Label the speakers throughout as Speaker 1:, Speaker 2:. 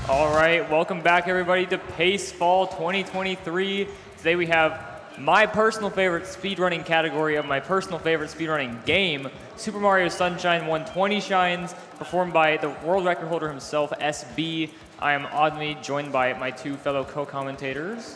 Speaker 1: All right, welcome back everybody to Pace Fall 2023. Today we have my personal favorite speedrunning category of my personal favorite speedrunning game, Super Mario Sunshine 120 Shines, performed by the world record holder himself, SB. I am Odme, joined by my two fellow co-commentators.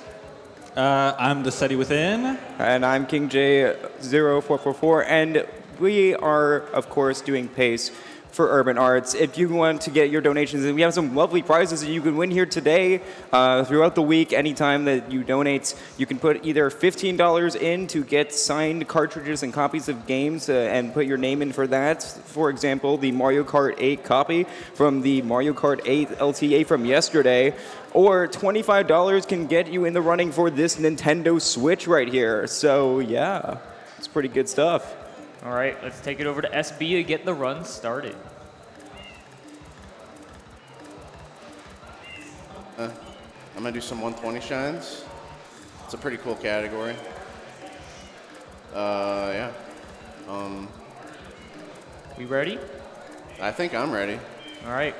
Speaker 2: I'm TheCeddyWithin.
Speaker 3: And I'm King J0444, and we are, of course, doing Pace for Urban Arts. If you want to get your donations, we have some lovely prizes that you can win here today. Throughout the week, anytime that you donate, you can put either $15 in to get signed cartridges and copies of games and put your name in for that. For example, the Mario Kart 8 copy from the Mario Kart 8 LTA from yesterday. Or $25 can get you in the running for this Nintendo Switch right here. So yeah, it's pretty good stuff.
Speaker 1: All right, let's take it over to SB to get the run started.
Speaker 4: I'm gonna do some 120 shines. It's a pretty cool category. Yeah.
Speaker 1: We ready?
Speaker 4: I think I'm ready.
Speaker 1: All right.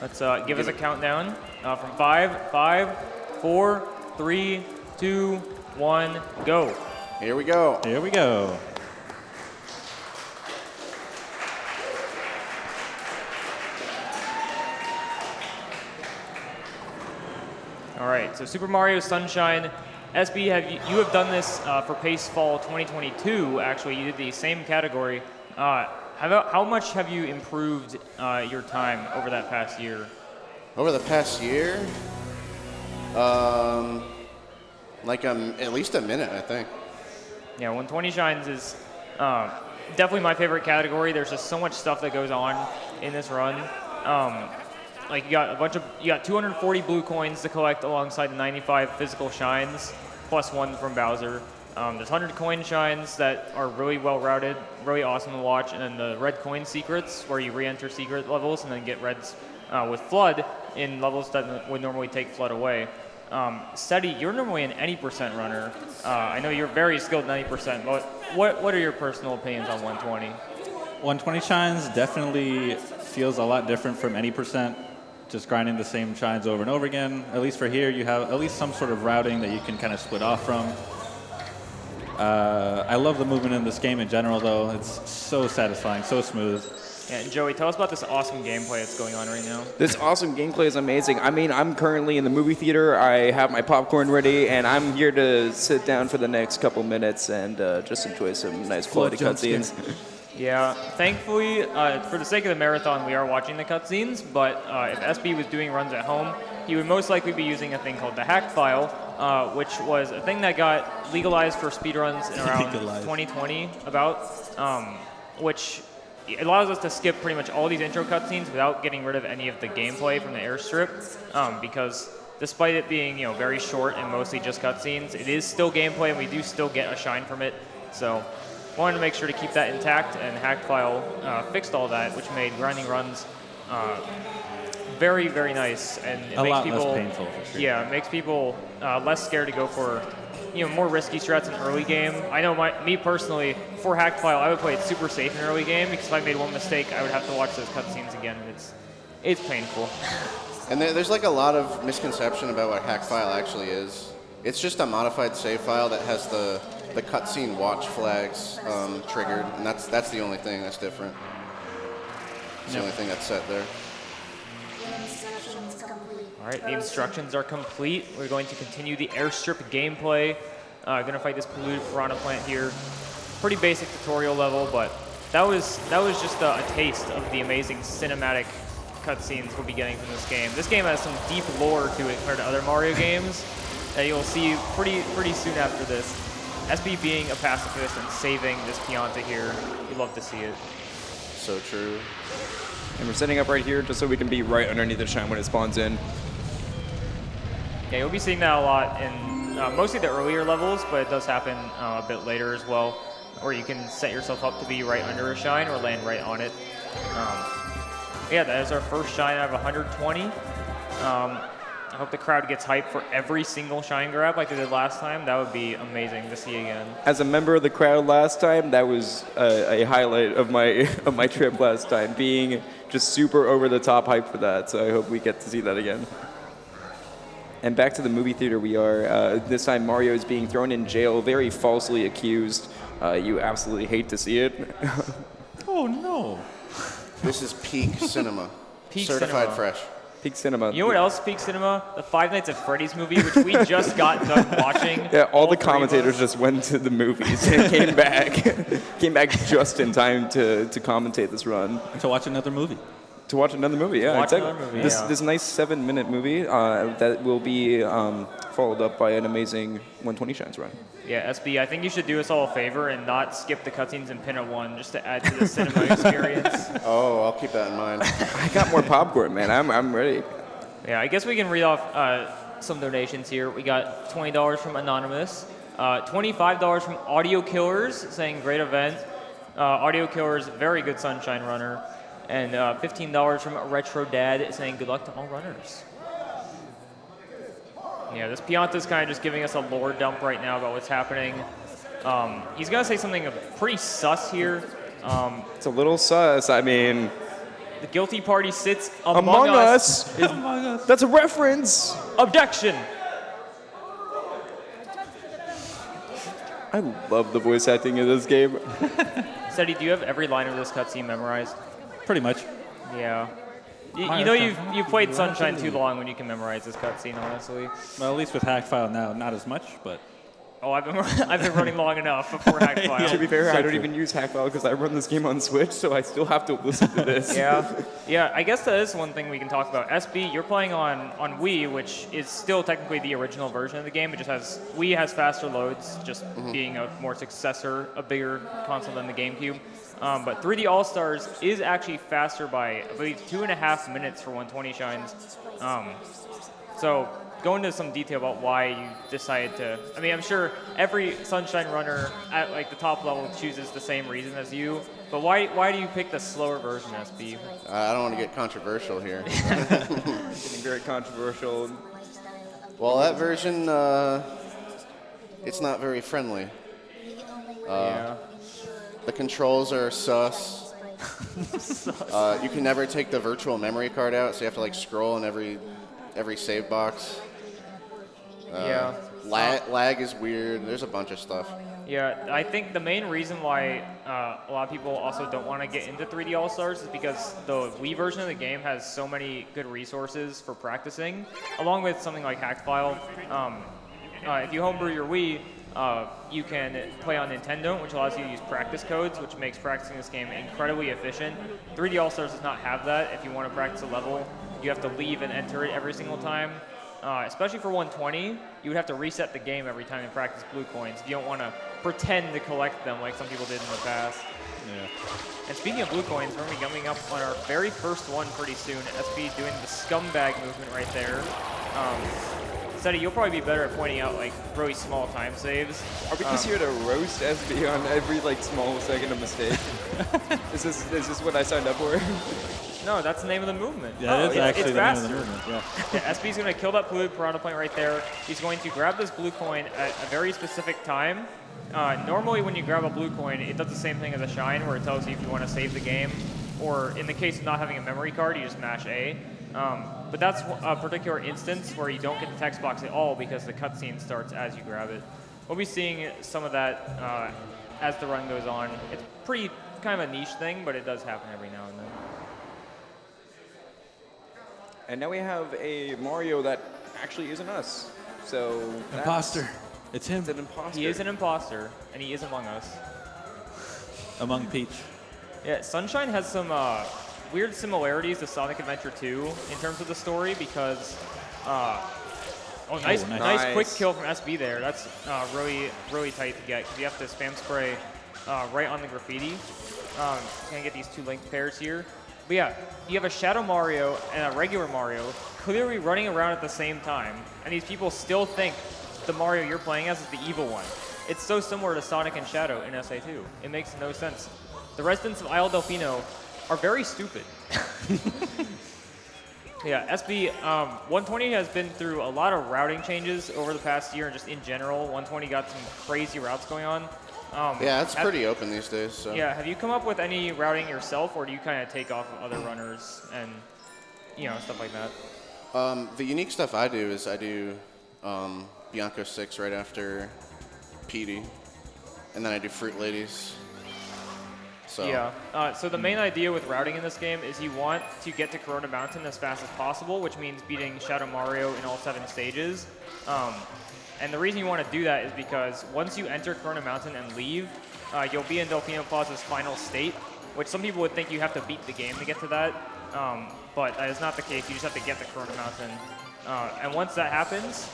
Speaker 1: Let's give us a countdown from 5, 4, 3, 2, 1, go.
Speaker 4: Here we go.
Speaker 2: Here we go.
Speaker 1: All right, so Super Mario Sunshine. SB, you have done this for Pace Fall 2022, actually. You did the same category. How much have you improved your time over that past year?
Speaker 4: Over the past year, like at least a minute, I think.
Speaker 1: Yeah, 120 Shines is definitely my favorite category. There's just so much stuff that goes on in this run. Like you got 240 blue coins to collect alongside the 95 physical shines, plus one from Bowser. There's 100 coin shines that are really well routed, really awesome to watch, and then the red coin secrets where you re-enter secret levels and then get reds with Flood in levels that would normally take Flood away. Ceddy, you're normally an 80% runner. I know you're very skilled 90%, but what are your personal opinions on 120?
Speaker 2: 120 shines definitely feels a lot different from any percent. Just grinding the same shines over and over again. At least for here, you have at least some sort of routing that you can kind of split off from. I love the movement in this game in general, though. It's so satisfying, so smooth.
Speaker 1: Yeah, and Joey, tell us about this awesome gameplay that's going on right now.
Speaker 3: This awesome gameplay is amazing. I mean, I'm currently in the movie theater. I have my popcorn ready, and I'm here to sit down for the next couple minutes and just enjoy some nice quality cutscenes.
Speaker 1: Yeah, thankfully, for the sake of the marathon, we are watching the cutscenes, but if SB was doing runs at home, he would most likely be using a thing called the hack file, which was a thing that got legalized for speedruns in around 2020, which allows us to skip pretty much all these intro cutscenes without getting rid of any of the gameplay from the airstrip, because despite it being very short and mostly just cutscenes, it is still gameplay and we do still get a shine from it. So wanted to make sure to keep that intact, and Hackfile fixed all that, which made grinding runs very, very nice, and it makes people
Speaker 2: less painful, for sure.
Speaker 1: Yeah, it makes people less scared to go for more risky strats in early game. I know me personally, for Hackfile, I would play it super safe in early game because if I made one mistake, I would have to watch those cutscenes again, and it's painful.
Speaker 4: And there's like a lot of misconception about what hack file actually is. It's just a modified save file that has the cutscene watch flags triggered, and that's the only thing that's different. It's the only thing that's set there.
Speaker 1: All right, the instructions are complete. We're going to continue the airstrip gameplay. Going to fight this polluted piranha plant here. Pretty basic tutorial level, but that was just a taste of the amazing cinematic cutscenes we'll be getting from this game. This game has some deep lore to it compared to other Mario games that you'll see pretty soon after this. SB being a pacifist and saving this Pianta here, you'd love to see it.
Speaker 4: So true.
Speaker 3: And we're setting up right here just so we can be right underneath the shine when it spawns in.
Speaker 1: Yeah, you'll be seeing that a lot in mostly the earlier levels, but it does happen a bit later as well, where you can set yourself up to be right under a shine or land right on it. Yeah, that is our first shine out of 120. I hope the crowd gets hyped for every single shine grab like they did last time. That would be amazing to see again.
Speaker 3: As a member of the crowd last time, that was a highlight of my trip last time, being just super over the top hype for that. So I hope we get to see that again. And back to the movie theater we are. This time Mario is being thrown in jail, very falsely accused. You absolutely hate to see it.
Speaker 2: Oh no.
Speaker 4: This is peak cinema.
Speaker 1: Peak
Speaker 4: Certified
Speaker 1: cinema.
Speaker 4: fresh.
Speaker 3: Peak cinema.
Speaker 1: You know what else is peak cinema? The Five Nights at Freddy's movie, which we just got done watching.
Speaker 3: Yeah, all the
Speaker 1: three of
Speaker 3: commentators
Speaker 1: us.
Speaker 3: just went to the movies and came back. Came back just in time to commentate this run.
Speaker 2: To watch another movie.
Speaker 3: To watch another movie, yeah,
Speaker 1: Watch
Speaker 3: exactly.
Speaker 1: another movie,
Speaker 3: This
Speaker 1: yeah.
Speaker 3: this nice 7-minute movie that will be followed up by an amazing 120 Shines run.
Speaker 1: Yeah, SB, I think you should do us all a favor and not skip the cutscenes in Pinna 1 just to add to the cinema experience.
Speaker 4: Oh, I'll keep that in mind.
Speaker 3: I got more popcorn, man. I'm ready.
Speaker 1: Yeah, I guess we can read off some donations here. We got $20 from Anonymous, $25 from Audio Killers saying great event. Audio Killers, very good Sunshine runner. And $15 from Retro Dad saying good luck to all runners. Yeah, this Pianta's kind of just giving us a lore dump right now about what's happening. He's going to say something pretty sus here.
Speaker 3: It's a little sus. I mean,
Speaker 1: The guilty party sits
Speaker 3: Among Us. That's a reference.
Speaker 1: Objection!
Speaker 3: I love the voice acting in this game.
Speaker 1: Seti, do you have every line of this cutscene memorized?
Speaker 2: Pretty much.
Speaker 1: Yeah. You know you've played Sunshine too long when you can memorize this cutscene, honestly.
Speaker 2: Well, at least with Hackfile now, not as much, but
Speaker 1: Oh, I've been running long enough before Hackfile.
Speaker 3: To be fair,
Speaker 2: So
Speaker 3: I don't
Speaker 2: true.
Speaker 3: even use Hackfile because I run this game on Switch, so I still have to listen to this.
Speaker 1: Yeah, I guess that is one thing we can talk about. SB, you're playing on Wii, which is still technically the original version of the game. It just has Wii has faster loads, just being a more successor, a bigger console than the GameCube. But 3D All Stars is actually faster by, I believe, 2.5 minutes for 120 shines. So go into some detail about why you decided to. I mean, I'm sure every Sunshine runner at like the top level chooses the same reason as you. But why do you pick the slower version, SB?
Speaker 4: I don't want to get controversial here.
Speaker 3: Getting very controversial.
Speaker 4: Well, that version, it's not very friendly.
Speaker 1: Yeah.
Speaker 4: The controls are sus. You can never take the virtual memory card out, so you have to like scroll in every save box.
Speaker 1: Yeah.
Speaker 4: Lag is weird. There's a bunch of stuff.
Speaker 1: Yeah, I think the main reason why a lot of people also don't want to get into 3D All-Stars is because the Wii version of the game has so many good resources for practicing, along with something like Hackfile. If you homebrew your Wii, you can play on Nintendo, which allows you to use practice codes, which makes practicing this game incredibly efficient. 3D All-Stars does not have that. If you want to practice a level, you have to leave and enter it every single time. Especially for 120, you would have to reset the game every time you practice blue coins. You don't want to pretend to collect them like some people did in the past.
Speaker 2: yeah.
Speaker 1: And speaking of blue coins, we're going to be coming up on our very first one pretty soon. SB doing the scumbag movement right there. Seti, you'll probably be better at pointing out like really small time saves.
Speaker 3: Are we just here to roast SB on every like small second of mistake? Is this what I signed up for?
Speaker 1: No, that's the name of the movement.
Speaker 2: Yeah, it's actually
Speaker 1: it's
Speaker 2: the name of
Speaker 1: faster.
Speaker 2: the movement. Yeah.
Speaker 1: Yeah, SB's going to kill that blue piranha point right there. He's going to grab this blue coin at a very specific time. Normally when you grab a blue coin, it does the same thing as a shine where it tells you if you want to save the game. Or in the case of not having a memory card, you just mash A. But that's a particular instance where you don't get the text box at all because the cutscene starts as you grab it. We'll be seeing some of that as the run goes on. It's pretty kind of a niche thing, but it does happen every now and then.
Speaker 3: And now we have a Mario that actually isn't us. So
Speaker 2: Imposter. It's him.
Speaker 3: It's an imposter.
Speaker 1: He is an imposter, and he is Among Us.
Speaker 2: Among Peach.
Speaker 1: Yeah, Sunshine has some weird similarities to Sonic Adventure 2 in terms of the story because, nice
Speaker 3: nice.
Speaker 1: quick kill from SB there. That's really tight to get because you have to spam spray right on the graffiti. Can't get these two linked pairs here. But yeah, you have a Shadow Mario and a regular Mario clearly running around at the same time, and these people still think the Mario you're playing as is the evil one. It's so similar to Sonic and Shadow in SA2. It makes no sense. The residents of Isle Delfino are very stupid. Yeah, SB 120 has been through a lot of routing changes over the past year, and just in general, 120 got some crazy routes going on.
Speaker 4: Yeah, it's pretty open these days. So.
Speaker 1: Yeah, have you come up with any routing yourself, or do you kind of take off of other runners and stuff like that?
Speaker 4: The unique stuff I do is I do Bianco 6 right after PD, and then I do Fruit Ladies. So.
Speaker 1: Yeah. So the main idea with routing in this game is you want to get to Corona Mountain as fast as possible, which means beating Shadow Mario in all 7 stages. And the reason you want to do that is because once you enter Corona Mountain and leave, you'll be in Delfino Plaza's final state, which some people would think you have to beat the game to get to that. But that is not the case. You just have to get to Corona Mountain. And once that happens,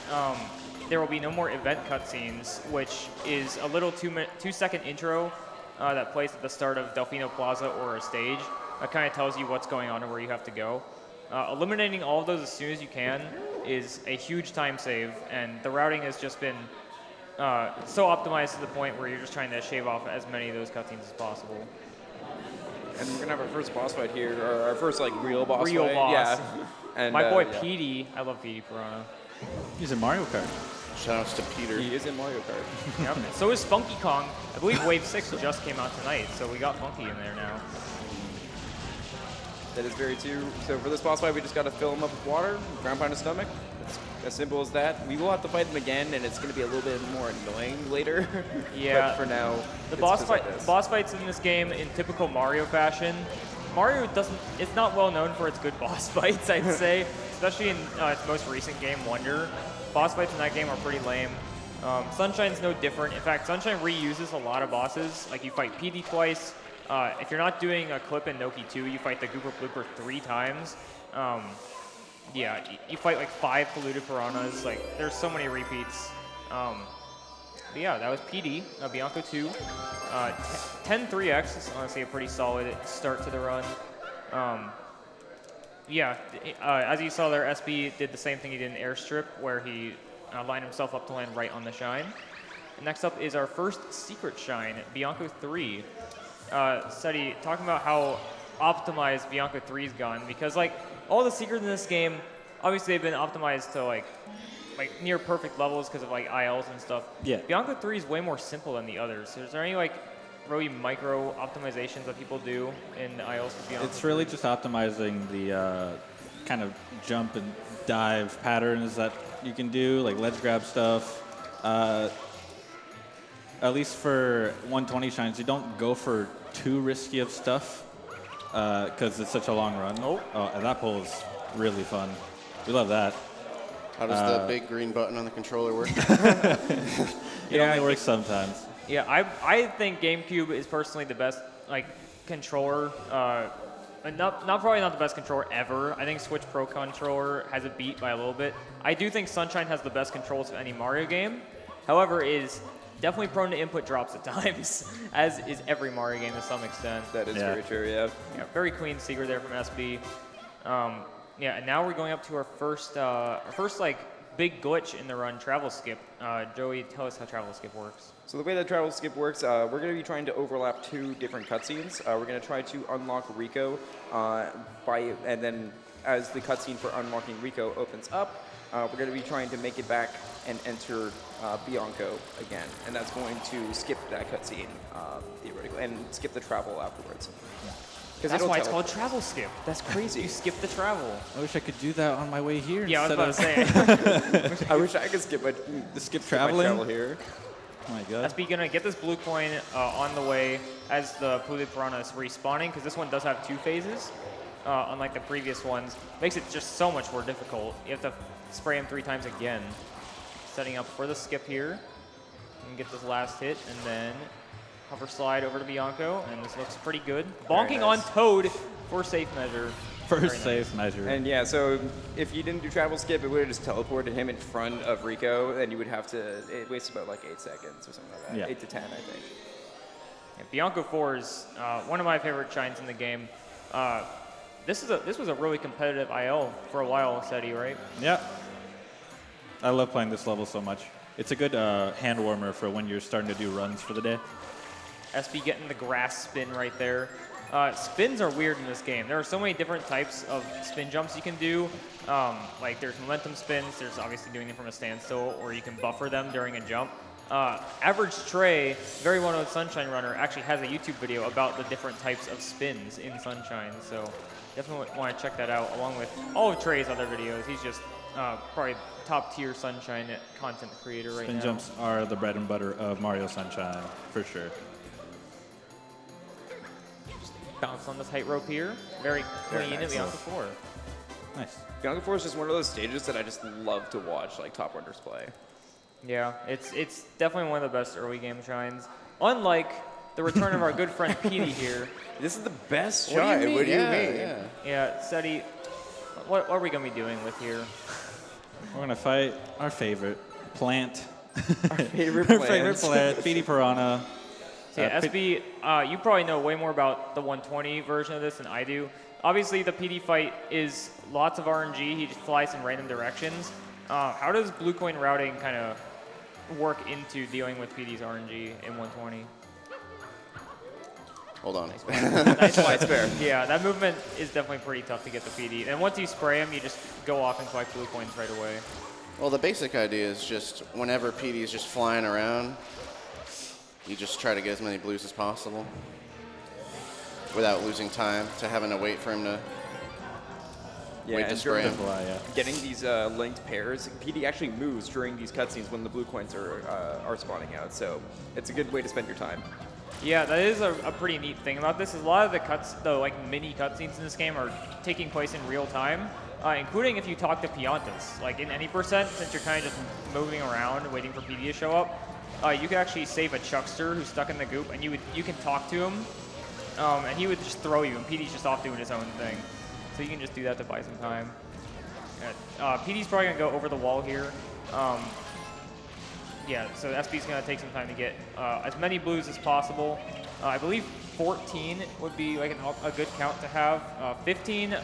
Speaker 1: there will be no more event cutscenes, which is a little 2-second intro that plays at the start of Delfino Plaza or a stage. That kind of tells you what's going on and where you have to go. Eliminating all of those as soon as you can is a huge time save, and the routing has just been so optimized to the point where you're just trying to shave off as many of those cutscenes as possible.
Speaker 3: And we're gonna have our first boss fight here, or our first like real boss
Speaker 1: Real
Speaker 3: fight.
Speaker 1: boss.
Speaker 3: Yeah. And,
Speaker 1: My boy
Speaker 3: yeah.
Speaker 1: Petey, I love Petey Piranha.
Speaker 2: He's in Mario Kart.
Speaker 4: Shoutouts to Peter.
Speaker 3: He is in Mario Kart.
Speaker 1: Yep. So is Funky Kong. I believe Wave 6 just came out tonight, so we got Funky in there now.
Speaker 3: That is very true. So for this boss fight, we just got to fill him up with water, ground pound his stomach. It's as simple as that. We will have to fight him again, and it's going to be a little bit more annoying later.
Speaker 1: Yeah.
Speaker 3: But for now,
Speaker 1: The
Speaker 3: it's
Speaker 1: boss
Speaker 3: just
Speaker 1: fight,
Speaker 3: like this.
Speaker 1: boss fights in this game in typical Mario fashion. Mario it's not well known for its good boss fights, I'd say, especially in its most recent game, Wonder. Boss fights in that game are pretty lame. Sunshine's no different. In fact, Sunshine reuses a lot of bosses. Like you fight PD twice. If you're not doing a clip in Noki 2, you fight the Gooper Blooper 3 times. Yeah, you fight like 5 polluted piranhas. Like there's so many repeats. But yeah, that was PD, Bianco 2. 10-3X is honestly a pretty solid start to the run. Yeah, as you saw there, SB did the same thing he did in Airstrip, where he lined himself up to land right on the shine. Next up is our first secret shine, Bianco 3. Ceddy, talking about how optimized Bianco 3's gone, because like all the secrets in this game, obviously they've been optimized to like near perfect levels because of like ILs and stuff.
Speaker 2: Yeah.
Speaker 1: Bianco 3 is way more simple than the others. So is there any like really micro optimizations that people do in ILs for Bianco?
Speaker 2: It's really just optimizing the kind of jump and dive patterns that you can do, like ledge grab stuff. At least for 120 shines, you don't go for too risky of stuff because it's such a long run.
Speaker 1: Oh,
Speaker 2: and that pull is really fun. We love that.
Speaker 4: How does the big green button on the controller work?
Speaker 2: It only works sometimes.
Speaker 1: Yeah, I think GameCube is personally the best like controller. Probably not the best controller ever. I think Switch Pro controller has it beat by a little bit. I do think Sunshine has the best controls of any Mario game. However, it is definitely prone to input drops at times, as is every Mario game to some extent.
Speaker 3: That is very true, yeah.
Speaker 1: Yeah, very clean secret there from SB. Yeah, and now we're going up to our first like big glitch in the run, travel skip. Joey, tell us how travel skip works.
Speaker 3: So the way that travel skip works, we're going to be trying to overlap 2 different cutscenes. We're going to try to unlock Ricco and then as the cutscene for unlocking Ricco opens up, we're going to be trying to make it back and enter Bianco again. And that's going to skip that cutscene, theoretically, and skip the travel afterwards.
Speaker 1: That's why it's called travel skip.
Speaker 3: That's crazy.
Speaker 1: You skip the travel.
Speaker 2: I wish I could do that on my way here.
Speaker 1: Yeah, I was about to say.
Speaker 3: I wish I could skip
Speaker 2: traveling?
Speaker 3: travel here.
Speaker 2: Oh my god.
Speaker 1: SB gonna get this blue coin on the way as the polluted piranha is respawning, because this one does have 2 phases, unlike the previous ones. Makes it just so much more difficult. You have to spray him 3 times again. Setting up for the skip here. And get this last hit, and then hover slide over to Bianco, and this looks pretty good. Bonking on Toad for safe measure.
Speaker 2: First safe measure.
Speaker 3: And yeah, so if you didn't do travel skip, it would have just teleported him in front of Ricco, and you would have to, it wastes about like 8 seconds or something like that.
Speaker 2: Yeah.
Speaker 3: 8 to 10, I think.
Speaker 1: Yeah, Bianco 4 is one of my favorite shines in the game. This was a really competitive IL for a while, Ceddy, right?
Speaker 2: Yeah. I love playing this level so much. It's a good hand warmer for when you're starting to do runs for the day.
Speaker 1: SB getting the grass spin right there. Spins are weird in this game. There are so many different types of spin jumps you can do. Like there's momentum spins. There's obviously doing them from a standstill, or you can buffer them during a jump. Average Trey, very well-known Sunshine runner, actually has a YouTube video about the different types of spins in Sunshine. So definitely want to check that out, along with all of Trey's other videos. He's just probably top-tier Sunshine content creator right now.
Speaker 2: Spin jumps are the bread and butter of Mario Sunshine, for sure.
Speaker 1: Bounce on the tightrope here. Very clean
Speaker 5: nice.
Speaker 1: at Bianco 4.
Speaker 2: Nice.
Speaker 5: Bianco 4 is just one of those stages that I just love to watch, like top runners play.
Speaker 1: Yeah, it's definitely one of the best early game shines. Unlike the return of our good friend Petey here.
Speaker 5: This is the best
Speaker 4: What do you
Speaker 5: shot.
Speaker 4: mean?
Speaker 5: What do you
Speaker 4: Yeah,
Speaker 5: mean?
Speaker 4: yeah.
Speaker 1: Yeah, Ceddy, what are we going to be doing with here?
Speaker 2: We're going to fight our favorite plant.
Speaker 5: Favorite
Speaker 2: Our
Speaker 5: plants.
Speaker 2: favorite plant, Petey Piranha.
Speaker 1: So yeah, SB, you probably know way more about the 120 version of this than I do. Obviously, the PD fight is lots of RNG. He just flies in random directions. How does blue coin routing kind of work into dealing with PD's RNG in 120?
Speaker 4: Hold on.
Speaker 1: Nice
Speaker 5: It's fair.
Speaker 1: Yeah, that movement is definitely pretty tough to get the PD. And once you spray him, you just go off and collect blue coins right away.
Speaker 4: Well, the basic idea is just whenever PD is just flying around, you just try to get as many blues as possible without losing time to having to wait for him to wait to
Speaker 5: and
Speaker 4: spray him.
Speaker 2: Fly, yeah.
Speaker 5: Getting these linked pairs, PD actually moves during these cutscenes when the blue coins are spawning out. So it's a good way to spend your time.
Speaker 1: Yeah, that is a pretty neat thing about this. Is a lot of the like mini cutscenes in this game are taking place in real time, including if you talk to Piantas. Like in any percent, since you're kind of just moving around waiting for PD to show up, you can actually save a Chuckster who's stuck in the goop, and you can talk to him, and he would just throw you, and PD's just off doing his own thing. So you can just do that to buy some time. PD's probably gonna go over the wall here. Yeah, so SB's gonna take some time to get as many blues as possible. I believe 14 would be like a good count to have. 15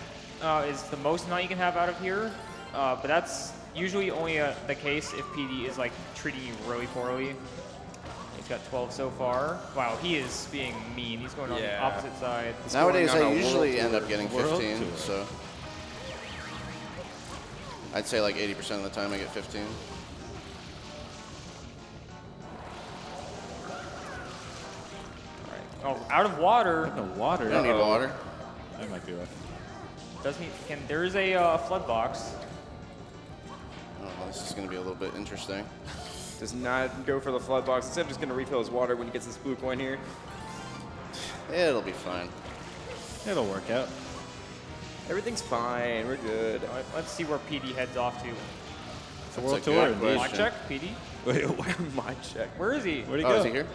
Speaker 1: is the most amount you can have out of here, but that's usually only the case if PD is like treating you really poorly. He's got 12 so far. Wow, he is being mean. He's going on the
Speaker 5: Yeah.
Speaker 1: opposite side.
Speaker 4: Nowadays,
Speaker 5: going on
Speaker 4: I
Speaker 5: a
Speaker 4: usually
Speaker 5: world
Speaker 4: end
Speaker 5: tour.
Speaker 4: up getting
Speaker 2: World
Speaker 4: 15,
Speaker 2: tour.
Speaker 4: so I'd say like 80% of the time I get 15.
Speaker 1: Oh, out of water.
Speaker 2: No water.
Speaker 4: I don't need water.
Speaker 2: That might be rough.
Speaker 1: There is a flood box.
Speaker 4: Oh, this is going to be a little bit interesting.
Speaker 5: Does not go for the flood box. Instead of just going to refill his water when he gets this blue coin here.
Speaker 4: It'll be fine.
Speaker 2: It'll work out.
Speaker 5: Everything's fine. We're good.
Speaker 1: Let's see where PD heads off to.
Speaker 2: It's a
Speaker 4: That's
Speaker 2: world
Speaker 4: a
Speaker 2: tour.
Speaker 4: good
Speaker 2: indeed.
Speaker 1: Watch check, PD.
Speaker 5: Wait, my check.
Speaker 1: Where is he?
Speaker 2: Where'd he
Speaker 4: Oh,
Speaker 2: go?
Speaker 4: is he here?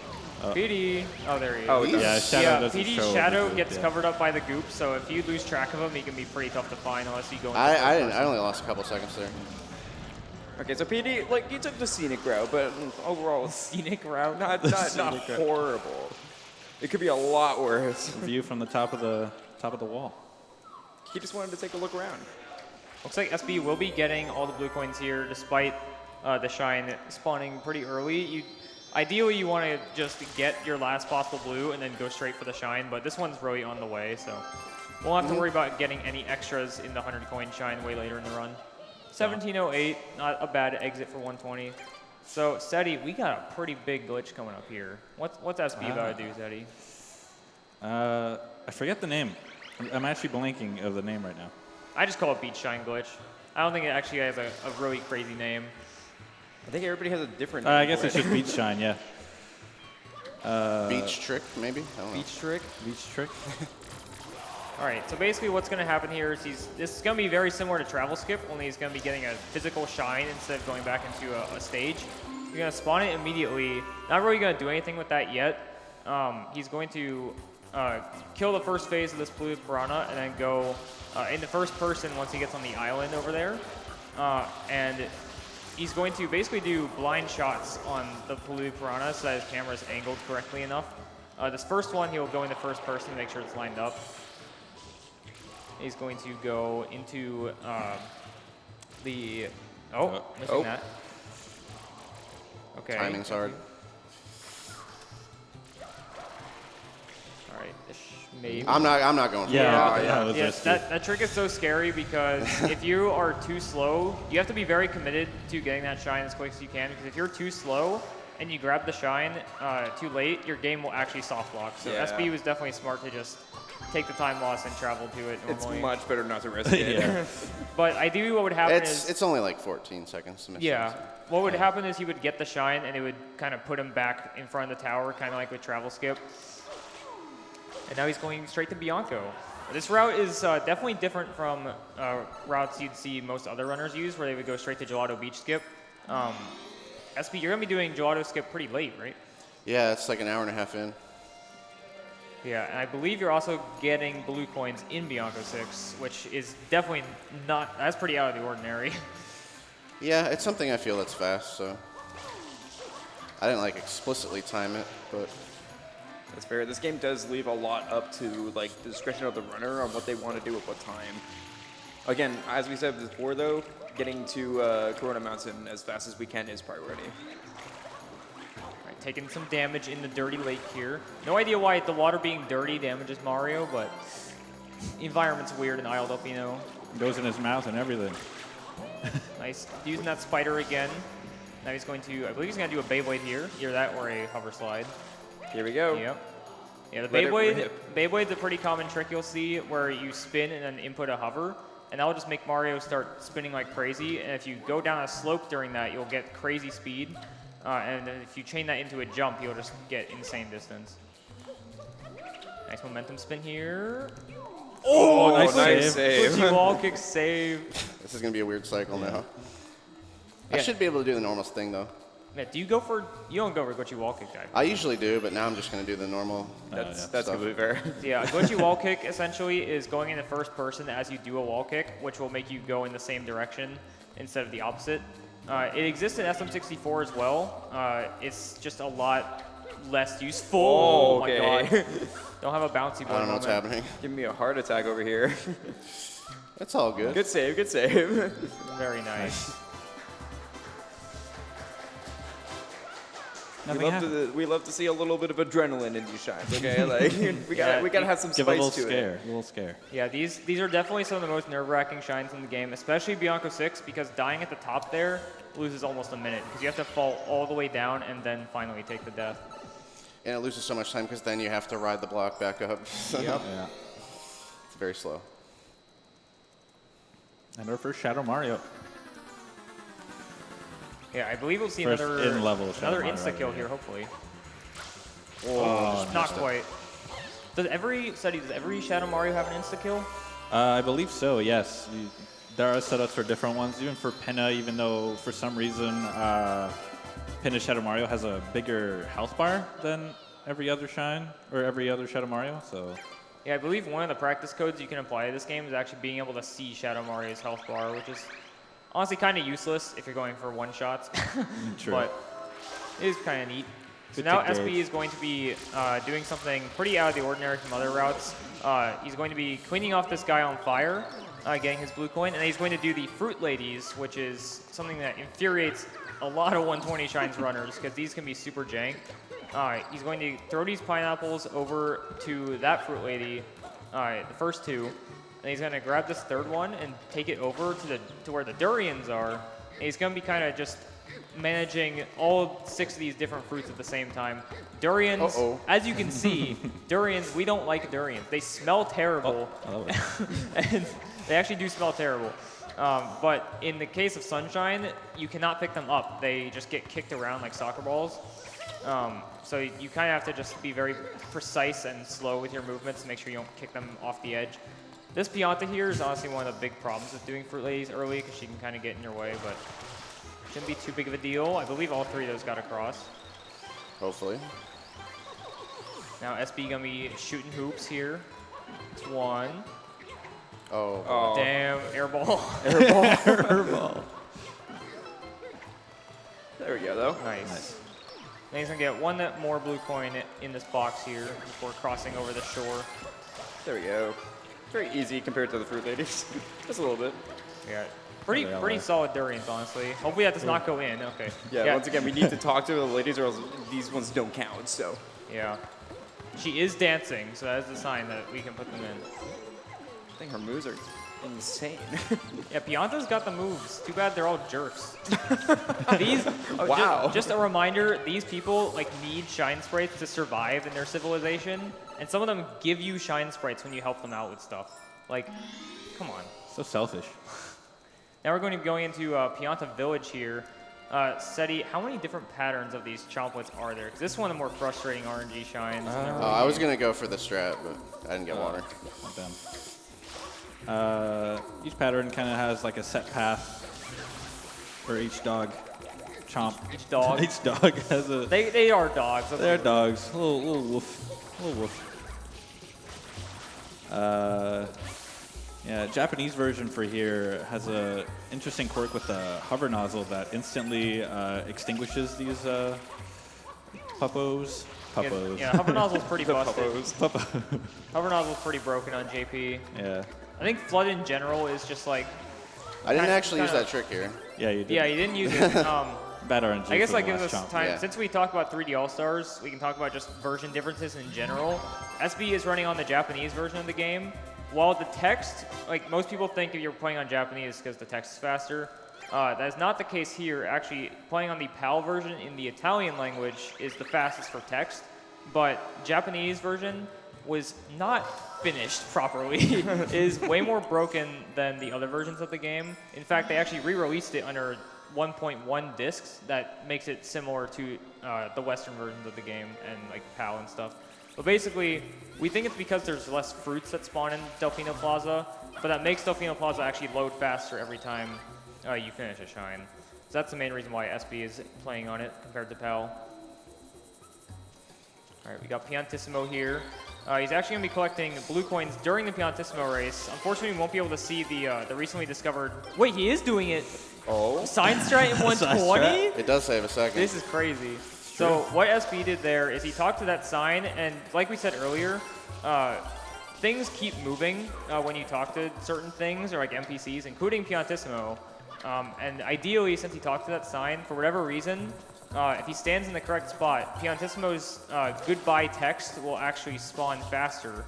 Speaker 1: PD. Oh, there he is.
Speaker 5: Oh,
Speaker 2: Yeah, Shadow
Speaker 1: Yeah,
Speaker 2: doesn't
Speaker 1: PD's
Speaker 2: show
Speaker 1: shadow
Speaker 2: over the
Speaker 1: gets
Speaker 2: group, yeah.
Speaker 1: covered up by the goop, so if you lose track of him, he can be pretty tough to find unless you go into
Speaker 4: I
Speaker 1: first
Speaker 4: didn't. I
Speaker 1: person.
Speaker 4: only lost a couple seconds there.
Speaker 5: Okay, so PD, like, he took the scenic route, but overall,
Speaker 1: Scenic route.
Speaker 5: not
Speaker 2: Scenic route.
Speaker 5: horrible. It could be a lot worse.
Speaker 2: View from the top of the wall.
Speaker 5: He just wanted to take a look around.
Speaker 1: Looks like SB will be getting all the blue coins here, despite the shine spawning pretty early. Ideally, you want to just get your last possible blue and then go straight for the shine, but this one's really on the way, so we'll have to worry about getting any extras in the 100 coin shine way later in the run. 1708, not a bad exit for 120. So, Ceddy, we got a pretty big glitch coming up here. What's SB about to do, Ceddy?
Speaker 2: I forget the name. I'm actually blanking of the name right now.
Speaker 1: I just call it Beach Shine Glitch. I don't think it actually has a really crazy name.
Speaker 5: I think everybody has a different
Speaker 2: I
Speaker 5: name
Speaker 2: guess
Speaker 5: for
Speaker 2: it's
Speaker 5: it.
Speaker 2: just beach shine, yeah.
Speaker 4: Beach trick, maybe? I don't know.
Speaker 1: Beach Trick.
Speaker 2: Beach trick.
Speaker 1: All right, so basically what's going to happen here is this is going to be very similar to Travel Skip, only he's going to be getting a physical shine instead of going back into a stage. You're going to spawn it immediately. Not really going to do anything with that yet. He's going to kill the first phase of this blue piranha and then go in the first person once he gets on the island over there. And he's going to basically do blind shots on the blue piranha so that his camera is angled correctly enough. This first one, he'll go into first person to make sure it's lined up. He's going to go into missing that. Okay.
Speaker 4: Timing's hard.
Speaker 1: All right, Maybe.
Speaker 4: I'm not going for
Speaker 2: Yeah,
Speaker 4: it.
Speaker 2: yeah, it was
Speaker 1: Yeah,
Speaker 2: risky.
Speaker 1: that trick is so scary because if you are too slow, you have to be very committed to getting that shine as quick as you can. Because if you're too slow and you grab the shine too late, your game will actually soft lock. So
Speaker 5: Yeah.
Speaker 1: SB was definitely smart to just take the time loss and travel to it
Speaker 5: It's
Speaker 1: normally.
Speaker 5: much better not to risk it.
Speaker 2: Yeah.
Speaker 1: But ideally, what would happen is
Speaker 4: It's only like 14 seconds to miss.
Speaker 1: yeah. What would happen is he would get the shine and it would kind of put him back in front of the tower, kind of like with travel skip. And now he's going straight to Bianco. This route is definitely different from routes you'd see most other runners use, where they would go straight to Gelato Beach skip. SB, you're going to be doing Gelato skip pretty late, right?
Speaker 4: Yeah, it's like an hour and a half in.
Speaker 1: Yeah, and I believe you're also getting blue coins in Bianco 6, which is definitely not, that's pretty out of the ordinary.
Speaker 4: Yeah, it's something I feel that's fast, so I didn't like explicitly time it, but
Speaker 5: That's fair. This game does leave a lot up to like the discretion of the runner on what they want to do at what time. Again, as we said before, though, getting to Corona Mountain as fast as we can is priority.
Speaker 1: Right, taking some damage in the dirty lake here. No idea why the water being dirty damages Mario, but the environment's weird in Isle Delfino.
Speaker 2: Goes in his mouth and everything.
Speaker 1: Nice. Using that spider again. Now he's going to, I believe he's going to do a Beyblade here. Either that or a hover slide.
Speaker 5: Here we go.
Speaker 1: Yep. Yeah, the
Speaker 5: Let it
Speaker 1: Beyblade,
Speaker 5: rip.
Speaker 1: Beyblade's a pretty common trick you'll see where you spin and then input a hover, and that will just make Mario start spinning like crazy. And if you go down a slope during that, you'll get crazy speed. And then if you chain that into a jump, you'll just get insane distance. Nice momentum spin here.
Speaker 2: Oh, nice
Speaker 5: nice
Speaker 2: save.
Speaker 5: save.
Speaker 1: Glitchy wall kick save.
Speaker 4: this is going to be a weird cycle now. I
Speaker 1: Yeah.
Speaker 4: should be able to do the normal thing, though.
Speaker 1: Yeah, do you go for, you don't go for glitchy wall kick dive.
Speaker 4: I usually do, but now I'm just going to do the normal.
Speaker 5: That's
Speaker 4: stuff.
Speaker 5: completely fair.
Speaker 1: Yeah, a glitchy wall kick essentially is going in the first person as you do a wall kick, which will make you go in the same direction instead of the opposite. It exists in SM64 as well. It's just a lot less useful.
Speaker 5: Oh,
Speaker 1: my
Speaker 5: okay.
Speaker 1: god. Don't have a bouncy board
Speaker 4: I don't know what's
Speaker 1: moment.
Speaker 4: happening.
Speaker 5: Give me a heart attack over here.
Speaker 4: It's all good.
Speaker 5: Good save, good save.
Speaker 1: Very nice.
Speaker 5: We love to see a little bit of adrenaline in these shines, okay? Like we gotta have some
Speaker 2: Give a little
Speaker 5: spice to
Speaker 2: scare.
Speaker 5: it.
Speaker 2: A little scare.
Speaker 1: Yeah, these are definitely some of the most nerve-wracking shines in the game, especially Bianco 6, because dying at the top there loses almost a minute, because you have to fall all the way down and then finally take the death.
Speaker 4: And it loses so much time because then you have to ride the block back up.
Speaker 1: Yep.
Speaker 2: Yeah.
Speaker 4: It's very slow.
Speaker 2: And our first Shadow Mario.
Speaker 1: Yeah, I believe we'll see
Speaker 2: First
Speaker 1: another
Speaker 2: in-level Shadow Mario
Speaker 1: insta kill
Speaker 2: right
Speaker 1: here,
Speaker 2: here.
Speaker 1: hopefully.
Speaker 2: Oh,
Speaker 1: Not quite. Does every Shadow Mario have an insta kill?
Speaker 2: I believe so, yes. There are setups for different ones, even for Pinna, even though for some reason Pinna Shadow Mario has a bigger health bar than every other Shine, or every other Shadow Mario, so...
Speaker 1: Yeah, I believe one of the practice codes you can apply to this game is actually being able to see Shadow Mario's health bar, which is honestly kind of useless if you're going for one-shots.
Speaker 2: True.
Speaker 1: But it is kind of neat. So
Speaker 2: Good
Speaker 1: now
Speaker 2: to
Speaker 1: SB
Speaker 2: gauge.
Speaker 1: is going to be doing something pretty out of the ordinary from other routes. He's going to be cleaning off this guy on fire, getting his blue coin, and he's going to do the Fruit Ladies, which is something that infuriates a lot of 120 Shines runners, because these can be super jank. He's going to throw these pineapples over to that Fruit Lady, the first two, and he's going to grab this third one and take it over to where the durians are. And he's going to be kind of just managing all 6 of these different fruits at the same time. Durians, as you can see, durians, we don't like durians. They smell terrible, and they actually do smell terrible. But in the case of Sunshine, you cannot pick them up. They just get kicked around like soccer balls. So you kind of have to just be very precise and slow with your movements to make sure you don't kick them off the edge. This Pianta here is honestly one of the big problems with doing Fruit Ladies early, because she can kind of get in your way, but shouldn't be too big of a deal. I believe all 3 of those got across.
Speaker 4: Hopefully.
Speaker 1: Now SB gonna be shooting hoops here. It's 1.
Speaker 4: Oh.
Speaker 1: Damn, airball.
Speaker 2: Airball.
Speaker 5: There we go, though.
Speaker 1: Nice. Then he's gonna get 1 more blue coin in this box here before crossing over the shore.
Speaker 5: There we go. Very easy compared to the Fruit Ladies. Just a little bit.
Speaker 1: Yeah. Pretty solid durians, honestly. Hopefully that does not go in. Okay.
Speaker 5: Yeah, once again, we need to talk to the ladies or else these ones don't count, so.
Speaker 1: Yeah. She is dancing, so that is the sign that we can put them in.
Speaker 5: I think her moves are insane.
Speaker 1: Yeah, Pianta's got the moves. Too bad they're all jerks.
Speaker 5: Wow.
Speaker 1: Just a reminder, these people like need shine sprites to survive in their civilization, and some of them give you shine sprites when you help them out with stuff. Like, come on.
Speaker 2: So selfish.
Speaker 1: Now we're going to be going into Pianta Village here. Seti, how many different patterns of these chomplets are there? Because this is one of the more frustrating RNG shines.
Speaker 4: I was gonna go for the strat, but I didn't get water.
Speaker 2: Not bad. Each pattern kind of has like a set path for each dog. Chomp.
Speaker 1: Each dog.
Speaker 2: Each dog has a.
Speaker 1: They are dogs.
Speaker 2: They're dogs. Little woof. Little woof. Yeah, Japanese version for here has a interesting quirk with the hover nozzle that instantly extinguishes these puppos. Puppos.
Speaker 1: Yeah, hover nozzle's pretty busted.
Speaker 2: Puppo.
Speaker 1: Hover nozzle's pretty broken on JP.
Speaker 2: Yeah.
Speaker 1: I think flood in general is just like.
Speaker 4: I didn't actually use
Speaker 1: kinda-
Speaker 4: that trick here.
Speaker 2: Yeah, you did.
Speaker 1: Yeah, you didn't use it.
Speaker 2: Bad RNG.
Speaker 1: I guess
Speaker 2: for
Speaker 1: that
Speaker 2: the
Speaker 1: gives
Speaker 2: last
Speaker 1: us
Speaker 2: chomp.
Speaker 1: time.
Speaker 4: Yeah.
Speaker 1: Since we talk about 3D All-Stars, we can talk about just version differences in general. SB is running on the Japanese version of the game. While the text, like most people think if you're playing on Japanese because the text is faster, that is not the case here. Actually, playing on the PAL version in the Italian language is the fastest for text, but Japanese version was not finished properly. It is way more broken than the other versions of the game. In fact, they actually re-released it under 1.1 discs that makes it similar to the Western versions of the game and like PAL and stuff. But basically, we think it's because there's less fruits that spawn in Delfino Plaza, but that makes Delfino Plaza actually load faster every time you finish a shine. So that's the main reason why SB is playing on it compared to PAL. All right, we got Piantissimo here. He's actually going to be collecting blue coins during the Piantissimo race. Unfortunately, we won't be able to see the recently discovered... Wait, he is doing it!
Speaker 5: Oh.
Speaker 1: Sign strat in 120?
Speaker 4: It does save a second.
Speaker 1: This is crazy. So what SB did there is he talked to that sign, and like we said earlier, things keep moving when you talk to certain things, or like NPCs, including Piantissimo. And ideally, since he talked to that sign, for whatever reason, if he stands in the correct spot, Piantissimo's goodbye text will actually spawn faster.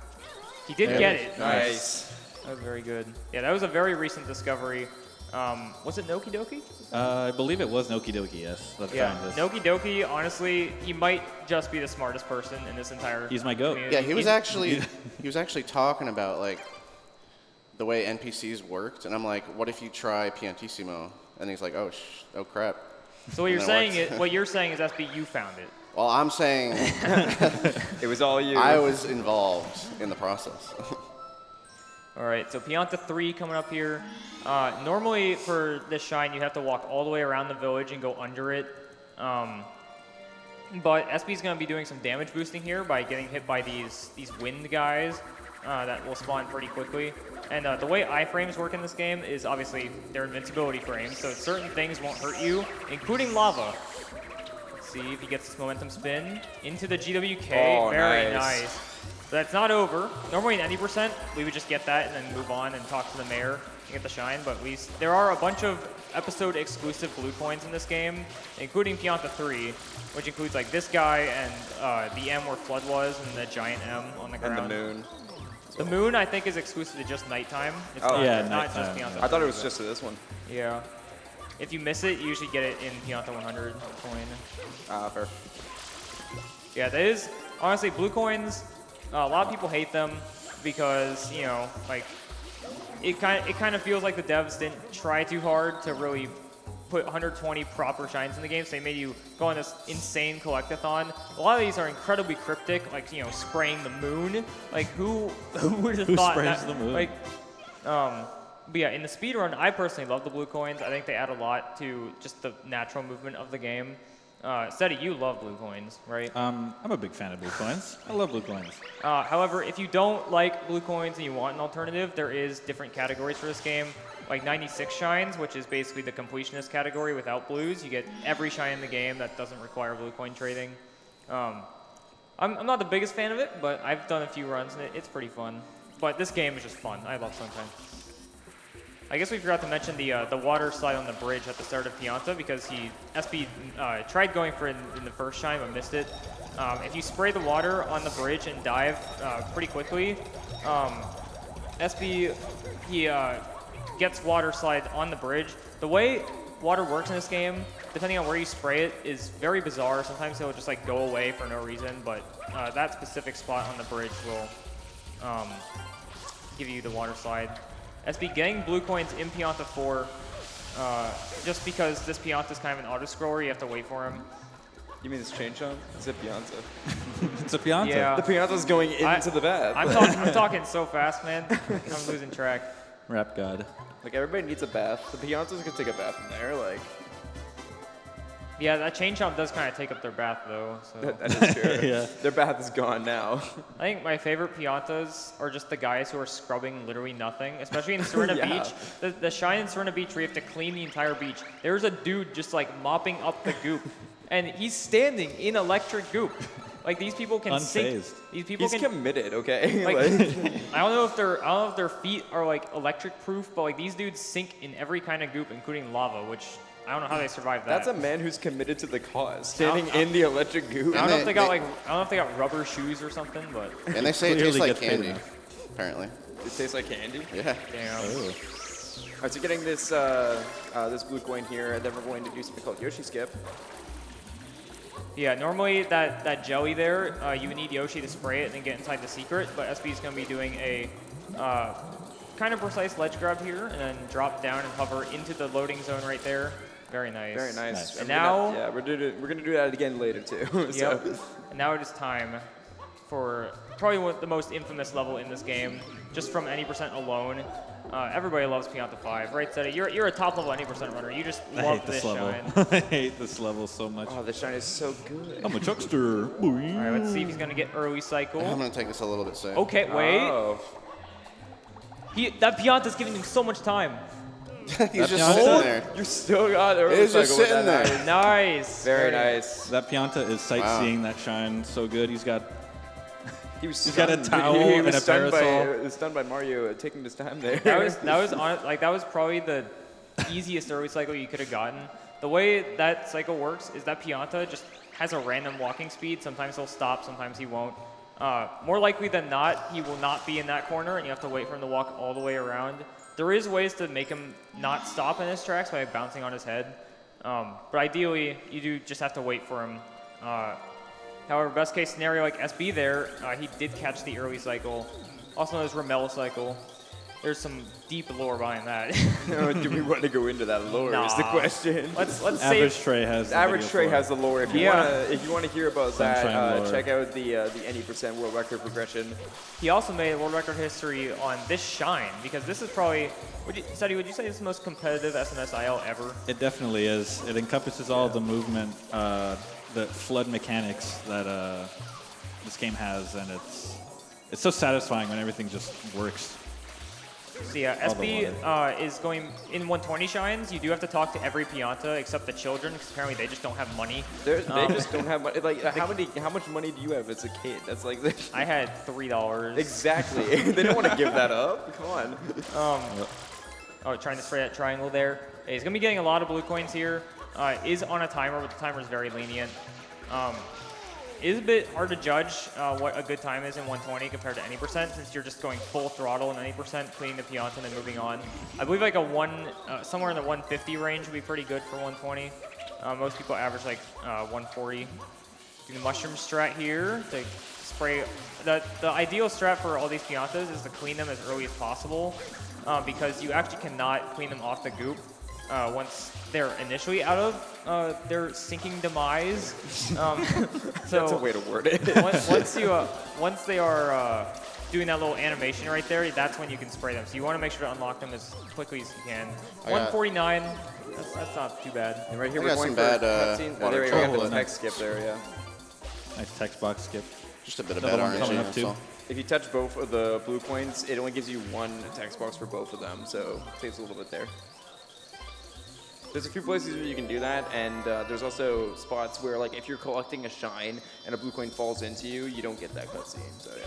Speaker 1: He did get it.
Speaker 5: Nice.
Speaker 1: That was very good. Yeah, that was a very recent discovery. Was it Noki Doki?
Speaker 2: I believe it was Noki Doki, yes.
Speaker 1: Yeah, Noki Doki, honestly, he might just be the smartest person in this entire
Speaker 2: He's my goat.
Speaker 1: community.
Speaker 4: Yeah, he was actually talking about like the way NPCs worked, and I'm like, what if you try Piantissimo? And he's like, oh crap.
Speaker 1: So what you're
Speaker 4: And
Speaker 1: saying
Speaker 4: it
Speaker 1: is, what you're saying is SB, you found it.
Speaker 4: Well, I'm saying
Speaker 5: It was all you.
Speaker 4: I was involved in the process.
Speaker 1: All right, so Pianta 3 coming up here. Normally for this shine, you have to walk all the way around the village and go under it. But SB's going to be doing some damage boosting here by getting hit by these wind guys that will spawn pretty quickly. And the way iframes work in this game is obviously they're invincibility frames, so certain things won't hurt you, including lava. Let's see if he gets this momentum spin into the GWK.
Speaker 5: Oh,
Speaker 1: Very
Speaker 5: nice.
Speaker 1: nice. So that's not over. Normally in any percent, we would just get that and then move on and talk to the mayor and get the shine, but there are a bunch of episode exclusive blue coins in this game, including Pianta 3, which includes like this guy and the M where Flood was and the giant M on the ground.
Speaker 5: And the moon.
Speaker 1: The moon, I think, is exclusive to just nighttime. It's
Speaker 5: Oh.
Speaker 1: not,
Speaker 2: Yeah,
Speaker 1: it's not just
Speaker 2: nighttime.
Speaker 1: Pianta.
Speaker 5: I thought it was just this one.
Speaker 1: Yeah. If you miss it, you usually get it in Pianta 100 coin.
Speaker 5: Fair.
Speaker 1: Yeah, that is, honestly, blue coins, a lot of people hate them because, you know, like, it kind of feels like the devs didn't try too hard to really put 120 proper shines in the game, so they made you go on this insane collectathon. A lot of these are incredibly cryptic, like, you know, spraying the moon. Like, who would have thought
Speaker 2: sprays
Speaker 1: that?
Speaker 2: the moon?
Speaker 1: Like, but yeah, in the speedrun, I personally love the blue coins. I think they add a lot to just the natural movement of the game. Seti, you love blue coins, right?
Speaker 2: I'm a big fan of blue coins. I love blue coins.
Speaker 1: However, if you don't like blue coins and you want an alternative, there is different categories for this game. Like 96 shines, which is basically the completionist category without blues. You get every shine in the game that doesn't require blue coin trading. I'm not the biggest fan of it, but I've done a few runs and it's pretty fun. But this game is just fun. I love Sunshine. I guess we forgot to mention the water slide on the bridge at the start of Pianta because SB tried going for it in the first shine but missed it. if you spray the water on the bridge and dive pretty quickly, SB, he gets water slide on the bridge. The way water works in this game, depending on where you spray it, is very bizarre. Sometimes it'll just like go away for no reason, but that specific spot on the bridge will give you the water slide. SB getting blue coins in Pianta 4, just because this Pianta is kind of an auto-scroller, you have to wait for him.
Speaker 5: You mean this chain chomp? It's a Pianta.
Speaker 2: It's a Pianta.
Speaker 1: Yeah.
Speaker 5: The Pianta's going into the bath.
Speaker 1: I'm talking so fast, man. I'm losing track.
Speaker 2: Rap god.
Speaker 5: Like, everybody needs a bath. The Piantas can take a bath in there, like.
Speaker 1: Yeah, that chain chomp does kind of take up their bath, though. So.
Speaker 5: That is true.
Speaker 2: Yeah.
Speaker 5: Their bath is gone now.
Speaker 1: I think my favorite Piantas are just the guys who are scrubbing literally nothing, especially in Sirena
Speaker 5: Yeah.
Speaker 1: Beach. The shine in Sirena Beach where you have to clean the entire beach. There's a dude just like mopping up the goop, and he's standing in electric goop. Like these people can sink.
Speaker 2: Unfazed.
Speaker 1: These people
Speaker 5: He's
Speaker 1: can.
Speaker 5: committed, okay?
Speaker 1: Like,
Speaker 5: Like,
Speaker 1: I don't know if their feet are like electric proof, but like these dudes sink in every kind of goop, including lava, which I don't know how they survive that.
Speaker 5: that's a man who's committed to the cause, standing in the electric goop.
Speaker 1: I don't know if
Speaker 4: And
Speaker 1: they got like I don't know if they got rubber shoes or something, but
Speaker 4: And they say it tastes
Speaker 2: Clearly
Speaker 4: like
Speaker 2: gets paid
Speaker 4: candy,
Speaker 2: enough.
Speaker 4: apparently.
Speaker 5: It tastes like candy.
Speaker 4: Yeah.
Speaker 1: damn.
Speaker 2: Oh.
Speaker 5: All right, so getting this this blue coin here, and then we're going to do something called Yoshi Skip.
Speaker 1: Yeah, normally that jelly there, you would need Yoshi to spray it and then get inside the secret, but SB is going to be doing a kind of precise ledge grab here and then drop down and hover into the loading zone right there. Very nice.
Speaker 5: Very nice.
Speaker 2: Nice.
Speaker 1: And
Speaker 5: we're
Speaker 1: now-
Speaker 5: gonna, we're gonna do that again later too.
Speaker 1: Yep.
Speaker 5: So,
Speaker 1: And now it is time for probably the most infamous level in this game, just from any percent alone. Everybody loves Pianta 5, right, Ceddy? You're a top level any percent runner. You just
Speaker 2: I
Speaker 1: love
Speaker 2: hate this
Speaker 1: this
Speaker 2: level.
Speaker 1: shine.
Speaker 2: I hate this level so much.
Speaker 5: oh, the shine is so good.
Speaker 2: I'm a chuckster. All
Speaker 1: All right, let's see if he's gonna get early cycle.
Speaker 4: I'm going to take this a little bit safe.
Speaker 1: Okay, wait.
Speaker 5: Oh.
Speaker 1: That Pianta's giving him so much time.
Speaker 4: He's just
Speaker 2: Pianta-
Speaker 4: sitting there.
Speaker 5: You still got early
Speaker 4: It is just
Speaker 5: cycle with
Speaker 4: sitting
Speaker 5: that
Speaker 4: there.
Speaker 5: knife.
Speaker 1: Nice.
Speaker 5: Very nice.
Speaker 2: That Pianta is sightseeing that shine so good. He's got
Speaker 5: He was
Speaker 2: He's got a
Speaker 5: stunned.
Speaker 2: towel
Speaker 5: he
Speaker 2: and
Speaker 5: was
Speaker 2: a
Speaker 5: stunned
Speaker 2: parasol.
Speaker 5: stunned by Mario taking his time there.
Speaker 1: That was probably the easiest early cycle you could have gotten. The way that cycle works is that Pianta just has a random walking speed. Sometimes he'll stop, sometimes he won't. More likely than not, he will not be in that corner, and you have to wait for him to walk all the way around. There is ways to make him not stop in his tracks by bouncing on his head, but ideally, you do just have to wait for him. However, best case scenario like SB there, he did catch the early cycle, also known as Ramel cycle. There's some deep lore behind that.
Speaker 5: Do we want to go into that lore? Is the
Speaker 1: Nah.
Speaker 5: question.
Speaker 1: let's
Speaker 2: average
Speaker 1: save.
Speaker 2: Trey has. the
Speaker 5: Average
Speaker 2: video
Speaker 5: Trey
Speaker 2: for it.
Speaker 5: has the lore. If you
Speaker 1: Yeah.
Speaker 5: want to hear about
Speaker 2: Sunshine
Speaker 5: that,
Speaker 2: lore.
Speaker 5: check out the any percent world record progression.
Speaker 1: He also made world record history on this shine because this is probably. Would you say this is the most competitive SNSIL ever?
Speaker 2: It definitely is. It encompasses all the movement, the flood mechanics that this game has, and it's so satisfying when everything just works.
Speaker 1: So yeah,
Speaker 2: All the
Speaker 1: SB is going in 120 shines. You do have to talk to every Pianta except the children because apparently they just don't have money.
Speaker 5: They just don't have money. Like, how much money do you have as a kid? That's like
Speaker 1: I had $3.
Speaker 5: exactly. They don't want to give that up. Come on.
Speaker 1: Oh, trying to spray that triangle there. Hey, he's gonna be getting a lot of blue coins here. Is on a timer, but the timer is very lenient. It is a bit hard to judge what a good time is in 120 compared to any percent, since you're just going full throttle in any percent, cleaning the Pianta and then moving on. I believe like somewhere in the 150 range would be pretty good for 120. Most people average like 140. Do the mushroom strat here to spray. The ideal strat for all these Piantas is to clean them as early as possible, because you actually cannot clean them off the goop once they're initially out of their sinking demise.
Speaker 5: That's a way to word it.
Speaker 1: once they are doing that little animation right there, that's when you can spray them. So you want to make sure to unlock them as quickly as you can. 149, that's not too bad.
Speaker 5: And right here
Speaker 4: I
Speaker 5: we're
Speaker 4: got
Speaker 5: going
Speaker 4: some
Speaker 5: for
Speaker 4: bad,
Speaker 5: cutscene.
Speaker 4: water
Speaker 5: There we go. We got
Speaker 2: trouble.
Speaker 5: the text skip there, yeah.
Speaker 2: Nice text box skip.
Speaker 4: Just a bit of
Speaker 2: Another
Speaker 4: bad
Speaker 2: one coming
Speaker 4: RNG.
Speaker 2: up
Speaker 4: That's
Speaker 2: too.
Speaker 4: all.
Speaker 5: If you touch both of the blue coins, it only gives you one text box for both of them, so it saves a little bit there. There's a few places where you can do that, and there's also spots where, like, if you're collecting a shine and a blue coin falls into you, you don't get that cutscene. So yeah,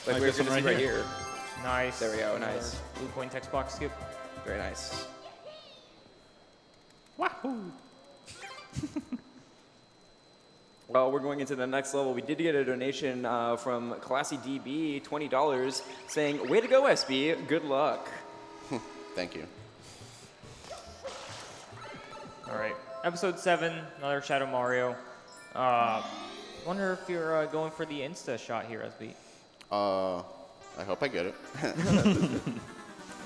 Speaker 5: like
Speaker 2: Like
Speaker 5: we're
Speaker 2: this
Speaker 5: gonna
Speaker 2: one
Speaker 5: see
Speaker 2: right
Speaker 5: right
Speaker 2: here.
Speaker 5: here.
Speaker 1: Nice.
Speaker 5: There we go, nice.
Speaker 1: Blue coin text box skip.
Speaker 5: Very nice. Well, we're going into the next level. We did get a donation from Classy DB, $20, saying, "Way to go, SB. Good luck."
Speaker 4: Thank you.
Speaker 1: All right, episode 7, another Shadow Mario. Wonder if you're going for the Insta shot here, SB.
Speaker 4: I hope I get it.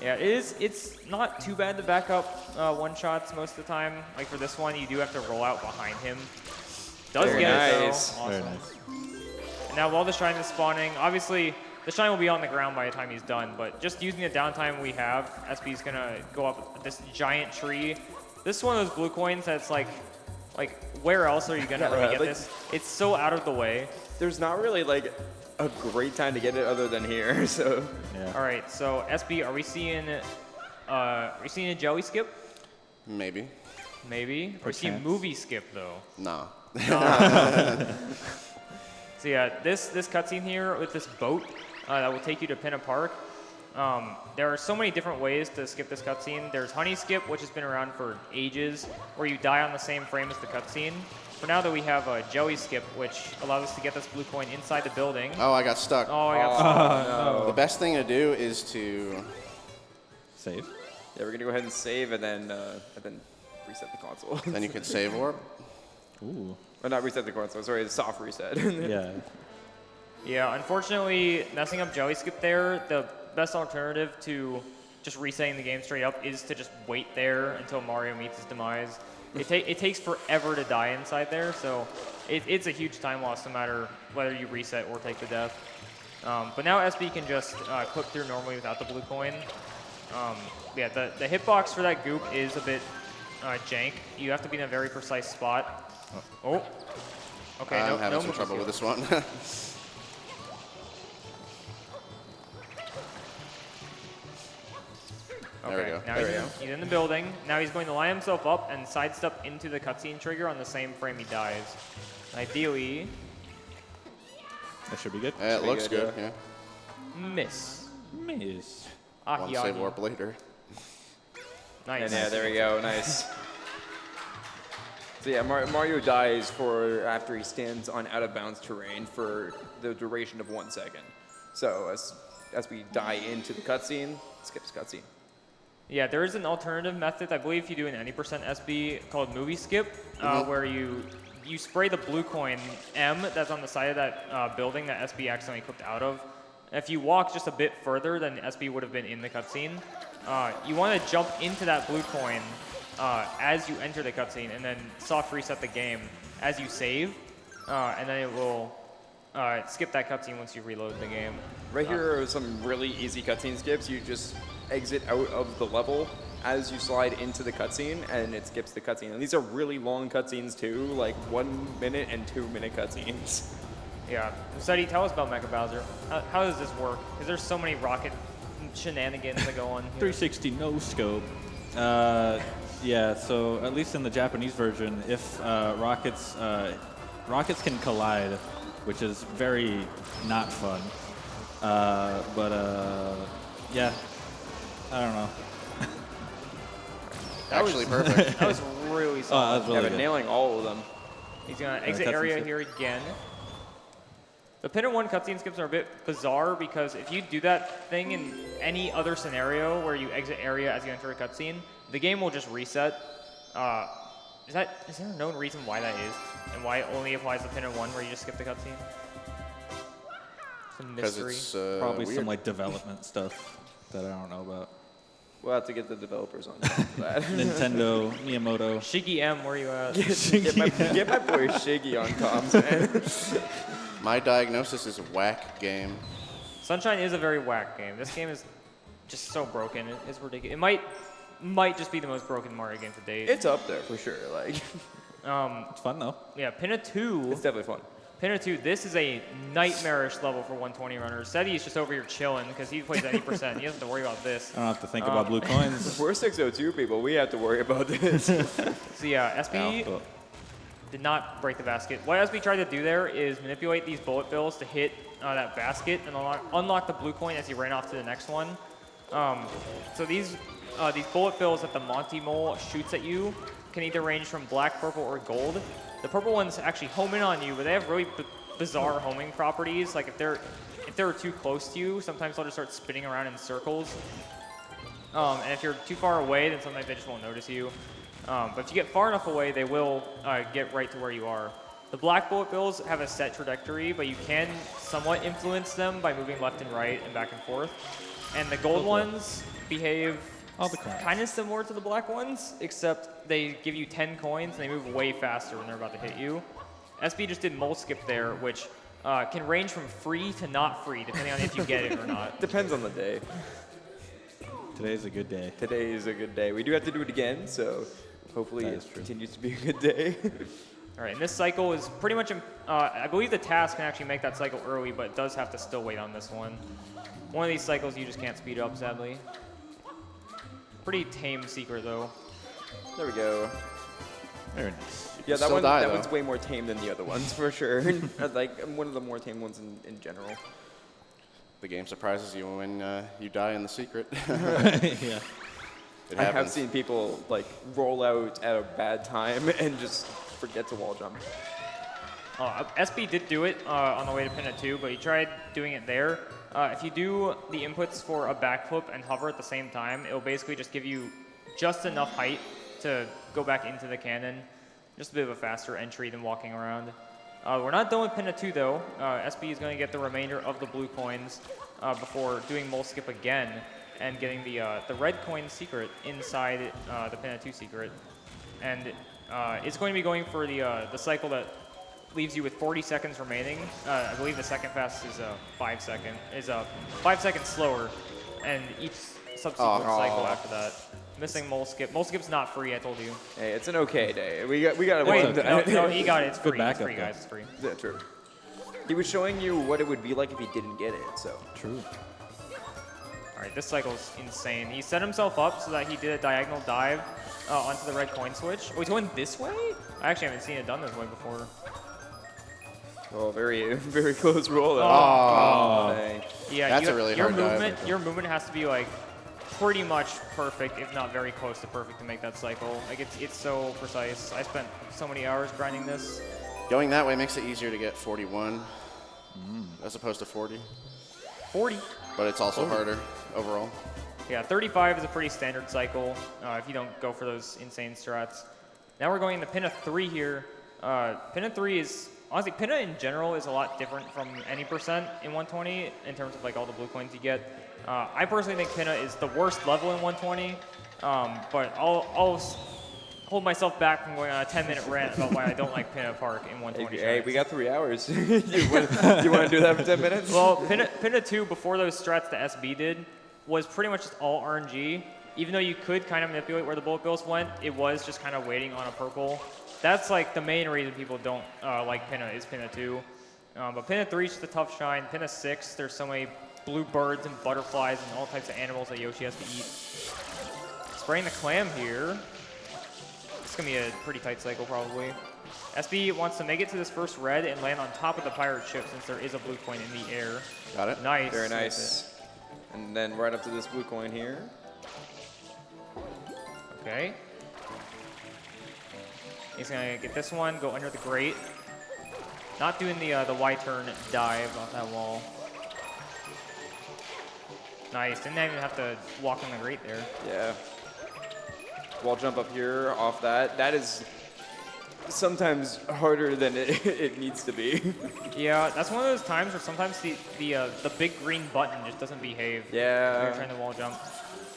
Speaker 1: Yeah, it's not too bad to back up one shots most of the time. Like for this one, you do have to roll out behind him. Does
Speaker 5: Very
Speaker 1: get
Speaker 5: nice.
Speaker 1: it though.
Speaker 2: Very
Speaker 1: Awesome.
Speaker 2: nice.
Speaker 1: And now while the shrine is spawning, obviously the shrine will be on the ground by the time he's done, but just using the downtime we have, SB's gonna go up this giant tree. This is one of those blue coins that's like where else are you gonna really get
Speaker 5: like-
Speaker 1: this? It's so out of the way.
Speaker 5: There's not really like a great time to get it other than here. So
Speaker 2: Yeah.
Speaker 1: All right, so SB, are we seeing a jelly skip?
Speaker 4: Maybe.
Speaker 1: Maybe. Or seeing
Speaker 2: Perchance.
Speaker 1: movie skip though.
Speaker 4: Nah.
Speaker 1: So yeah, this cutscene here with this boat that will take you to Pinna Park. There are so many different ways to skip this cutscene. There's Honey Skip, which has been around for ages, where you die on the same frame as the cutscene. For now, though, we have a Jelly Skip, which allows us to get this blue coin inside the building.
Speaker 4: Oh, I got stuck.
Speaker 1: Oh, I got stuck.
Speaker 4: The best thing to do is to...
Speaker 2: Save.
Speaker 5: yeah, we're gonna go ahead and save and then reset the console.
Speaker 4: Then you could save warp.
Speaker 2: Ooh.
Speaker 5: Or not reset the console. Sorry, it's soft reset.
Speaker 2: Yeah.
Speaker 1: Yeah, unfortunately, messing up Jelly Skip there, the best alternative to just resetting the game straight up is to just wait there until Mario meets his demise. It takes forever to die inside there, so it's a huge time loss no matter whether you reset or take the death. But now SB can just clip through normally without the blue coin. Yeah, the hitbox for that goop is a bit jank. You have to be in a very precise spot. Oh. Okay,
Speaker 4: I'm
Speaker 1: no,
Speaker 4: having
Speaker 1: no
Speaker 4: some
Speaker 1: moves
Speaker 4: trouble
Speaker 1: here.
Speaker 4: with this one. There we
Speaker 1: Okay,
Speaker 4: go.
Speaker 1: now
Speaker 5: There
Speaker 1: he's
Speaker 5: we
Speaker 1: in,
Speaker 5: go.
Speaker 1: he's in the building. Now he's going to line himself up and sidestep into the cutscene trigger on the same frame he dies. Ideally,
Speaker 2: That should be good.
Speaker 4: It
Speaker 5: be
Speaker 4: looks
Speaker 5: good,
Speaker 4: good, yeah.
Speaker 1: miss.
Speaker 2: Miss.
Speaker 4: One
Speaker 1: Ahi
Speaker 4: save
Speaker 1: ahi.
Speaker 4: warp later.
Speaker 1: Nice.
Speaker 5: And yeah, there we go. Nice. So yeah, Mario dies after he stands on out of bounds terrain for the duration of 1 second. So as we die into the cutscene, skips cutscene.
Speaker 1: Yeah, there is an alternative method. I believe if you do an any percent SB called movie skip, where you spray the blue coin M that's on the side of that building that SB accidentally clicked out of. If you walk just a bit further than SB would have been in the cutscene, you want to jump into that blue coin as you enter the cutscene, and then soft reset the game as you save, and then it will skip that cutscene once you reload the game.
Speaker 5: Right here are some really easy cutscene skips. You just exit out of the level as you slide into the cutscene, and it skips the cutscene. And these are really long cutscenes too, like 1 minute and 2 minute cutscenes.
Speaker 1: Yeah. Seti, tell us about Mecha Bowser. How does this work? Because there's so many rocket shenanigans that go on here.
Speaker 2: 360 no scope. Yeah, so at least in the Japanese version, if rockets can collide, which is very not fun. Yeah, I don't know.
Speaker 4: Actually, perfect.
Speaker 1: That was really
Speaker 2: Oh,
Speaker 1: solid.
Speaker 2: that's
Speaker 5: Yeah,
Speaker 2: really
Speaker 5: but
Speaker 2: good.
Speaker 5: nailing all of them.
Speaker 1: He's gonna exit
Speaker 2: cutscene
Speaker 1: area
Speaker 2: skip.
Speaker 1: here again. The Pinna 1 cutscene skips are a bit bizarre because if you do that thing in any other scenario where you exit area as you enter a cutscene, the game will just reset. Is there a known reason why that is? And why it only applies to Pinna 1 where you just skip the cutscene? Some
Speaker 4: Because
Speaker 1: mystery.
Speaker 4: it's
Speaker 2: Probably
Speaker 4: weird.
Speaker 2: some like development stuff that I don't know about.
Speaker 5: We'll have to get the developers on top of that.
Speaker 2: Nintendo, Miyamoto.
Speaker 1: Shiggy M, where you at?
Speaker 5: get my boy Shiggy on comms, man.
Speaker 4: My diagnosis is whack game.
Speaker 1: Sunshine is a very whack game. This game is just so broken. It's ridiculous. It might just be the most broken Mario game to date.
Speaker 5: It's up there for sure. Like,
Speaker 2: It's fun though.
Speaker 1: Yeah, Pinna 2.
Speaker 5: it's definitely fun.
Speaker 1: Pinna 2, this is a nightmarish level for 120 runners. Seti is just over here chilling because he plays any percent. He doesn't have to worry about this.
Speaker 2: I don't have to think about blue coins.
Speaker 5: We're 602 people. We have to worry about this.
Speaker 1: So yeah, SB
Speaker 2: Oh,
Speaker 1: did not break the basket. What SB tried to do there is manipulate these bullet bills to hit that basket and unlock the blue coin as he ran off to the next one. So these bullet bills that the Monty Mole shoots at you can either range from black, purple, or gold. The purple ones actually home in on you, but they have really bizarre homing properties. Like if they're too close to you, sometimes they'll just start spinning around in circles. And if you're too far away, then sometimes they just won't notice you. But if you get far enough away, they will get right to where you are. The black bullet bills have a set trajectory, but you can somewhat influence them by moving left and right and back and forth. And the gold ones behave kind of similar to the black ones, except they give you 10 coins and they move way faster when they're about to hit you. SB just did mole skip there, which can range from free to not free, depending on if you get it or not.
Speaker 5: Depends on the day.
Speaker 2: Today's a good day.
Speaker 5: Today is a good day. We do have to do it again, so hopefully it continues to be a good day.
Speaker 1: All right, and this cycle is pretty much, I believe the task can actually make that cycle early, but it does have to still wait on this one. One of these cycles you just can't speed up, sadly. Pretty tame secret, though.
Speaker 5: There we go.
Speaker 2: Very nice.
Speaker 5: Yeah,
Speaker 4: Still die,
Speaker 5: that
Speaker 4: though.
Speaker 5: one's way more tame than the other ones, for sure. Like, one of the more tame ones in general.
Speaker 4: The game surprises you when you die in the secret.
Speaker 2: Yeah.
Speaker 4: It
Speaker 5: I have
Speaker 4: happens.
Speaker 5: seen people, like, roll out at a bad time and just forget to wall jump.
Speaker 1: SB did do it on the way to Pinna 2, but he tried doing it there. If you do the inputs for a backflip and hover at the same time, it'll basically just give you just enough height to go back into the cannon. Just a bit of a faster entry than walking around. We're not done with Pinna 2 though. SB is going to get the remainder of the blue coins before doing mole skip again and getting the red coin secret inside the Pinna 2 secret. And it's going to be going for the cycle that leaves you with 40 seconds remaining. I believe the second fastest is 5 seconds slower, and each subsequent cycle after that. Missing mole skip. Mole skip's not free, I told you.
Speaker 5: Hey, it's an okay day. We got to
Speaker 1: Wait, no, he got it. It's
Speaker 2: Good
Speaker 1: free. It's
Speaker 2: backup,
Speaker 1: free,
Speaker 2: though.
Speaker 1: guys. It's free.
Speaker 5: Yeah, true. He was showing you what it would be like if he didn't get it, so.
Speaker 2: True.
Speaker 1: All right, this cycle's insane. He set himself up so that he did a diagonal dive onto the red coin switch. Oh, he's going this way? I actually haven't seen it done this way before.
Speaker 5: Oh, very, very close roll. Dang.
Speaker 1: Yeah,
Speaker 4: That's a really
Speaker 1: your
Speaker 4: hard dive.
Speaker 1: movement. Your movement has to be like pretty much perfect, if not very close to perfect, to make that cycle. Like it's so precise. I spent so many hours grinding this.
Speaker 4: Going that way makes it easier to get 41 as opposed to 40.
Speaker 1: 40.
Speaker 4: But it's also harder overall.
Speaker 1: Yeah, 35 is a pretty standard cycle if you don't go for those insane strats. Now we're going into Pinna 3 here. Pinna 3 is, honestly, Pinna in general is a lot different from any percent in 120 in terms of like all the blue coins you get. I personally think Pinna is the worst level in 120, but I'll hold myself back from going on a 10-minute rant about why I don't like Pinna Park in 120.
Speaker 5: Hey, we got 3 hours. you want to do that for 10 minutes?
Speaker 1: Well, Pinna 2, before those strats that SB did, was pretty much just all RNG. Even though you could kind of manipulate where the bullet bills went, it was just kind of waiting on a purple. That's like the main reason people don't like Pinna is Pinna 2. But Pinna 3 is just a tough shine. Pinna 6, there's so many blue birds and butterflies and all types of animals that Yoshi has to eat. Spraying the clam here. It's going to be a pretty tight cycle probably. SB wants to make it to this first red and land on top of the pirate ship since there is a blue coin in the air.
Speaker 4: Got it?
Speaker 1: Nice.
Speaker 5: Very nice. And then right up to this blue coin here.
Speaker 1: Okay. He's going to get this one, go under the grate. Not doing the Y-turn dive off that wall. Nice. Didn't even have to walk on the grate there.
Speaker 5: Yeah. Wall jump up here off that. That is sometimes harder than it needs to be.
Speaker 1: Yeah, that's one of those times where sometimes the big green button just doesn't behave.
Speaker 5: Yeah.
Speaker 1: When you're trying to wall jump.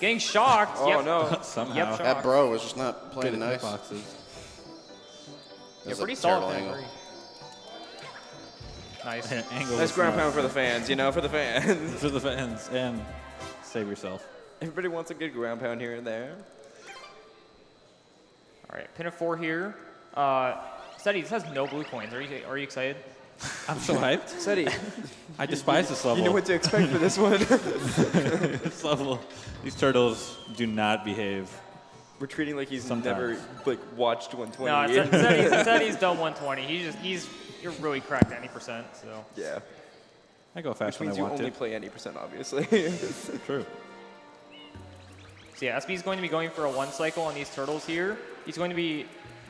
Speaker 1: Getting shocked.
Speaker 5: Oh,
Speaker 1: yep.
Speaker 5: no.
Speaker 2: Somehow.
Speaker 1: Yep, shocked.
Speaker 4: That bro was just not
Speaker 2: Good
Speaker 4: playing
Speaker 2: at
Speaker 4: nice.
Speaker 2: boxes.
Speaker 1: Yeah,
Speaker 4: That's
Speaker 1: pretty
Speaker 4: a
Speaker 1: solid.
Speaker 4: terrible
Speaker 1: Pinna
Speaker 4: angle.
Speaker 1: 3. Nice.
Speaker 2: Angle
Speaker 5: Nice
Speaker 2: is
Speaker 5: ground
Speaker 2: smart.
Speaker 5: pound for the fans, you know, for the fans.
Speaker 2: For the fans and save yourself.
Speaker 5: Everybody wants a good ground pound here and there.
Speaker 1: All right, Pinna 4 here. Steady, this has no blue coins. Are you excited?
Speaker 2: I'm so hyped.
Speaker 5: Seti,
Speaker 2: I despise this level.
Speaker 5: you know what to expect for this one.
Speaker 2: This level, these turtles do not behave.
Speaker 5: We're treating like he's
Speaker 2: Sometimes.
Speaker 5: never like watched 120.
Speaker 1: No, Steady's done 120. You're really cracked 90%. So.
Speaker 5: Yeah.
Speaker 2: I go
Speaker 5: Which
Speaker 2: fast when I
Speaker 5: means you
Speaker 2: want
Speaker 5: only
Speaker 2: to.
Speaker 5: play 90%, obviously.
Speaker 2: True.
Speaker 1: So yeah, SB is going to be going for a 1 cycle on these turtles here. He's going to be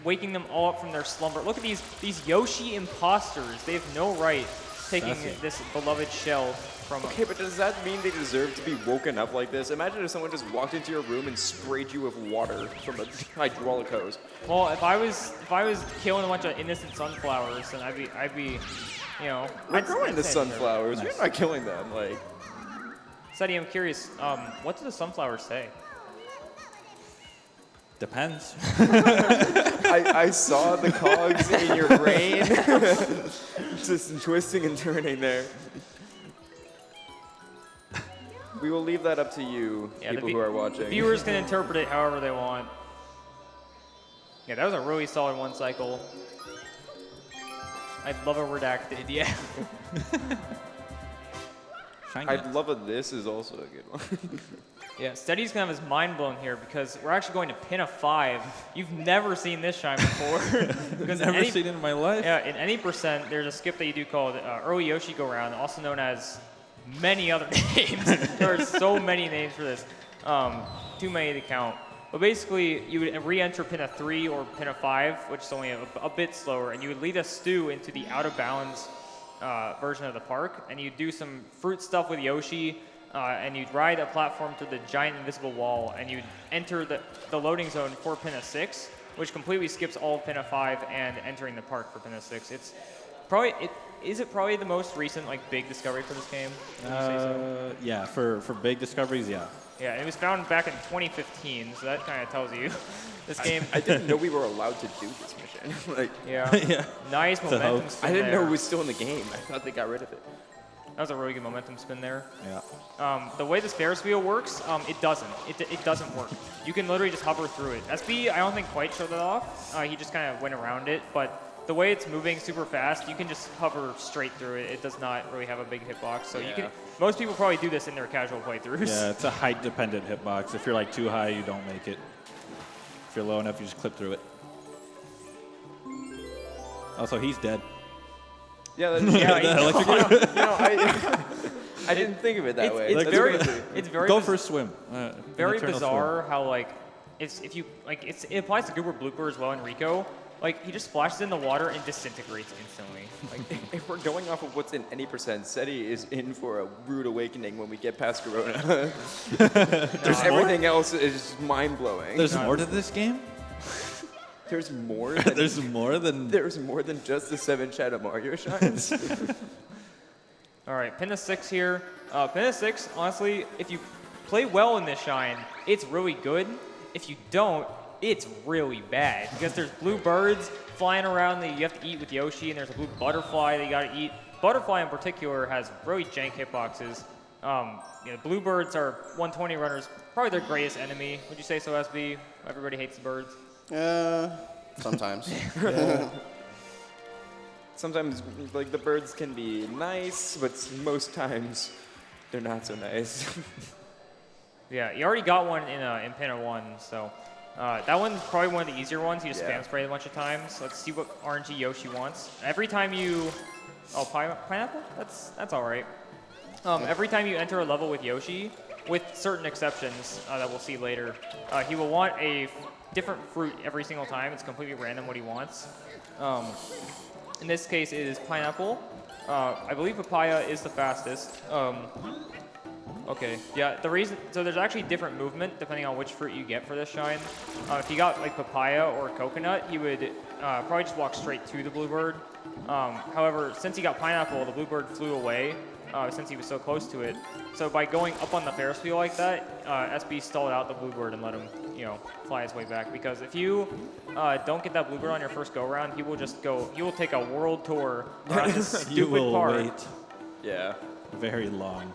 Speaker 1: waking them all up from their slumber. Look at these Yoshi imposters. They have no right taking this beloved shell from them.
Speaker 5: Okay, but does that mean they deserve to be woken up like this? Imagine if someone just walked into your room and sprayed you with water from a hydraulic hose.
Speaker 1: Well, if I was killing a bunch of innocent sunflowers, then I'd be, you know.
Speaker 5: We're
Speaker 1: I'd
Speaker 5: growing the
Speaker 1: say
Speaker 5: sunflowers. We're not killing them. Like,
Speaker 1: Ceddy, I'm curious. What do the sunflowers say?
Speaker 2: Depends.
Speaker 5: I saw the cogs in your brain just twisting and turning there. We will leave that up to you, people who are watching.
Speaker 1: Viewers can interpret it however they want. Yeah, that was a really solid one cycle. I'd love a redacted, yeah.
Speaker 5: I'd love a this is also a good one.
Speaker 1: Yeah, Steady's gonna have his mind blown here because we're actually going to Pinna 5. You've never seen this shine before. Because
Speaker 2: Never seen it in my life.
Speaker 1: Yeah, in any percent, there's a skip that you do called Early Yoshi Go Round, also known as many other names. There are so many names for this. Too many to count. But basically, you would re-enter Pinna 3 or Pinna 5, which is only a bit slower, and you would lead a stew into the out-of-bounds version of the park, and you'd do some fruit stuff with Yoshi, and you'd ride a platform through the giant invisible wall, and you'd enter the loading zone for Pinna 6, which completely skips all of Pinna 5 and entering the park for Pinna 6. It's probably, is it probably the most recent like big discovery for this game? Would you say so?
Speaker 2: Yeah, for big discoveries, yeah.
Speaker 1: Yeah, and it was found back in 2015, so that kind of tells you this game.
Speaker 5: I didn't know we were allowed to do this mission. Like,
Speaker 1: yeah. Nice momentum spin
Speaker 5: I didn't
Speaker 1: there.
Speaker 5: know it was still in the game. I thought they got rid of it.
Speaker 1: That was a really good momentum spin there.
Speaker 2: Yeah.
Speaker 1: The way this Ferris wheel works, it doesn't. It doesn't work. You can literally just hover through it. SB, I don't think quite showed that off. He just kind of went around it, but the way it's moving super fast, you can just hover straight through it. It does not really have a big hitbox, so you can. Most people probably do this in their casual playthroughs.
Speaker 2: Yeah, it's a height-dependent hitbox. If you're like too high, you don't make it. If you're low enough, you just clip through it. Also, he's dead.
Speaker 5: Yeah, I didn't think of it that way.
Speaker 1: It's very
Speaker 2: Go for a swim.
Speaker 1: very
Speaker 2: Eternal
Speaker 1: bizarre how like if you like it applies to Goober Blooper as well in Ricco. Like he just splashes in the water and disintegrates instantly. Like
Speaker 5: if we're going off of what's in any percent, SETI is in for a rude awakening when we get past Corona. Everything else is mind blowing.
Speaker 2: There's more to this game.
Speaker 5: There's more. Than,
Speaker 2: There's more than.
Speaker 5: There's more than just the 7 Shadow Mario shines.
Speaker 1: All right, Pinna 6 here. Pinna 6, honestly, if you play well in this shine, it's really good. If you don't, it's really bad because there's blue birds flying around that you have to eat with Yoshi, and there's a blue butterfly that you got to eat. Butterfly in particular has really jank hitboxes. Blue birds are 120 runners, probably their greatest enemy. Would you say so, SB? Everybody hates the birds.
Speaker 4: Sometimes.
Speaker 5: Sometimes, like, the birds can be nice, but most times they're not so nice.
Speaker 1: Yeah, you already got one in Pinna 1, so that one's probably one of the easier ones. You just spam spray a bunch of times. Let's see what RNG Yoshi wants. Every time you... Oh, pineapple? That's all right. Every time you enter a level with Yoshi, with certain exceptions that we'll see later, he will want a different fruit every single time. It's completely random what he wants. In this case, it is pineapple. I believe papaya is the fastest. Okay, yeah, so there's actually different movement depending on which fruit you get for this shine. If you got like papaya or coconut, you would probably just walk straight to the bluebird. However, since he got pineapple, the bluebird flew away since he was so close to it. So by going up on the Ferris wheel like that, SB stalled out the bluebird and let him, fly his way back. Because if you don't get that bluebird on your first go-around, he will take a world tour around this stupid
Speaker 2: You will
Speaker 1: park.
Speaker 2: wait.
Speaker 5: Yeah.
Speaker 2: Very long.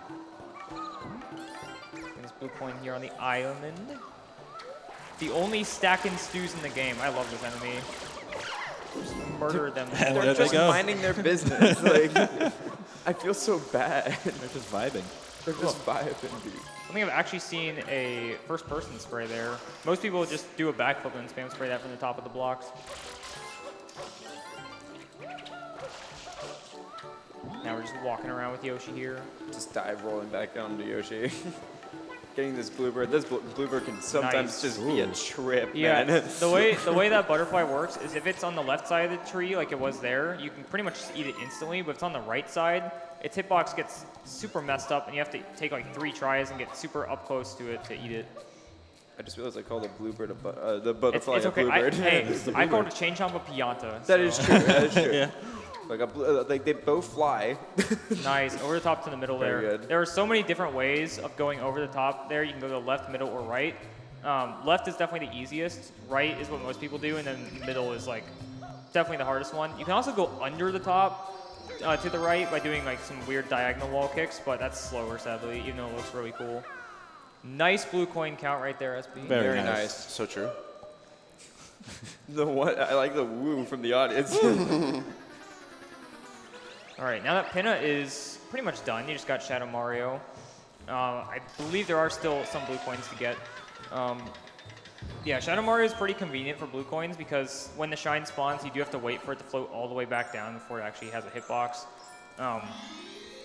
Speaker 1: This blue coin here on the island. The only stacking stews in the game. I love this enemy. Just murder them.
Speaker 2: And
Speaker 5: They're
Speaker 2: there
Speaker 5: just
Speaker 2: they go.
Speaker 5: minding their business. Like, I feel so bad.
Speaker 2: They're just vibing.
Speaker 5: They're just vibing, dude.
Speaker 1: I think I've actually seen a first-person spray there. Most people just do a backflip and spam spray that from the top of the blocks. Now we're just walking around with Yoshi here.
Speaker 5: Just dive rolling back down to Yoshi. getting this bluebird. This bluebird can sometimes
Speaker 1: Nice.
Speaker 5: just be a trip,
Speaker 1: Yeah,
Speaker 5: man.
Speaker 1: the way that butterfly works is if it's on the left side of the tree, like it was there, you can pretty much just eat it instantly. But if it's on the right side, its hitbox gets super messed up, and you have to take like 3 tries and get super up close to it to eat it.
Speaker 5: I just realized I called the bluebird the butterfly
Speaker 1: It's
Speaker 5: a
Speaker 1: okay.
Speaker 5: bluebird.
Speaker 1: I called a chain chomp a pianta.
Speaker 5: That is true. That is true.
Speaker 2: Yeah.
Speaker 5: Like they both fly.
Speaker 1: Nice. Over the top to the middle
Speaker 5: Very
Speaker 1: there.
Speaker 5: good.
Speaker 1: There are so many different ways of going over the top there. You can go to the left, middle, or right. Left is definitely the easiest. Right is what most people do, and then middle is like definitely the hardest one. You can also go under the top to the right by doing like some weird diagonal wall kicks, but that's slower sadly, even though it looks really cool. Nice blue coin count right there, SB.
Speaker 2: Very
Speaker 5: Very
Speaker 2: nice.
Speaker 5: nice.
Speaker 4: So true.
Speaker 5: The what? I like the woo from the audience.
Speaker 1: All right, now that Pinna is pretty much done, you just got Shadow Mario. I believe there are still some blue coins to get. Yeah, Shadow Mario is pretty convenient for blue coins because when the shine spawns, you do have to wait for it to float all the way back down before it actually has a hitbox,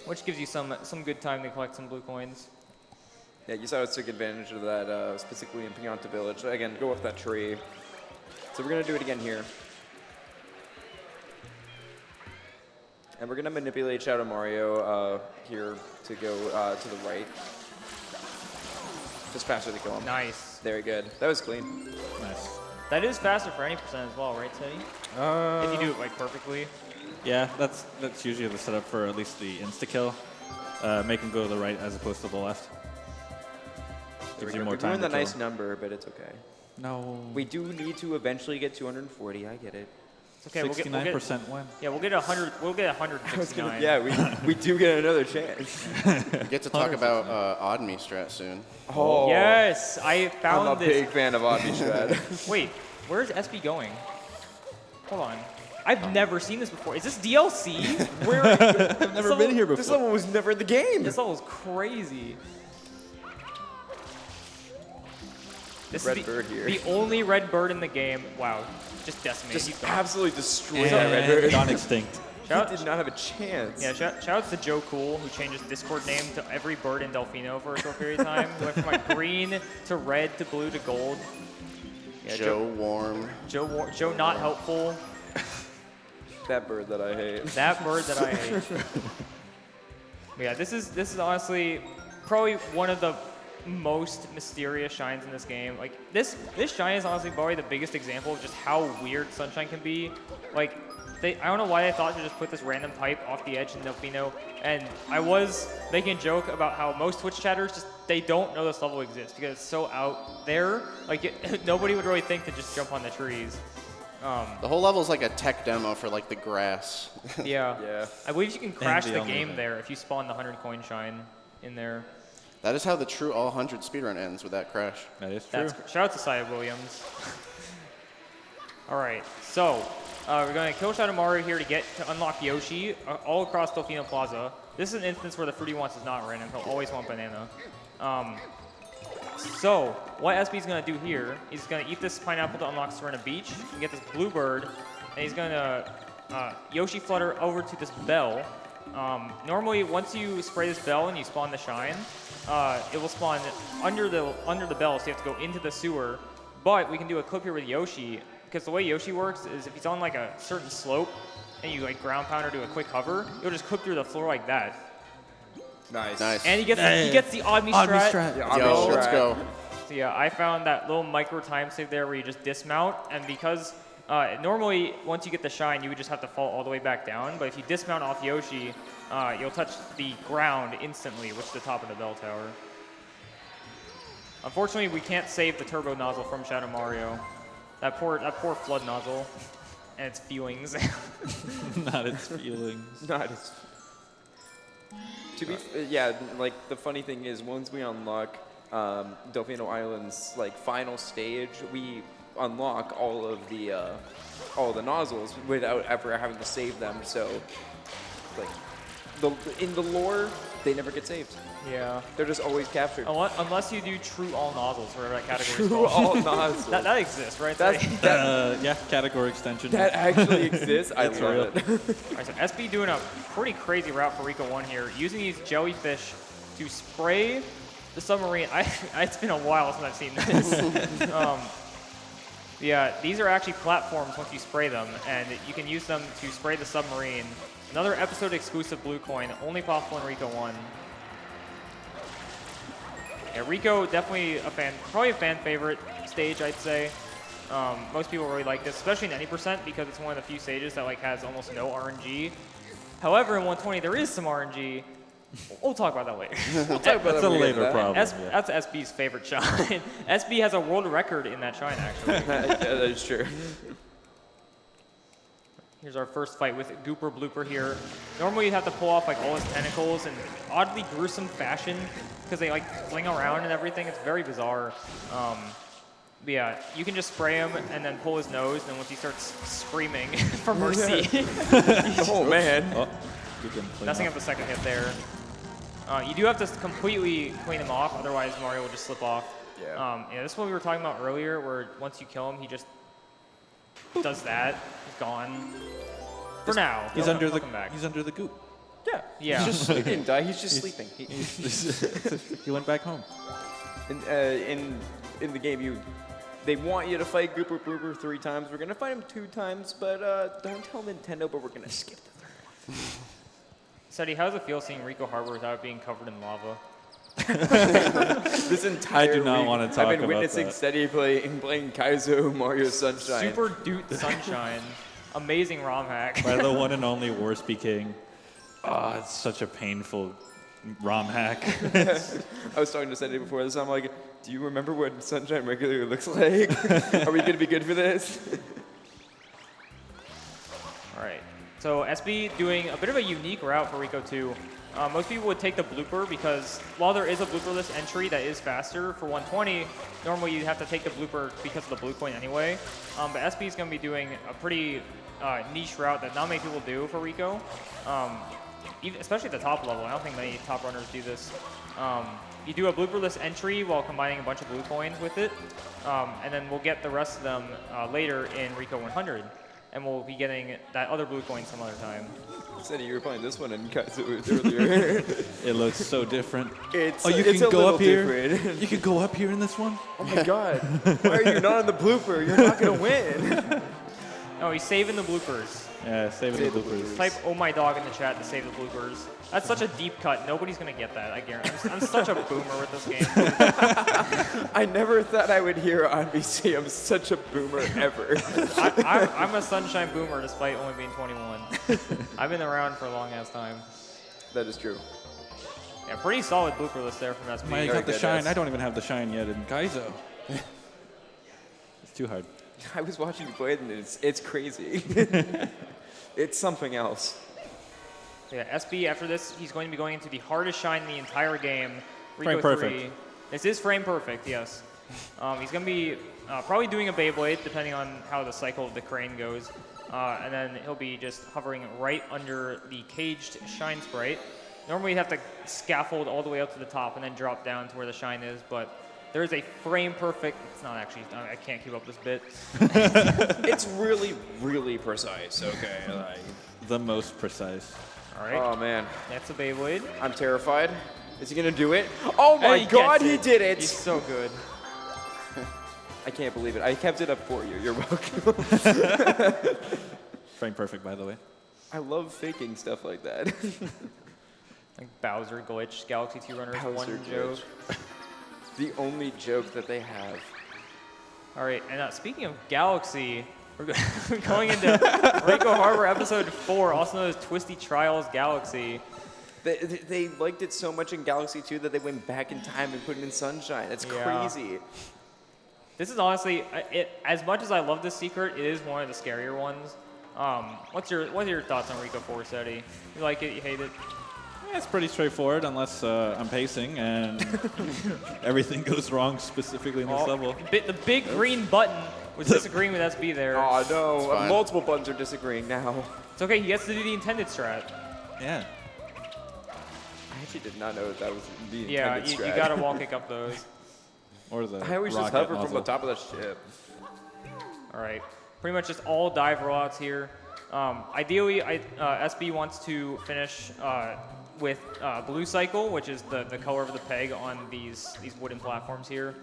Speaker 1: which gives you some good time to collect some blue coins.
Speaker 5: Yeah, you saw us took advantage of that specifically in Pianta Village. Again, go up that tree. So we're gonna do it again here. And we're gonna manipulate Shadow Mario here to go to the right. Just faster to kill him.
Speaker 1: Nice.
Speaker 5: Very good. That was clean.
Speaker 2: Nice.
Speaker 1: That is faster for any percent as well, right, Teddy? If you do it like perfectly.
Speaker 2: Yeah, that's usually the setup for at least the insta-kill. Make him go to the right as opposed to the left. Gives you more
Speaker 5: We're
Speaker 2: time
Speaker 5: doing
Speaker 2: to
Speaker 5: the
Speaker 2: kill
Speaker 5: nice
Speaker 2: him.
Speaker 5: number, but it's okay.
Speaker 2: No.
Speaker 5: We do need to eventually get 240. I get it.
Speaker 1: It's okay.
Speaker 2: 69% win.
Speaker 1: Yeah, we'll get 100. We'll get 169.
Speaker 5: Yeah, we do get another chance.
Speaker 4: We get to talk about Odme strat soon.
Speaker 5: Oh,
Speaker 1: Yes, I
Speaker 5: I'm
Speaker 1: found
Speaker 5: a
Speaker 1: this.
Speaker 5: big fan of Odme strat.
Speaker 1: Wait, where's SB going? Hold on. I've never seen this before. Is this DLC? Where?
Speaker 2: I've never been here
Speaker 5: This
Speaker 2: before.
Speaker 5: level was never in the game.
Speaker 1: This level is crazy. This
Speaker 5: Red
Speaker 1: is
Speaker 5: bird here.
Speaker 1: the only red bird in the game. Wow, just decimated. He's
Speaker 5: Just
Speaker 1: gone.
Speaker 5: absolutely destroyed
Speaker 2: And
Speaker 5: that red bird.
Speaker 2: gone extinct.
Speaker 1: Shout,
Speaker 5: He did not have a chance.
Speaker 1: yeah, shout outs to Joe Cool, who changed his Discord name to every bird in Delfino for a short period of time. Went from like green to red to blue to gold. Yeah,
Speaker 4: Joe Warm.
Speaker 1: Joe not helpful.
Speaker 5: That bird that I hate.
Speaker 1: That bird that I hate. But yeah, this is honestly probably one of the most mysterious shines in this game. Like this shine is honestly probably the biggest example of just how weird Sunshine can be. Like I don't know why they thought to just put this random type off the edge in Delfino, and I was making a joke about how most Twitch chatters just they don't know this level exists because it's so out there. Like nobody would really think to just jump on the trees.
Speaker 4: The whole level is like a tech demo for like the grass.
Speaker 1: Yeah.
Speaker 5: Yeah.
Speaker 1: I believe you can crash
Speaker 2: the
Speaker 1: the
Speaker 2: only
Speaker 1: game
Speaker 2: thing.
Speaker 1: there if you spawn the 100 coin shine in there.
Speaker 4: That is how the true all 100 speedrun ends, with that crash.
Speaker 2: That is true.
Speaker 1: Shout out to Cy Williams. All right, so we're going to kill Shadow Mario here to unlock Yoshi all across Delfino Plaza. This is an instance where the fruity wants is not random. He'll always want banana. So what SB's going to do here, he's going to eat this pineapple to unlock Sirena Beach and get this bluebird, and he's going to Yoshi flutter over to this bell. Normally, once you spray this bell and you spawn the shine, it will spawn under the bell, so you have to go into the sewer. But we can do a clip here with Yoshi, because the way Yoshi works is if he's on like a certain slope and you like ground pound or do a quick hover, you'll just clip through the floor like that.
Speaker 5: Nice.
Speaker 4: Nice.
Speaker 1: And he gets the Odme strat.
Speaker 5: Yeah,
Speaker 4: Yo,
Speaker 5: Odme
Speaker 4: let's
Speaker 5: strat.
Speaker 4: go.
Speaker 1: So yeah, I found that little micro time save there where you just dismount, and because normally once you get the shine, you would just have to fall all the way back down. But if you dismount off Yoshi, you'll touch the ground instantly, which is the top of the bell tower. Unfortunately, we can't save the turbo nozzle from Shadow Mario. That poor flood nozzle and its feelings.
Speaker 2: Not its feelings.
Speaker 5: Not as. To be, yeah, like the funny thing is, once we unlock Delfino Island's like final stage, we unlock all of the nozzles without ever having to save them. So, like, in the lore, they never get saved.
Speaker 1: Yeah.
Speaker 5: They're just always captured.
Speaker 1: Unless you do true all nozzles, whatever that category is
Speaker 5: True
Speaker 1: called.
Speaker 5: all nozzles.
Speaker 1: That exists, right?
Speaker 5: That's,
Speaker 2: Yeah, category extension.
Speaker 5: that actually exists. I
Speaker 2: It's
Speaker 5: love
Speaker 2: real.
Speaker 5: it.
Speaker 1: All right, so SB doing a pretty crazy route for Rico 1 here, using these jellyfish to spray the submarine, it's been a while since I've seen this. Yeah, these are actually platforms once you spray them, and you can use them to spray the submarine. Another episode exclusive blue coin, only possible in Rico 1. Yeah, Rico, definitely probably a fan favorite stage, I'd say. Most people really like this, especially in any percent, because it's one of the few stages that like has almost no RNG. However, in 120 there is some RNG. We'll talk about that later.
Speaker 5: We'll talk about
Speaker 2: That's
Speaker 5: that
Speaker 2: a
Speaker 5: when we get to
Speaker 2: later
Speaker 5: that.
Speaker 2: problem. yeah.
Speaker 1: That's SB's favorite shine. SB has a world record in that shine, actually.
Speaker 5: Yeah, that is true.
Speaker 1: Here's our first fight with Gooper Blooper here. Normally you'd have to pull off like all his tentacles in oddly gruesome fashion because they like fling around and everything. It's very bizarre. But yeah, you can just spray him and then pull his nose, and then once he starts screaming for mercy,
Speaker 5: Oh man.
Speaker 2: Oh, you can clean
Speaker 1: messing
Speaker 2: up.
Speaker 1: up the second hit there. You do have to completely clean him off, otherwise Mario will just slip off.
Speaker 5: Yeah.
Speaker 1: Yeah, this is what we were talking about earlier, where once you kill him, he just does that. He's gone. For now.
Speaker 2: He's
Speaker 1: He'll
Speaker 2: under the
Speaker 1: come back.
Speaker 2: he's under the goop.
Speaker 5: Yeah.
Speaker 1: Yeah.
Speaker 5: He's just, he didn't die. He's just sleeping.
Speaker 2: He went back home.
Speaker 5: In the game, they want you to fight Gooper Blooper 3 times. We're gonna fight him 2 times, but don't tell Nintendo. But we're gonna skip the 3rd one.
Speaker 1: Seti, how does it feel seeing Rico Harbor without being covered in lava?
Speaker 5: This entire
Speaker 2: I do not
Speaker 5: week,
Speaker 2: wanna talk
Speaker 5: I've been
Speaker 2: about
Speaker 5: witnessing
Speaker 2: that.
Speaker 5: Steady playing Kaizo Mario Sunshine.
Speaker 1: Super Doot Sunshine. Amazing ROM hack.
Speaker 2: By the one and only Warspy King. Oh, it's such a painful ROM hack.
Speaker 5: I was talking to Steady before this. I'm like, do you remember what Sunshine regularly looks like? Are we gonna be good for this?
Speaker 1: All right. So SB doing a bit of a unique route for Rico 2. Most people would take the blooper because while there is a blooperless entry that is faster for 120, normally you'd have to take the blooper because of the blue coin anyway. But SB is going to be doing a pretty niche route that not many people do for Rico, especially at the top level. I don't think many top runners do this. You do a blooperless entry while combining a bunch of blue coins with it, and then we'll get the rest of them later in Rico 100. And we'll be getting that other blue coin some other time.
Speaker 5: Steady, you were playing this one in Kaizo earlier.
Speaker 2: It looks so different.
Speaker 5: It's
Speaker 2: Oh, you
Speaker 5: it's
Speaker 2: can
Speaker 5: a
Speaker 2: go
Speaker 5: little
Speaker 2: up here.
Speaker 5: different.
Speaker 2: You can go up here in this one.
Speaker 5: Oh my god! Why are you not on the blooper? You're not gonna win.
Speaker 1: Oh, he's saving the bloopers.
Speaker 2: Yeah, saving the
Speaker 5: Save the
Speaker 2: bloopers.
Speaker 1: Type "oh my dog" in the chat to save the bloopers. That's such a deep cut. Nobody's gonna get that. I guarantee. I'm such a boomer with this game.
Speaker 5: I never thought I would hear on BC. I'm such a boomer ever.
Speaker 1: I'm a sunshine boomer despite only being 21. I've been around for a long ass time.
Speaker 5: That is true.
Speaker 1: Yeah, pretty solid blooper list there from SB.
Speaker 2: I
Speaker 5: Very
Speaker 2: got the
Speaker 5: good,
Speaker 2: shine.
Speaker 5: yes.
Speaker 2: I don't even have the shine yet in Kaizo. It's too hard.
Speaker 5: I was watching you play it, and it's crazy. It's something else.
Speaker 1: Yeah, SB after this, he's going to be going into the hardest shine in the entire game. Rico
Speaker 2: Frame
Speaker 1: 3.
Speaker 2: perfect.
Speaker 1: This is frame perfect, yes. He's going to be probably doing a Beyblade, depending on how the cycle of the crane goes. And then he'll be just hovering right under the caged shine sprite. Normally you have to scaffold all the way up to the top and then drop down to where the shine is, but there is a frame perfect, it's not actually, I can't keep up this bit.
Speaker 5: It's really, really precise. Okay. Like,
Speaker 2: The most precise.
Speaker 1: All right,
Speaker 5: oh man,
Speaker 1: that's a Beyblade.
Speaker 5: I'm terrified. Is he gonna do it? Oh my
Speaker 1: He
Speaker 5: god,
Speaker 1: gets
Speaker 5: he
Speaker 1: it.
Speaker 5: did it!
Speaker 1: He's so good.
Speaker 5: I can't believe it. I kept it up for you. You're welcome.
Speaker 2: Frame perfect, by the way.
Speaker 5: I love faking stuff like that.
Speaker 1: Like Bowser glitch, Galaxy 2 Runners,
Speaker 5: Bowser
Speaker 1: one
Speaker 5: glitch.
Speaker 1: joke.
Speaker 5: The only joke that they have.
Speaker 1: All right, and speaking of Galaxy, we're going into Rico Harbor episode 4, also known as Twisty Trials Galaxy.
Speaker 5: They liked it so much in Galaxy 2 that they went back in time and put it in Sunshine. It's
Speaker 1: Yeah.
Speaker 5: crazy.
Speaker 1: This is honestly, as much as I love this secret, it is one of the scarier ones. What are your thoughts on Rico 4, Seti? You like it? You hate it?
Speaker 2: Yeah, it's pretty straightforward unless I'm pacing and everything goes wrong specifically in this level.
Speaker 1: The big green button was disagreeing with SB there.
Speaker 5: Oh
Speaker 4: It's
Speaker 5: no,
Speaker 4: fine.
Speaker 5: multiple buttons are disagreeing now.
Speaker 1: It's okay, he gets to do the intended strat.
Speaker 2: Yeah.
Speaker 5: I actually did not know that was the
Speaker 1: Yeah,
Speaker 5: intended
Speaker 1: you
Speaker 5: strat.
Speaker 1: gotta wall kick up those.
Speaker 2: Or the
Speaker 5: I always just
Speaker 2: rocket
Speaker 5: hover
Speaker 2: nozzle.
Speaker 5: from the top of the ship.
Speaker 1: All right, pretty much just all dive rollouts here. Ideally, SB wants to finish with blue cycle, which is the color of the peg on these wooden platforms here.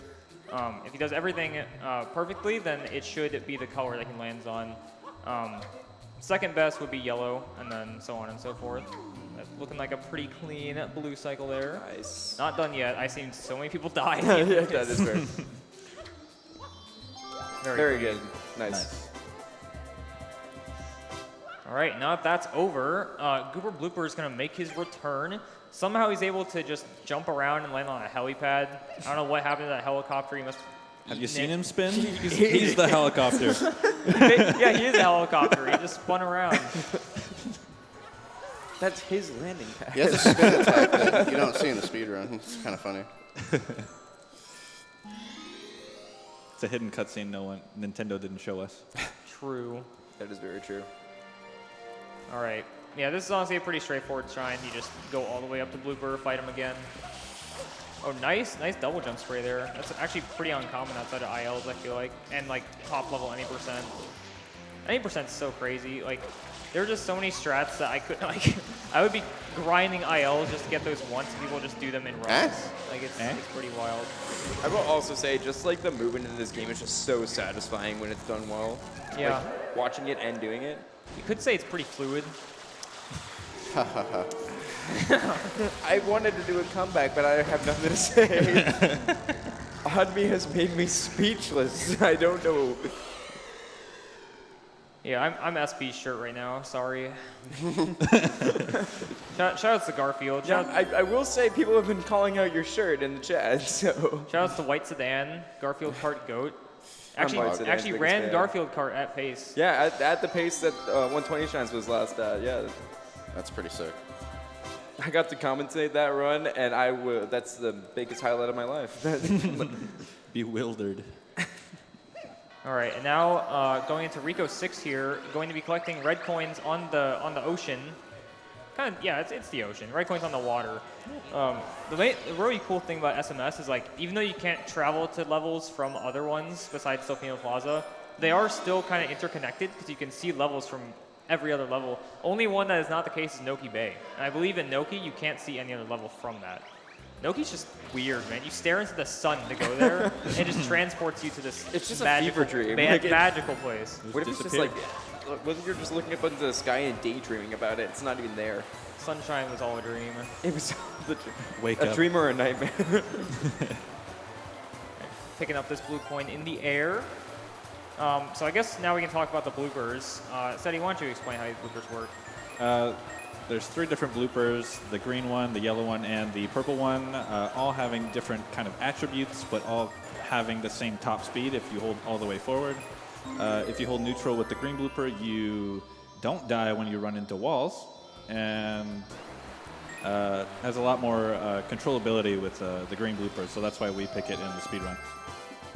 Speaker 1: If he does everything perfectly, then it should be the color that he lands on. Second best would be yellow, and then so on and so forth. That's looking like a pretty clean blue cycle there.
Speaker 5: Nice.
Speaker 1: Not done yet. I've seen so many people die.
Speaker 5: Yeah, that is fair. Very
Speaker 1: clean.
Speaker 5: good. Nice.
Speaker 1: All right, now that that's over, Goober Blooper is going to make his return. Somehow he's able to just jump around and land on a helipad. I don't know what happened to that helicopter. He must
Speaker 2: Have you seen him spin? He's the helicopter.
Speaker 1: Yeah, he is a helicopter. He just spun around.
Speaker 5: That's his landing pad.
Speaker 4: He has a spin attack that you don't see in the speedrun. It's kind of funny.
Speaker 2: It's a hidden cutscene Nintendo didn't show us.
Speaker 1: True.
Speaker 5: That is very true.
Speaker 1: All right. Yeah, this is honestly a pretty straightforward shrine. You just go all the way up to Blooper, fight him again. Oh, nice double jump spray there. That's actually pretty uncommon outside of ILs, I feel like. And like top level any percent. Any percent is so crazy. Like, there are just so many strats that I couldn't, like, I would be grinding ILs just to get those once, and people just do them in runs. Like, it's pretty wild.
Speaker 5: I will also say, just like the movement in this game is just so satisfying when it's done well.
Speaker 1: Yeah.
Speaker 5: Like, watching it and doing it.
Speaker 1: You could say it's pretty fluid.
Speaker 5: I wanted to do a comeback, but I have nothing to say. Odme has made me speechless. I don't know.
Speaker 1: Yeah, I'm SB's shirt right now. Sorry. shout outs to Garfield.
Speaker 5: Yeah, I will say people have been calling out your shirt in the chat, so.
Speaker 1: Shout outs to White Sedan, Garfield Kart Goat. Actually,
Speaker 5: Sedan's biggest
Speaker 1: ran
Speaker 5: fan.
Speaker 1: Garfield Kart at pace.
Speaker 5: Yeah, at the pace that 120 Shines was last at, yeah.
Speaker 4: That's pretty sick.
Speaker 5: I got to commentate that run, and that's the biggest highlight of my life.
Speaker 2: Bewildered.
Speaker 1: All right, and now going into Rico 6 here, going to be collecting red coins on the ocean. Kind of, yeah, it's the ocean. Red coins on the water. The really cool thing about SMS is, like, even though you can't travel to levels from other ones besides Delfino Plaza, they are still kind of interconnected because you can see levels from every other level. Only one that is not the case is Noki Bay. And I believe in Noki, you can't see any other level from that. Noki's just weird, man. You stare into the sun to go there, and it just transports you to this
Speaker 5: It's just
Speaker 1: magical,
Speaker 5: a fever dream.
Speaker 1: magical place.
Speaker 5: What if it's just like, what if you're just looking up into the sky and daydreaming about it? It's not even there.
Speaker 1: Sunshine was all a dream.
Speaker 5: It was
Speaker 2: Wake
Speaker 5: a
Speaker 2: up.
Speaker 5: dream or a nightmare.
Speaker 1: Picking up this blue coin in the air. So I guess now we can talk about the bloopers. Ceddy, why don't you explain how these bloopers work?
Speaker 2: There's 3 different bloopers, the green one, the yellow one, and the purple one, all having different kind of attributes, but all having the same top speed if you hold all the way forward. If you hold neutral with the green blooper, you don't die when you run into walls, and has a lot more controllability with the green blooper, so that's why we pick it in the speedrun.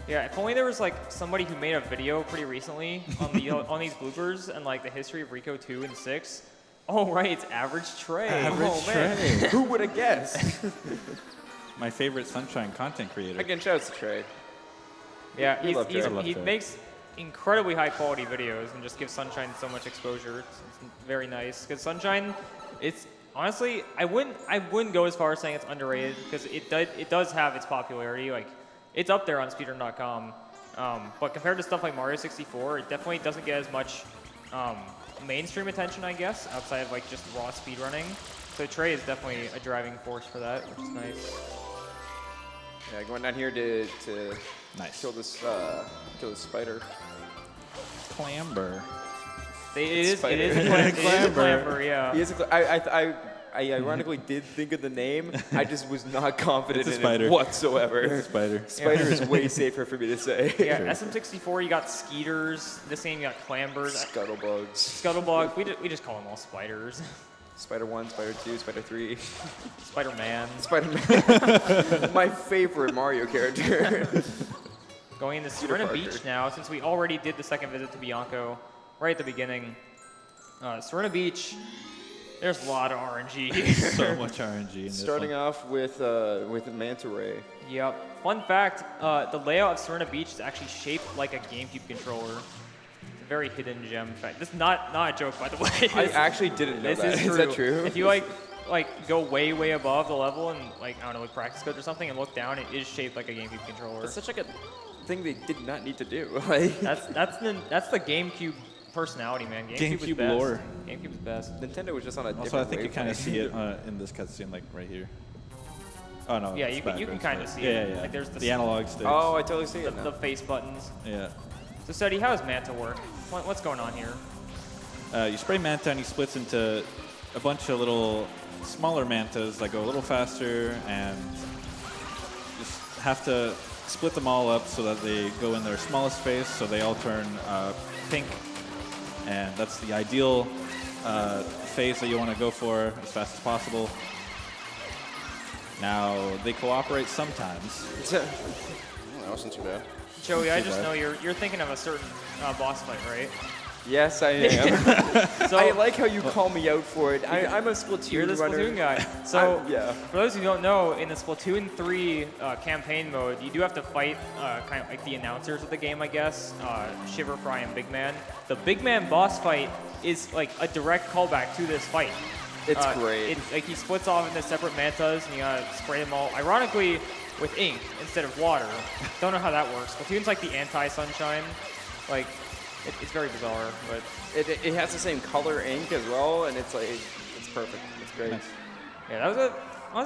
Speaker 1: Yeah, if only there was like somebody who made a video pretty recently on the on these bloopers and like the history of Rico 2 and 6. Oh right, it's Average Trey.
Speaker 5: Man. Who would have guessed?
Speaker 2: My favorite Sunshine content creator.
Speaker 5: Again, shouts to Trey.
Speaker 1: Yeah,
Speaker 5: We love Trey. I
Speaker 2: love
Speaker 1: he
Speaker 2: Trey.
Speaker 1: makes incredibly high quality videos and just gives Sunshine so much exposure. It's very nice because Sunshine, it's honestly I wouldn't go as far as saying it's underrated because it does have its popularity. Like it's up there on Speedrun.com, but compared to stuff like Mario 64, it definitely doesn't get as much mainstream attention, I guess, outside of like just raw speedrunning. So Trey is definitely a driving force for that, which is nice.
Speaker 5: Yeah, going down here to
Speaker 2: Nice.
Speaker 5: kill this spider.
Speaker 2: Clamber.
Speaker 1: It is a
Speaker 2: Clamber.
Speaker 1: clamber, yeah.
Speaker 5: He is I ironically did think of the name. I just was not confident
Speaker 2: It's a
Speaker 5: in
Speaker 2: spider.
Speaker 5: it whatsoever.
Speaker 2: Spider.
Speaker 5: Spider is way safer for me to say.
Speaker 1: Yeah, SM64, you got Skeeters. This game, you got Clambers.
Speaker 5: Scuttlebugs.
Speaker 1: Scuttlebug, we just call them all spiders.
Speaker 5: Spider 1, Spider 2, Spider 3.
Speaker 1: Spider-Man.
Speaker 5: Spider-Man. My favorite Mario character.
Speaker 1: Going into
Speaker 5: Peter
Speaker 1: Sirena
Speaker 5: Parker.
Speaker 1: Beach now, since we already did the second visit to Bianco right at the beginning. Sirena Beach, there's a lot of RNG.
Speaker 2: So much RNG in this
Speaker 5: Starting
Speaker 2: one.
Speaker 5: off with Manta Ray.
Speaker 1: Yep. Fun fact, the layout of Sirena Beach is actually shaped like a GameCube controller. It's a very hidden gem fact. This is not a joke, by the way.
Speaker 5: I actually didn't know
Speaker 1: This
Speaker 5: that.
Speaker 1: is true.
Speaker 5: Is that true?
Speaker 1: If you like like go way above the level and like I don't know, with practice codes or something, and look down, it is shaped like a GameCube controller.
Speaker 5: It's such like a thing they did not need to do. Like
Speaker 1: That's the GameCube personality, man. GameCube is
Speaker 2: GameCube
Speaker 1: best.
Speaker 2: lore.
Speaker 1: GameCube is best.
Speaker 5: Nintendo was just on a different
Speaker 2: Also, I think you kind of
Speaker 5: wavelength.
Speaker 2: see it in this cutscene, like right here. Oh no.
Speaker 1: Yeah,
Speaker 2: it's
Speaker 1: you can
Speaker 2: backwards,
Speaker 1: kind of
Speaker 2: but-
Speaker 1: see
Speaker 2: yeah,
Speaker 1: it.
Speaker 2: Yeah, yeah.
Speaker 1: Like there's
Speaker 2: the analog sticks.
Speaker 5: Oh, I totally see
Speaker 1: the,
Speaker 5: it now.
Speaker 1: the face buttons.
Speaker 2: Yeah.
Speaker 1: So, Ceddy, how does Manta work? What's going on here?
Speaker 2: You spray Manta and he splits into a bunch of little smaller Mantas that go a little faster, and just have to split them all up so that they go in their smallest phase, so they all turn pink, and that's the ideal phase that you want to go for as fast as possible. Now, they cooperate sometimes.
Speaker 4: That wasn't too bad.
Speaker 1: Joey, I
Speaker 2: Too
Speaker 1: just
Speaker 2: bad.
Speaker 1: know you're thinking of a certain boss fight, right?
Speaker 5: Yes, I am.
Speaker 1: So
Speaker 5: I like how you call me out for it. I'm a Splatoon
Speaker 1: you're the
Speaker 5: runner.
Speaker 1: Splatoon guy. So
Speaker 5: yeah.
Speaker 1: for those who don't know, in the Splatoon 3 campaign mode, you do have to fight kind of like the announcers of the game, I guess, Shiver, Fry, and Big Man. The Big Man boss fight is like a direct callback to this fight.
Speaker 5: It's great.
Speaker 1: Like he splits off into separate mantas, and you gotta spray them all. Ironically, with ink instead of water. Don't know how that works. Splatoon's like the anti-sunshine. Like, it's very bizarre, but
Speaker 5: It has the same color ink as well, and it's like it's perfect. It's great.
Speaker 2: Nice.
Speaker 1: yeah, honestly,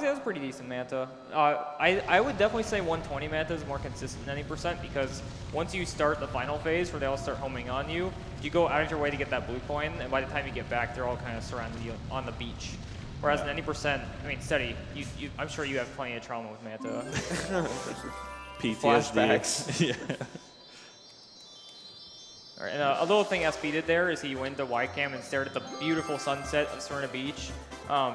Speaker 1: that was a pretty decent manta. I would definitely say 120 manta is more consistent than 90% because once you start the final phase where they all start homing on you, you go out of your way to get that blue coin, and by the time you get back, they're all kind of surrounding you on the beach. Whereas in 90%, I mean, Steady, I'm sure you have plenty of trauma with manta.
Speaker 2: PTSD.
Speaker 5: Flashbacks.
Speaker 2: Yeah.
Speaker 1: All right, and a little thing SB did there is he went to Ycam and stared at the beautiful sunset of Sirena Beach,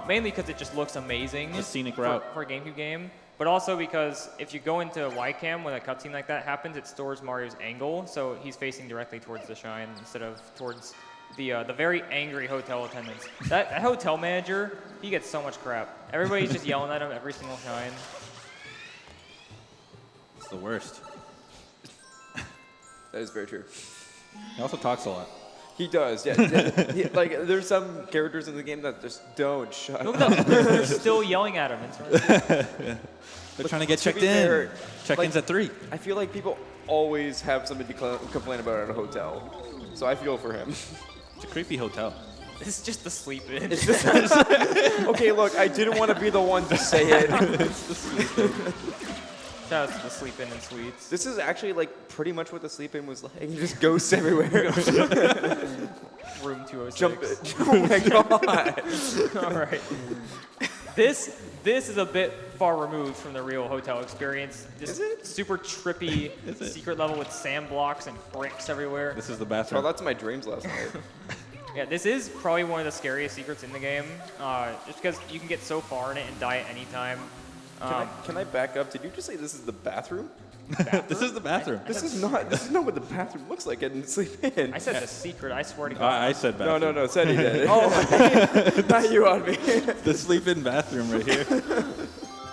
Speaker 1: mainly because it just looks amazing.
Speaker 2: The scenic
Speaker 1: for-
Speaker 2: route.
Speaker 1: for a GameCube game, but also because if you go into Ycam when a cutscene like that happens, it stores Mario's angle, so he's facing directly towards the shine instead of towards the very angry hotel attendants. That hotel manager, he gets so much crap. Everybody's just yelling at him every single shine.
Speaker 2: It's the worst.
Speaker 5: That is very true.
Speaker 2: He also talks a lot.
Speaker 5: He does, yeah. Like, there's some characters in the game that just don't shut
Speaker 1: Look
Speaker 5: up.
Speaker 1: at them. They're still yelling at him. It's really-
Speaker 2: They're trying to get
Speaker 5: to
Speaker 2: checked
Speaker 5: be
Speaker 2: in.
Speaker 5: fair,
Speaker 2: Check-in's
Speaker 5: like-
Speaker 2: at 3.
Speaker 5: I feel like people always have something to complain about at a hotel. So I feel for him.
Speaker 2: It's a creepy hotel.
Speaker 1: It's just the sleep in.
Speaker 5: Okay, look, I didn't want to be the one to say it.
Speaker 1: Shout out to the sleep in and suites.
Speaker 5: This is actually like pretty much what the sleep-in was like. Just ghosts everywhere.
Speaker 1: Room 206.
Speaker 5: Jump it. Oh my god.
Speaker 1: All right. This is a bit far removed from the real hotel experience. This
Speaker 5: Is it?
Speaker 1: super trippy secret level with sand blocks and bricks everywhere.
Speaker 2: This is the
Speaker 5: Well,
Speaker 2: bathroom.
Speaker 5: that's my dreams last night.
Speaker 1: Yeah, this is probably one of the scariest secrets in the game, just because you can get so far in it and die at any time.
Speaker 5: Can I back up? Did you just say this is the bathroom?
Speaker 2: This is the bathroom.
Speaker 5: This is not what the bathroom looks like in Sleep-In.
Speaker 1: I said the secret. I swear to God.
Speaker 2: I said bathroom.
Speaker 5: No, said he did. Oh, not you on me.
Speaker 2: The sleep-in bathroom right here.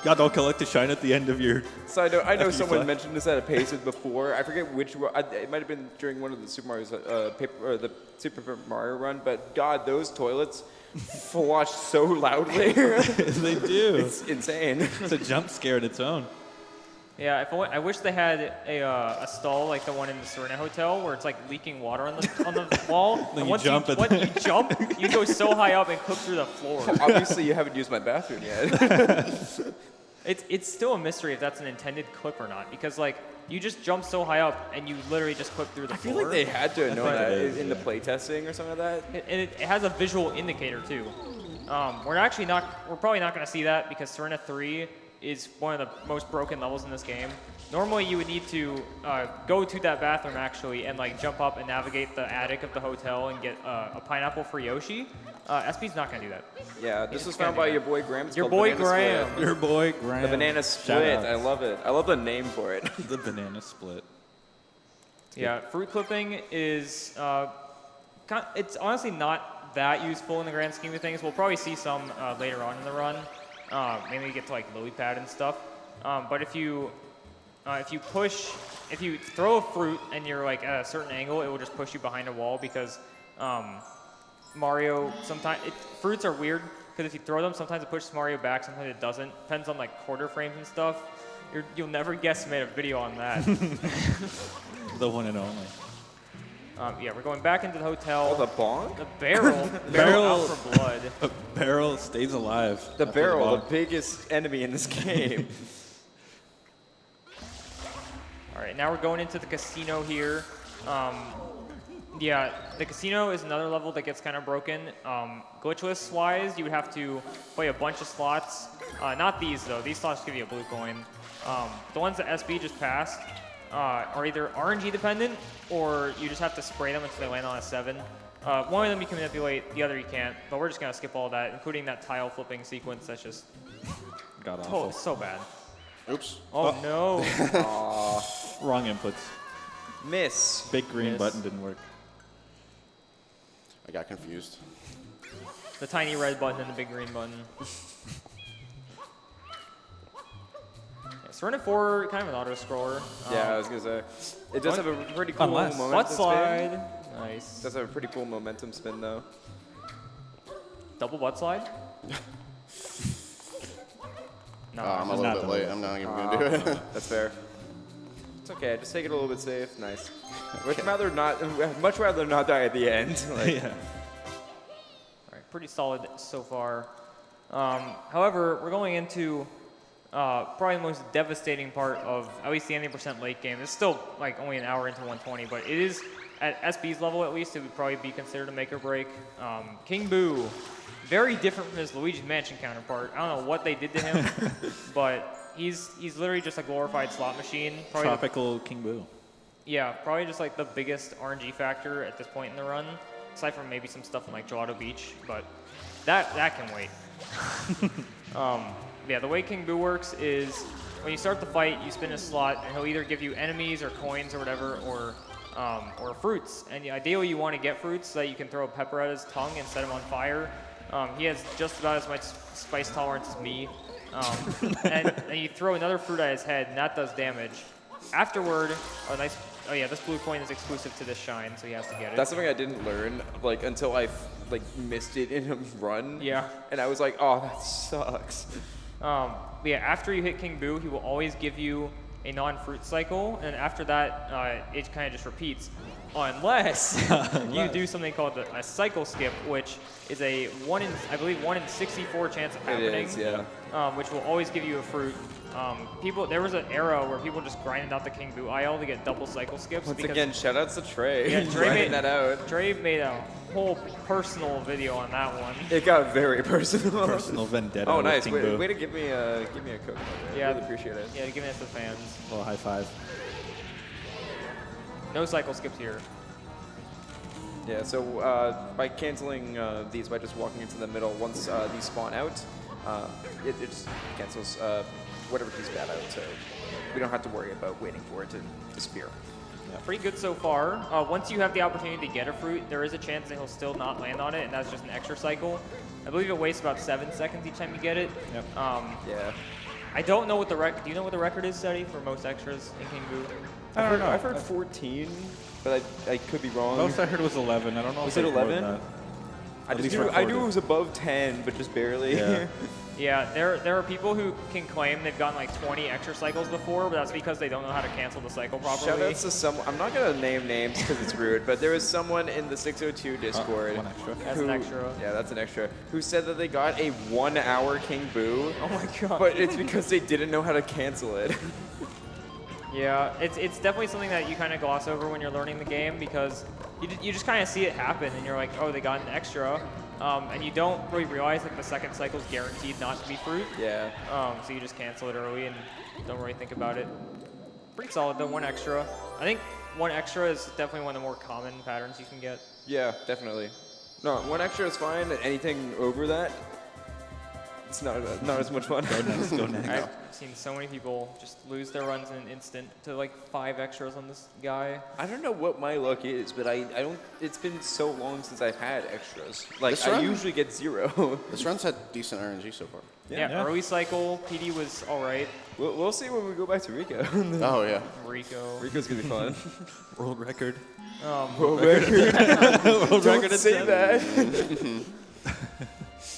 Speaker 2: God, don't collect the shine at the end of your...
Speaker 5: So I know
Speaker 2: After you
Speaker 5: someone
Speaker 2: fly.
Speaker 5: mentioned this at a Paces before. I forget which one. It might have been during one of the Super Mario's the Super Mario run. But God, those toilets flush so loudly.
Speaker 2: They do.
Speaker 5: It's insane.
Speaker 2: It's a jump scare in its own.
Speaker 1: Yeah, I wish they had a stall like the one in the Serena Hotel where it's like leaking water on the wall.
Speaker 2: Then
Speaker 1: and
Speaker 2: you
Speaker 1: once
Speaker 2: jump and-
Speaker 1: once you jump, you go so high up and clip through the floor.
Speaker 5: Obviously, you haven't used my bathroom yet.
Speaker 1: It's still a mystery if that's an intended clip or not because like you just jump so high up and you literally just clip through the
Speaker 5: I
Speaker 1: floor.
Speaker 5: feel like they had to know
Speaker 2: think
Speaker 5: that
Speaker 2: it is,
Speaker 5: in the
Speaker 2: yeah.
Speaker 5: playtesting or something like that.
Speaker 1: And it has a visual indicator too. We're probably not going to see that because Serena 3 is one of the most broken levels in this game. Normally you would need to go to that bathroom actually and like jump up and navigate the attic of the hotel and get a pineapple for Yoshi. SP's not going to do that.
Speaker 5: Yeah, this
Speaker 1: He's
Speaker 5: was
Speaker 1: gonna
Speaker 5: found
Speaker 1: do
Speaker 5: by
Speaker 1: that.
Speaker 5: your boy Graham. It's
Speaker 1: Your
Speaker 5: called
Speaker 1: boy
Speaker 5: Banana
Speaker 1: Graham.
Speaker 5: Split.
Speaker 2: Your boy, Graham.
Speaker 5: The banana
Speaker 2: Shout
Speaker 5: split.
Speaker 2: out.
Speaker 5: I love it. I love the name for it.
Speaker 2: The banana split.
Speaker 1: Yeah, fruit clipping is it's honestly not that useful in the grand scheme of things. We'll probably see some later on in the run. Mainly you get to like lily pad and stuff. But if you throw a fruit and you're like at a certain angle, it will just push you behind a wall because Mario sometimes fruits are weird. because if you throw them, sometimes it pushes Mario back, sometimes it doesn't. Depends on like quarter frames and stuff. You'll never guesstimate a video on that.
Speaker 2: The one and only.
Speaker 1: Yeah, we're going back into the hotel.
Speaker 5: Oh, the bong?
Speaker 1: The barrel.
Speaker 2: Barrel.
Speaker 1: Out for blood.
Speaker 2: A barrel stays alive.
Speaker 5: The
Speaker 2: after
Speaker 5: barrel, the
Speaker 2: ball.
Speaker 5: biggest enemy in this game.
Speaker 1: All right, now we're going into the casino here. Yeah, the casino is another level that gets kind of broken. Glitchless-wise, you would have to play a bunch of slots. Not these, though. These slots give you a blue coin. The ones that SB just passed are either RNG dependent, or you just have to spray them until they land on a 7. One of them you can manipulate, the other you can't. But we're just going to skip all that, including that tile flipping sequence that's just
Speaker 2: God awful.
Speaker 1: so bad.
Speaker 4: Oops.
Speaker 1: Oh, no.
Speaker 2: Wrong inputs.
Speaker 5: Miss.
Speaker 2: Big green
Speaker 1: Miss.
Speaker 2: button didn't work.
Speaker 4: I got confused.
Speaker 1: The tiny red button and the big green button. Sirena 4, kind of an auto-scroller.
Speaker 5: Yeah, I was gonna say. It does have a pretty cool
Speaker 2: Unless-
Speaker 5: momentum
Speaker 1: Butt
Speaker 5: spin.
Speaker 1: slide. Nice.
Speaker 5: It does have a pretty cool momentum spin though.
Speaker 1: Double butt slide? No.
Speaker 4: I'm a
Speaker 2: Not
Speaker 4: little bit
Speaker 2: the
Speaker 4: late.
Speaker 2: move.
Speaker 4: I'm not even gonna do it.
Speaker 5: That's fair. It's okay. Just take it a little bit safe. Nice. Much rather not die at the end. Like,
Speaker 2: Yeah.
Speaker 1: All right, pretty solid so far. However, we're going into probably the most devastating part of at least the 90% late game. It's still like only an hour into 120, but it is at SB's level at least. It would probably be considered a make or break. King Boo, very different from his Luigi's Mansion counterpart. I don't know what they did to him, but he's literally just a glorified slot machine. Probably
Speaker 2: Tropical King Boo.
Speaker 1: Yeah, probably just like the biggest RNG factor at this point in the run, aside from maybe some stuff in like Gelato Beach, but that can wait. Yeah, the way King Boo works is when you start the fight, you spin a slot, and he'll either give you enemies or coins or whatever, or fruits. And ideally, you want to get fruits so that you can throw a pepper at his tongue and set him on fire. He has just about as much spice tolerance as me. And you throw another fruit at his head, and that does damage. Afterward, oh yeah, this blue coin is exclusive to this shine, so he has to get it.
Speaker 5: that's something I didn't learn like until I missed it in a run.
Speaker 1: Yeah.
Speaker 5: And I was like, oh, that sucks.
Speaker 1: Yeah, after you hit King Boo, he will always give you a non-fruit cycle, and after that, it kind of just repeats. Unless you do something called a cycle skip, which is a 1 in 64 chance of happening.
Speaker 5: It is, yeah.
Speaker 1: Which will always give you a fruit. There was an era where people just grinded out the King Boo IL to get double cycle skips.
Speaker 5: Once
Speaker 1: because
Speaker 5: again, shout outs to Trey.
Speaker 1: Yeah, Trey
Speaker 5: grinding
Speaker 1: made
Speaker 5: that out.
Speaker 1: Trey made a whole personal video on that one.
Speaker 5: It got very personal.
Speaker 2: Personal vendetta.
Speaker 5: Oh,
Speaker 2: with
Speaker 5: nice.
Speaker 2: King
Speaker 5: Way,
Speaker 2: Boo.
Speaker 5: way to give me a cook.
Speaker 1: Yeah.
Speaker 5: Really appreciate it.
Speaker 1: Yeah, giving it to the fans.
Speaker 2: A little high five.
Speaker 1: No cycle skips here.
Speaker 5: Yeah, so by canceling these by just walking into the middle, once these spawn out, it just cancels whatever he's bad out, so we don't have to worry about waiting for it to disappear.
Speaker 1: Pretty good so far. Once you have the opportunity to get a fruit, there is a chance that he'll still not land on it, and that's just an extra cycle. I believe it wastes about 7 seconds each time you get it.
Speaker 2: Yep.
Speaker 5: Yeah.
Speaker 1: I don't know what the record. Do you know what the record is, Seti, for most extras in King Boo?
Speaker 2: I don't know.
Speaker 5: I've heard 14, but I could be wrong.
Speaker 2: Most I heard was 11. I don't know
Speaker 5: Was
Speaker 2: if
Speaker 5: it
Speaker 2: it's more than
Speaker 5: 11?
Speaker 2: that.
Speaker 5: I
Speaker 2: At
Speaker 5: just
Speaker 2: least
Speaker 5: knew, I knew
Speaker 2: recorded.
Speaker 5: it was above 10, but just barely.
Speaker 2: Yeah.
Speaker 1: Yeah, there are people who can claim they've gotten like 20 extra cycles before, but that's because they don't know how to cancel the cycle properly.
Speaker 5: Shout outs to someone. I'm not gonna name names because it's rude, but there was someone in the 602 Discord.
Speaker 2: One extra.
Speaker 1: That's an extra.
Speaker 5: Yeah, that's an extra. Who said that they got a 1 hour King Boo,
Speaker 1: Oh my god.
Speaker 5: but it's because they didn't know how to cancel it.
Speaker 1: Yeah, it's definitely something that you kind of gloss over when you're learning the game because you just kind of see it happen and you're like, oh, they got an extra, and you don't really realize like the second cycle's guaranteed not to be fruit.
Speaker 5: Yeah.
Speaker 1: So you just cancel it early and don't really think about it. Pretty solid though, 1 extra. I think 1 extra is definitely one of the more common patterns you can get.
Speaker 5: Yeah, definitely. No, 1 extra is fine. Anything over that, it's not as much fun.
Speaker 2: Go next.
Speaker 1: I've seen so many people just lose their runs in an instant to like 5 extras on this guy.
Speaker 5: I don't know what my luck is, but I don't. It's been so long since I've had extras. Like
Speaker 4: This
Speaker 5: I
Speaker 4: run?
Speaker 5: usually get 0.
Speaker 4: This run's had decent RNG so far.
Speaker 1: Yeah, early cycle, PD was all right.
Speaker 5: We'll see when we go back to Rico.
Speaker 4: Oh yeah.
Speaker 1: Rico.
Speaker 5: Rico's gonna be fun.
Speaker 2: World record.
Speaker 5: World record.
Speaker 2: World
Speaker 5: Don't say that.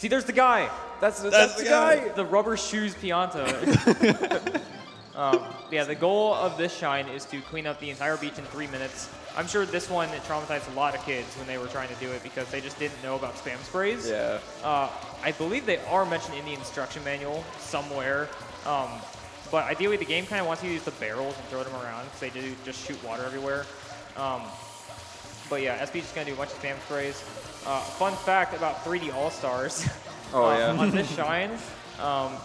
Speaker 1: See, there's the guy.
Speaker 5: That's the guy.
Speaker 1: The rubber shoes Pianta. Yeah, the goal of this shine is to clean up the entire beach in 3 minutes. I'm sure this one traumatized a lot of kids when they were trying to do it because they just didn't know about spam sprays.
Speaker 5: Yeah.
Speaker 1: I believe they are mentioned in the instruction manual somewhere. But ideally, the game kind of wants you to use the barrels and throw them around because they do just shoot water everywhere. But yeah, SB is going to do a bunch of spam sprays. Fun fact about 3D All-Stars. On this shine,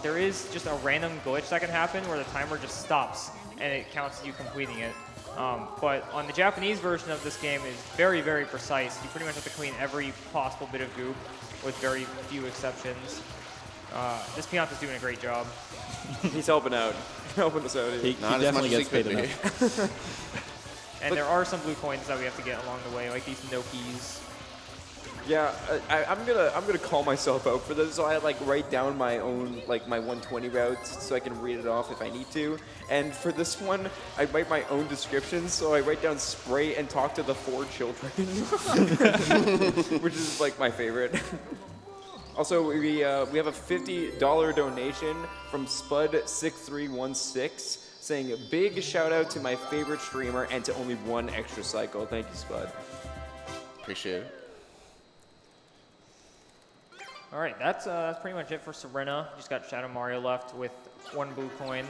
Speaker 1: there is just a random glitch that can happen where the timer just stops and it counts you completing it. But on the Japanese version of this game is very, very precise. You pretty much have to clean every possible bit of goop with very few exceptions. This Pianta's doing a great job.
Speaker 5: He's helping out. Helping us out here.
Speaker 2: He definitely gets paid enough.
Speaker 1: And there are some blue coins that we have to get along the way, like these Nokis.
Speaker 5: Yeah, I'm gonna call myself out for this. So I like write down my own my 120 routes so I can read it off if I need to. And for this one, I write my own descriptions. So I write down spray and talk to the 4 children, which is like my favorite. Also, we have a $50 donation from Spud6316 saying big shout out to my favorite streamer and to only 1 extra cycle. Thank you, Spud.
Speaker 4: Appreciate it.
Speaker 1: All right, that's pretty much it for Sirena. Just got Shadow Mario left with 1 blue coin.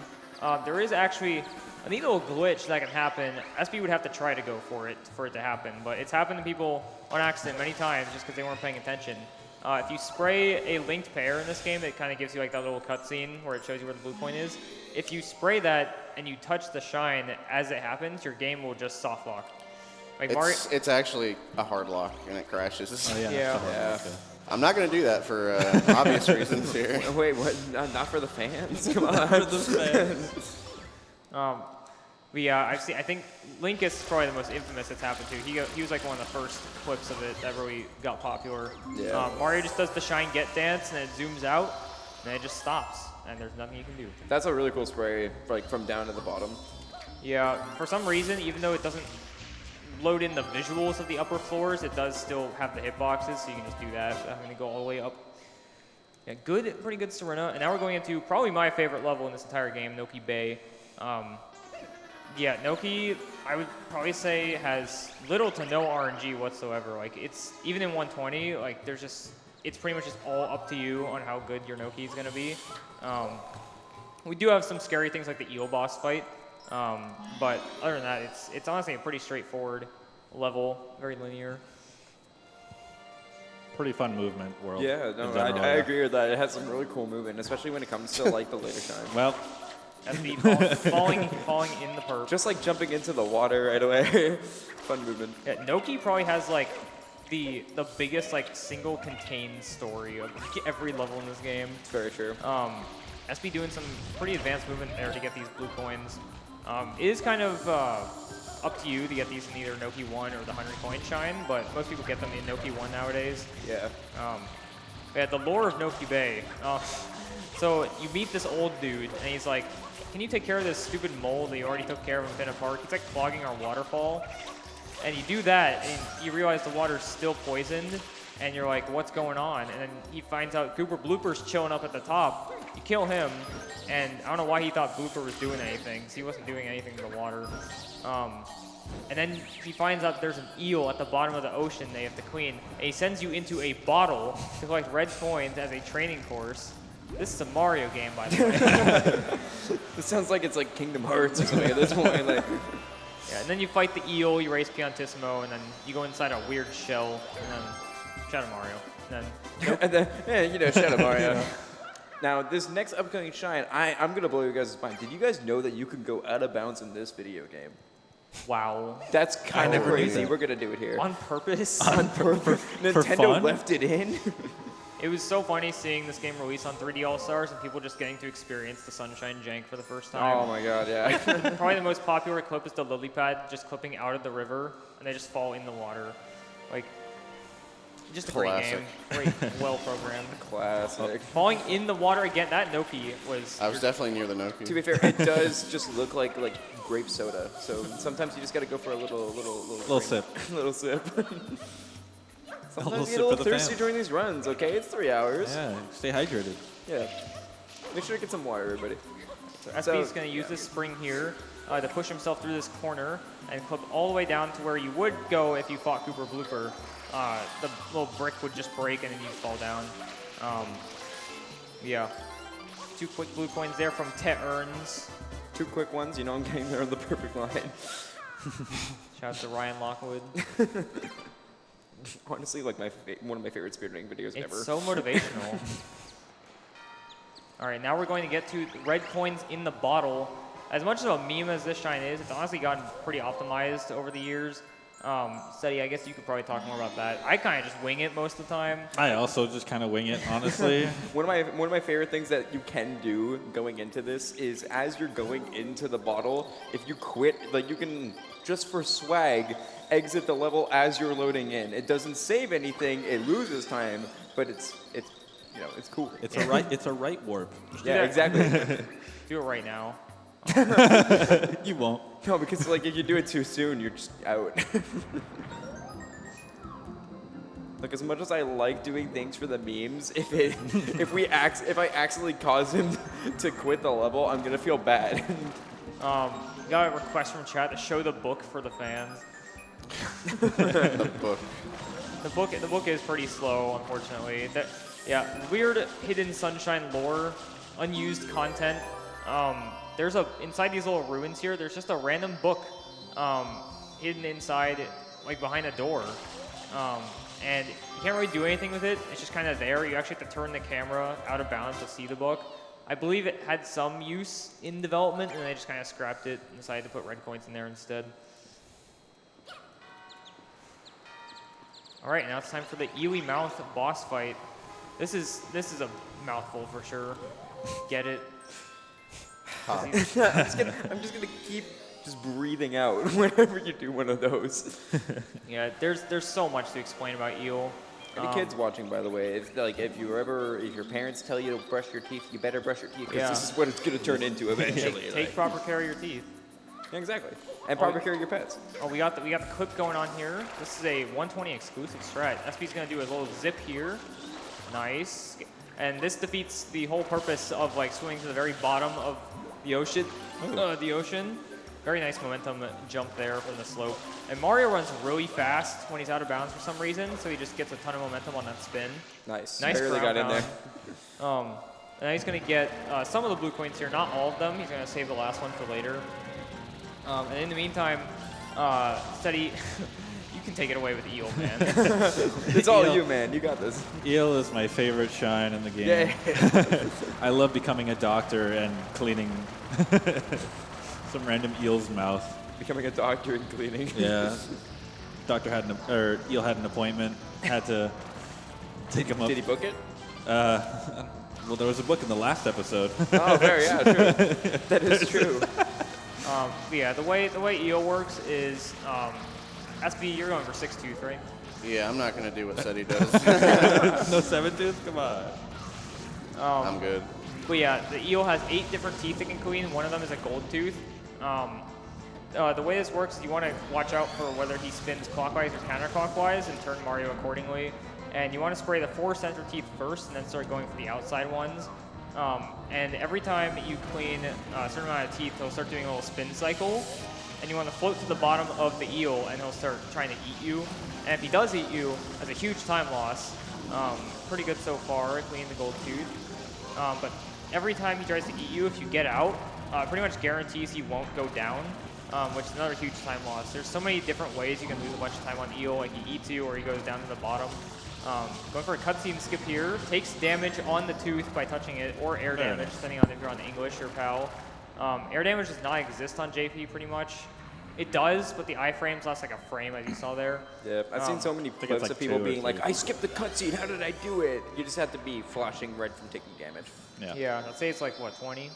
Speaker 1: There is actually a neat little glitch that can happen. SB would have to try to go for it to happen, but it's happened to people on accident many times just because they weren't paying attention. If you spray a linked pair in this game, it kind of gives you like that little cutscene where it shows you where the blue coin is. If you spray that and you touch the shine as it happens, your game will just soft lock. Like
Speaker 4: It's actually a hard lock and it crashes.
Speaker 2: Oh, yeah.
Speaker 5: Yeah.
Speaker 2: Okay.
Speaker 4: I'm not going to do that for obvious reasons here.
Speaker 5: Wait, what? Not for the fans? Come on.
Speaker 2: For the fans.
Speaker 1: I think Link is probably the most infamous it's happened to. He was like one of the first clips of it that really got popular.
Speaker 5: Yeah.
Speaker 1: Mario just does the shine get dance and it zooms out and then it just stops and there's nothing you can do.
Speaker 5: That's a really cool spray, like from down to the bottom.
Speaker 1: Yeah, for some reason, even though it doesn't load in the visuals of the upper floors, it does still have the hitboxes, so you can just do that without having to go all the way up. Yeah, pretty good Sirena. And now we're going into probably my favorite level in this entire game, Noki Bay. Yeah, Noki, I would probably say, has little to no RNG whatsoever. Like, it's, even in 120, like, it's pretty much just all up to you on how good your Noki is going to be. We do have some scary things like the eel boss fight, but other than that, it's honestly a pretty straightforward level, very linear.
Speaker 2: Pretty fun movement world.
Speaker 5: Yeah, no, I agree with that. It has some really cool movement, especially when it comes to like the later shine.
Speaker 2: Well,
Speaker 1: SB falling in the perp.
Speaker 5: Just like jumping into the water right away. Fun movement.
Speaker 1: Yeah, Noki probably has like the biggest like single contained story of like, every level in this game.
Speaker 5: It's very true.
Speaker 1: SB doing some pretty advanced movement there to get these blue coins. It is kind of up to you to get these in either Noki 1 or the 100 coin shine, but most people get them in Noki 1 nowadays.
Speaker 5: Yeah.
Speaker 1: Yeah, the lore of Noki Bay. So you meet this old dude, and he's like, can you take care of this stupid mole that you already took care of in Pinna Park? It's like clogging our waterfall. And you do that, and you realize the water's still poisoned, and you're like, what's going on? And then he finds out Gooper Blooper's chilling up at the top. You kill him, and I don't know why he thought Blooper was doing anything, because he wasn't doing anything to the water. And then he finds out there's an eel at the bottom of the ocean they have to clean, and he sends you into a bottle to collect red coins as a training course. This is a Mario game, by the way.
Speaker 5: This sounds like it's like Kingdom Hearts or something at this point. Like.
Speaker 1: Yeah, and then you fight the eel, you race Piantissimo, and then you go inside a weird shell, and then Shadow Mario.
Speaker 5: And then Shadow Mario. Now, this next upcoming shine, I'm going to blow you guys' mind. Did you guys know that you can go out of bounds in this video game?
Speaker 1: Wow.
Speaker 5: That's kind of crazy.
Speaker 2: that.
Speaker 5: We're going to do it here.
Speaker 1: On purpose?
Speaker 5: On purpose. Nintendo
Speaker 2: fun?
Speaker 5: left it in.
Speaker 1: It was so funny seeing this game release on 3D All-Stars and people just getting to experience the Sunshine jank for the first time.
Speaker 5: Oh my god, yeah.
Speaker 1: Probably the most popular clip is the lily pad just clipping out of the river and they just fall in the water. Like, just a
Speaker 4: Classic.
Speaker 1: great game. Great, well programmed.
Speaker 5: Classic.
Speaker 1: Falling in the water again, that Noki was...
Speaker 4: I was definitely near the Noki.
Speaker 5: To be fair, it does just look like grape soda. So sometimes you just got to go for a little
Speaker 2: Little sip.
Speaker 5: little sip. Sometimes you
Speaker 2: sip
Speaker 5: get a
Speaker 2: for
Speaker 5: little
Speaker 2: the
Speaker 5: thirsty
Speaker 2: fans.
Speaker 5: during these runs, okay? It's 3 hours.
Speaker 2: Yeah, stay hydrated.
Speaker 5: Yeah. Make sure to get some water, everybody.
Speaker 1: So SB's going to use this spring here to push himself through this corner and clip all the way down to where you would go if you fought Cooper Blooper. The little brick would just break and then you'd fall down. Yeah. 2 quick blue coins there from Tet Earns.
Speaker 5: 2 quick ones, you know I'm getting there on the perfect line.
Speaker 1: Shout out to Ryan Lockwood.
Speaker 5: Honestly, like one of my favorite speedrunning videos ever.
Speaker 1: It's so motivational. All right, now we're going to get to red coins in the bottle. As much of a meme as this shine is, it's honestly gotten pretty optimized over the years. Steady, I guess you could probably talk more about that. I kind of just wing it most of the time.
Speaker 2: I also just kind of wing it, honestly.
Speaker 5: One of my favorite things that you can do going into this is as you're going into the bottle, if you quit, like you can just for swag exit the level as you're loading in. It doesn't save anything, it loses time, but it's you know, it's cool.
Speaker 2: It's a right warp.
Speaker 5: Yeah, exactly.
Speaker 1: Do it right now.
Speaker 2: You won't.
Speaker 5: No, because like if you do it too soon, you're just out. Like as much as I like doing things for the memes, if I accidentally cause him to quit the level, I'm gonna feel bad.
Speaker 1: Got a request from chat to show the book for the fans.
Speaker 4: The book.
Speaker 1: The book is pretty slow, unfortunately. Yeah, weird hidden sunshine lore, unused content. There's inside these little ruins here. There's just a random book hidden inside, like behind a door, and you can't really do anything with it. It's just kind of there. You actually have to turn the camera out of bounds to see the book. I believe it had some use in development, and they just kind of scrapped it and decided to put red coins in there instead. All right, now it's time for the Ely Mouth boss fight. This is a mouthful for sure. Get it?
Speaker 5: I'm just gonna keep just breathing out whenever you do one of those.
Speaker 1: Yeah, there's so much to explain about eel.
Speaker 5: Any kids watching, by the way, if your parents tell you to brush your teeth, you better brush your teeth because this is what it's gonna turn into eventually.
Speaker 1: Take proper care of your teeth.
Speaker 5: Yeah, exactly, and proper care of your pets.
Speaker 1: Oh, we got the clip going on here. This is a 120 exclusive strat. SP's gonna do a little zip here. Nice. And this defeats the whole purpose of like swimming to the very bottom of the ocean. Very nice momentum jump there from the slope. And Mario runs really fast when he's out of bounds for some reason, so he just gets a ton of momentum on that spin.
Speaker 5: Nice.
Speaker 1: Barely
Speaker 5: got in there.
Speaker 1: And now he's going to get some of the blue coins here, not all of them. He's going to save the last one for later. And in the meantime, Steady, you can take it away with Eel, man.
Speaker 5: It's all you, man. You got this.
Speaker 2: Eel is my favorite shine in the game.
Speaker 5: Yeah.
Speaker 2: I love becoming a doctor and cleaning some random eel's mouth.
Speaker 5: Becoming a doctor and cleaning.
Speaker 2: Yeah. Eel had an appointment. Had to take him up.
Speaker 5: Did he book it?
Speaker 2: Well, there was a book in the last episode.
Speaker 5: Oh, very, yeah, true. That is true.
Speaker 1: Yeah, the way Eel works is, SB, you're going for 6 tooth, right?
Speaker 4: Yeah, I'm not gonna do what Seti does.
Speaker 2: No 7-tooth? Come on.
Speaker 4: I'm good.
Speaker 1: But yeah, the eel has 8 different teeth it can clean. One of them is a gold tooth. The way this works is you want to watch out for whether he spins clockwise or counterclockwise and turn Mario accordingly. And you want to spray the 4 center teeth first and then start going for the outside ones. And every time you clean a certain amount of teeth, he'll start doing a little spin cycle. And you want to float to the bottom of the eel and he'll start trying to eat you. And if he does eat you, that's a huge time loss. Pretty good so far, cleaning the gold tooth. But every time he tries to eat you, if you get out, pretty much guarantees he won't go down, which is another huge time loss. There's so many different ways you can lose a bunch of time on eel, like he eats you or he goes down to the bottom. Going for a cutscene skip here, takes damage on the tooth by touching it, or air damage, depending on if you're on English or PAL. Air damage does not exist on JP pretty much. It does, but the iframes last like a frame, as you saw there.
Speaker 5: Yeah, I've seen so many clips
Speaker 2: like
Speaker 5: of people
Speaker 2: 2 or
Speaker 5: being like,
Speaker 2: 3.
Speaker 5: I skipped the cutscene, how did I do it? You just have to be flashing red from taking damage.
Speaker 1: Yeah, I'd say it's like, what, 20?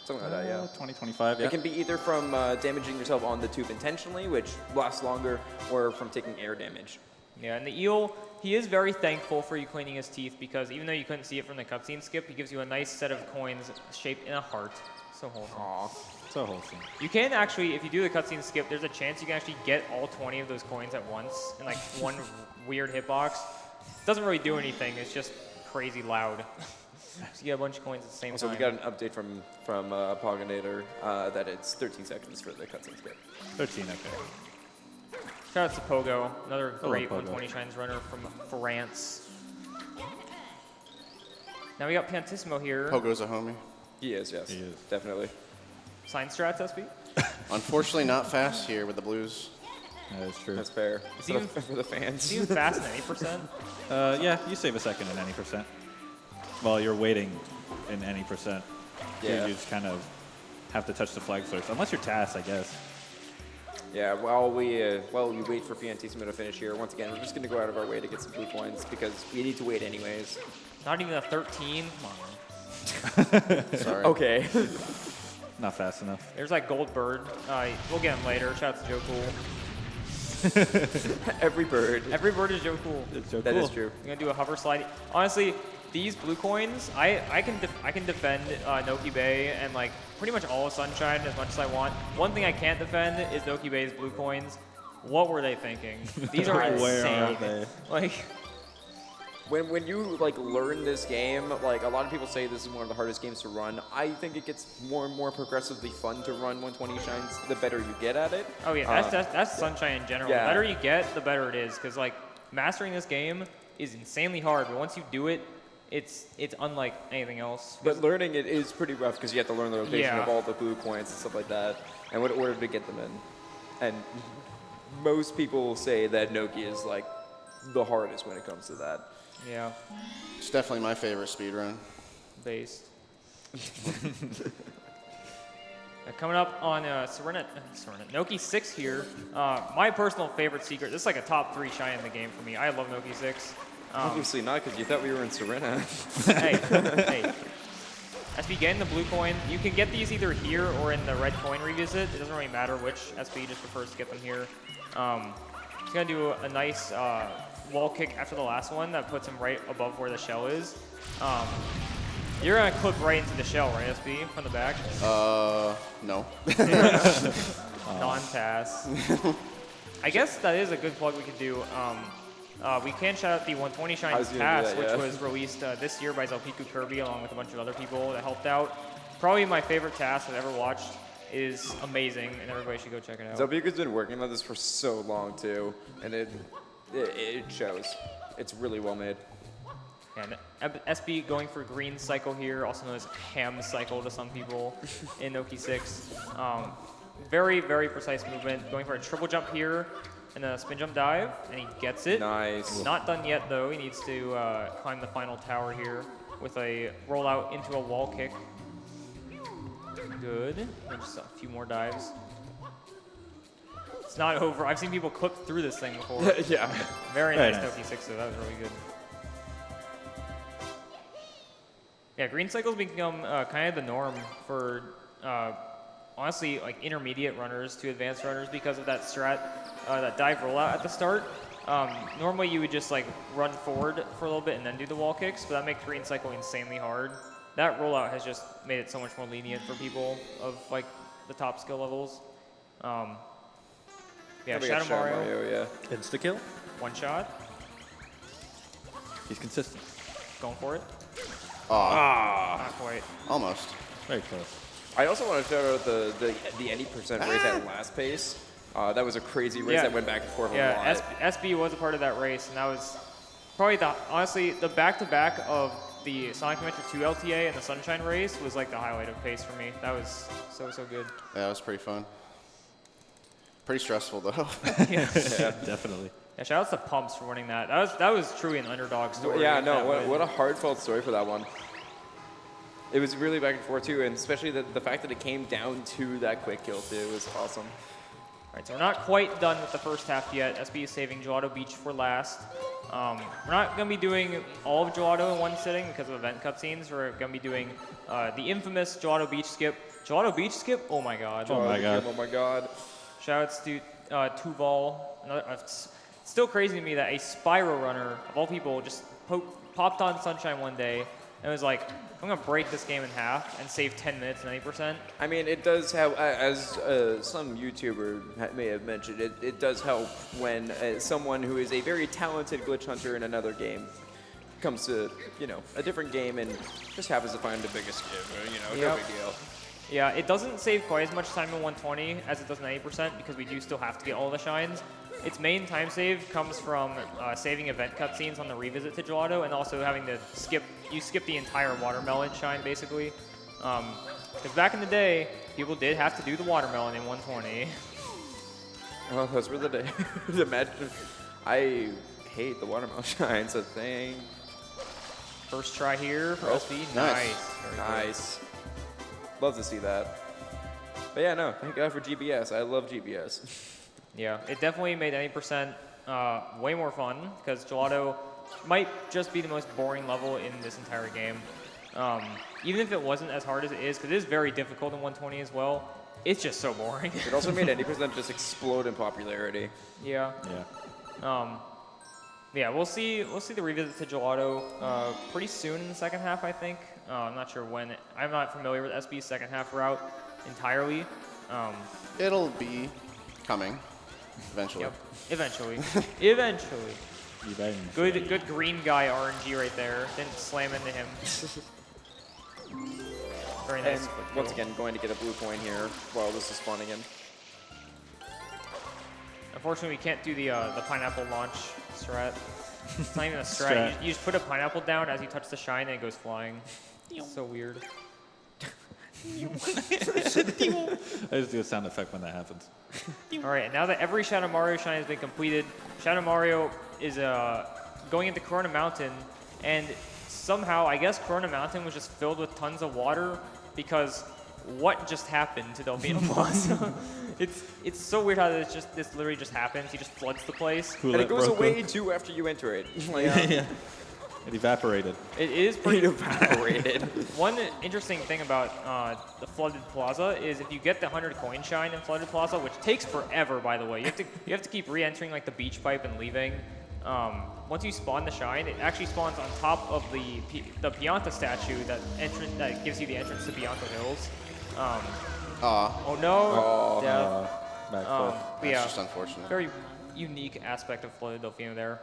Speaker 5: Something like that, yeah.
Speaker 2: 20, 25, yeah.
Speaker 5: It can be either from damaging yourself on the tube intentionally, which lasts longer, or from taking air damage.
Speaker 1: Yeah, and the eel, he is very thankful for you cleaning his teeth because even though you couldn't see it from the cutscene skip, he gives you a nice set of coins shaped in a heart. So wholesome.
Speaker 5: Aw.
Speaker 2: So wholesome.
Speaker 1: You can actually, if you do the cutscene skip, there's a chance you can actually get all 20 of those coins at once in like one weird hitbox. doesn't really do anything. It's just crazy loud. So you get a bunch of coins at the same
Speaker 5: So
Speaker 1: time.
Speaker 5: we got an update from Poganator that it's 13 seconds for the cutscene skip.
Speaker 2: 13, okay.
Speaker 1: Shout out to Pogo, another
Speaker 2: Hello,
Speaker 1: great
Speaker 2: Pogo.
Speaker 1: 120 Shines runner from France. Now we got Piantissimo here.
Speaker 4: Pogo's a homie.
Speaker 5: He is, yes.
Speaker 2: He is.
Speaker 5: Definitely.
Speaker 1: Sign strats, SB?
Speaker 4: Unfortunately, not fast here with the Blues.
Speaker 2: That is true.
Speaker 5: That's fair.
Speaker 1: Is he even,
Speaker 5: For the fans.
Speaker 1: is he even fast at 8%?
Speaker 2: Yeah, you save a second in any percent. While you're waiting in any percent.
Speaker 5: Yeah.
Speaker 2: You just kind of have to touch the flag first. Unless you're TAS, I guess.
Speaker 5: Yeah, while we wait for Piantissimo to finish here, once again, we're just going to go out of our way to get some blue coins because we need to wait anyways.
Speaker 1: Not even a 13? Come on.
Speaker 4: Sorry.
Speaker 5: Okay.
Speaker 2: Not fast enough.
Speaker 1: There's that gold bird. We'll get him later. Shout out to Joe Cool.
Speaker 5: Every bird.
Speaker 1: Every bird is Joe Cool.
Speaker 2: It's so
Speaker 5: That
Speaker 2: cool.
Speaker 5: is true.
Speaker 1: I'm gonna do a hover slide. Honestly, these blue coins, I can defend Noki Bay and like pretty much all of Sunshine as much as I want. One thing I can't defend is Noki Bay's blue coins. What were they thinking? These are insane.
Speaker 2: Where are they?
Speaker 1: Like,
Speaker 5: When you like learn this game, like a lot of people say this is one of the hardest games to run. I think it gets more and more progressively fun to run 120 Shines the better you get at it.
Speaker 1: oh yeah, that's Sunshine in general.
Speaker 5: Yeah.
Speaker 1: The better you get, the better it is. Because like mastering this game is insanely hard, but once you do it, it's unlike anything else.
Speaker 5: But learning it is pretty rough because you have to learn the location
Speaker 1: Yeah.
Speaker 5: of all the blue coins and stuff like that, and what order to get them in. And most people say that Noki is like the hardest when it comes to that.
Speaker 1: Yeah,
Speaker 4: It's definitely my favorite speedrun.
Speaker 1: based. Coming up on Sirena, Noki 6 here. My personal favorite secret. This is like a top 3 shine in the game for me. I love Noki 6.
Speaker 5: Obviously not, because you thought we were in Sirena.
Speaker 1: hey. SB, getting the blue coin. You can get these either here or in the red coin revisit. It doesn't really matter which. SB just prefers to get them here. He's going to do a nice wall kick after the last one that puts him right above where the shell is. You're going to clip right into the shell, right, SB, from the back?
Speaker 4: No.
Speaker 1: Non-TAS. I guess that is a good plug we could do. We can shout out the 120
Speaker 5: I
Speaker 1: Shines
Speaker 5: was gonna do
Speaker 1: TAS,
Speaker 5: that,
Speaker 1: which
Speaker 5: yeah.
Speaker 1: was released this year by Zelpiku Kirby along with a bunch of other people that helped out. Probably my favorite TAS I've ever watched. Is amazing, and everybody should go check it out.
Speaker 5: Zelpiku's been working on this for so long too, and it shows. It's really well made.
Speaker 1: And SB going for green cycle here, also known as ham cycle to some people in Noki 6. Very, very precise movement. Going for a triple jump here and a spin jump dive, and he gets it.
Speaker 5: Nice.
Speaker 1: Not done yet, though. He needs to climb the final tower here with a rollout into a wall kick. Good. And just a few more dives. It's not over. I've seen people clip through this thing before.
Speaker 5: Yeah.
Speaker 1: Very
Speaker 2: Very
Speaker 1: nice
Speaker 2: nice.
Speaker 1: Noki 6, though. That was really good. Yeah, green cycles become kind of the norm for, honestly, like intermediate runners to advanced runners because of that strat, that dive rollout at the start. Normally you would just like run forward for a little bit and then do the wall kicks, but that makes green cycle insanely hard. That rollout has just made it so much more lenient for people of like the top skill levels. Yeah,
Speaker 5: Probably
Speaker 1: Shadow
Speaker 5: got
Speaker 1: Mario,
Speaker 5: yeah.
Speaker 2: Insta kill.
Speaker 1: one shot,
Speaker 2: He's consistent.
Speaker 1: going for it.
Speaker 4: Aw,
Speaker 1: Not quite.
Speaker 4: almost.
Speaker 2: Very close.
Speaker 5: I also want to shout out the any percent race at last pace. That was a crazy race
Speaker 1: Yeah.
Speaker 5: that went back and forth a
Speaker 1: Yeah,
Speaker 5: lot.
Speaker 1: SB was a part of that race, and that was probably honestly the back-to-back of the Sonic Adventure 2 LTA and the Sunshine race was like the highlight of pace for me. That was so good.
Speaker 4: Yeah, it was pretty fun. Pretty stressful though.
Speaker 1: Yeah.
Speaker 2: Definitely.
Speaker 1: Yeah, shout outs to Pumps for winning that. That was truly an underdog story.
Speaker 5: Yeah, no,
Speaker 1: that win.
Speaker 5: what a heartfelt story for that one. It was really back and forth too, and especially the fact that it came down to that quick kill too was awesome.
Speaker 1: All right, so we're not quite done with the first half yet. SB is saving Gelato Beach for last. We're not going to be doing all of Gelato in one sitting because of event cutscenes. We're going to be doing the infamous Gelato Beach skip. Gelato Beach skip? Oh my god.
Speaker 2: Oh my god.
Speaker 5: Oh my god.
Speaker 1: Shoutouts to Tuval. It's still crazy to me that a Spyro runner, of all people, just popped on Sunshine one day, and was like, I'm going to break this game in half and save 10 minutes, 90%.
Speaker 5: I mean, it does have, as some YouTuber may have mentioned, it does help when someone who is a very talented glitch hunter in another game comes to, a different game and just happens to find the biggest give, no big deal.
Speaker 1: Yeah, it doesn't save quite as much time in 120 as it does in 90% because we do still have to get all the shines. Its main time save comes from saving event cutscenes on the revisit to Gelato and also having to skip the entire watermelon shine basically. Because back in the day, people did have to do the watermelon in 120.
Speaker 5: Well, those were the days. Imagine, I hate the watermelon shine, so thank.
Speaker 1: First try here for SB.
Speaker 4: Nice.
Speaker 1: Very
Speaker 5: Nice. Love to see that. But yeah, no, thank God for GBS. I love GBS.
Speaker 1: Yeah, it definitely made 90% way more fun because Gelato might just be the most boring level in this entire game. Even if it wasn't as hard as it is, because it is very difficult in 120 as well, it's just so boring.
Speaker 5: It also made 80% just explode in popularity.
Speaker 1: Yeah. Yeah, we'll see the revisit to Gelato pretty soon in the second half, I think. I'm not sure when. I'm not familiar with SB's second half route entirely.
Speaker 4: It'll be coming eventually.
Speaker 1: Yep. Eventually. Eventually. Good green guy RNG right there. Didn't slam into him. Very nice.
Speaker 5: And once again, going to get a blue coin here while this is spawning in.
Speaker 1: Unfortunately, we can't do the pineapple launch strat. It's not even a strat. You just put a pineapple down as you touch the shine and it goes flying. It's so weird.
Speaker 2: I just do a sound effect when that happens.
Speaker 1: All right, and now that every Shadow Mario shine has been completed, Shadow Mario is going into Corona Mountain, and somehow, I guess Corona Mountain was just filled with tons of water because what just happened to Delfino Plaza? It's so weird how this literally just happens. He just floods the place.
Speaker 5: And it goes away too after you enter it.
Speaker 2: Yeah. It evaporated.
Speaker 1: It is pretty
Speaker 5: evaporated.
Speaker 1: One interesting thing about the flooded plaza is if you get the 100 coin shine in flooded plaza, which takes forever, by the way, you have to keep re-entering like the beach pipe and leaving. Once you spawn the shine, it actually spawns on top of the Pianta statue that gives you the entrance to Bianco Hills. Oh no!
Speaker 2: Backflip.
Speaker 4: That's just unfortunate.
Speaker 1: Very unique aspect of flooded Delfino there.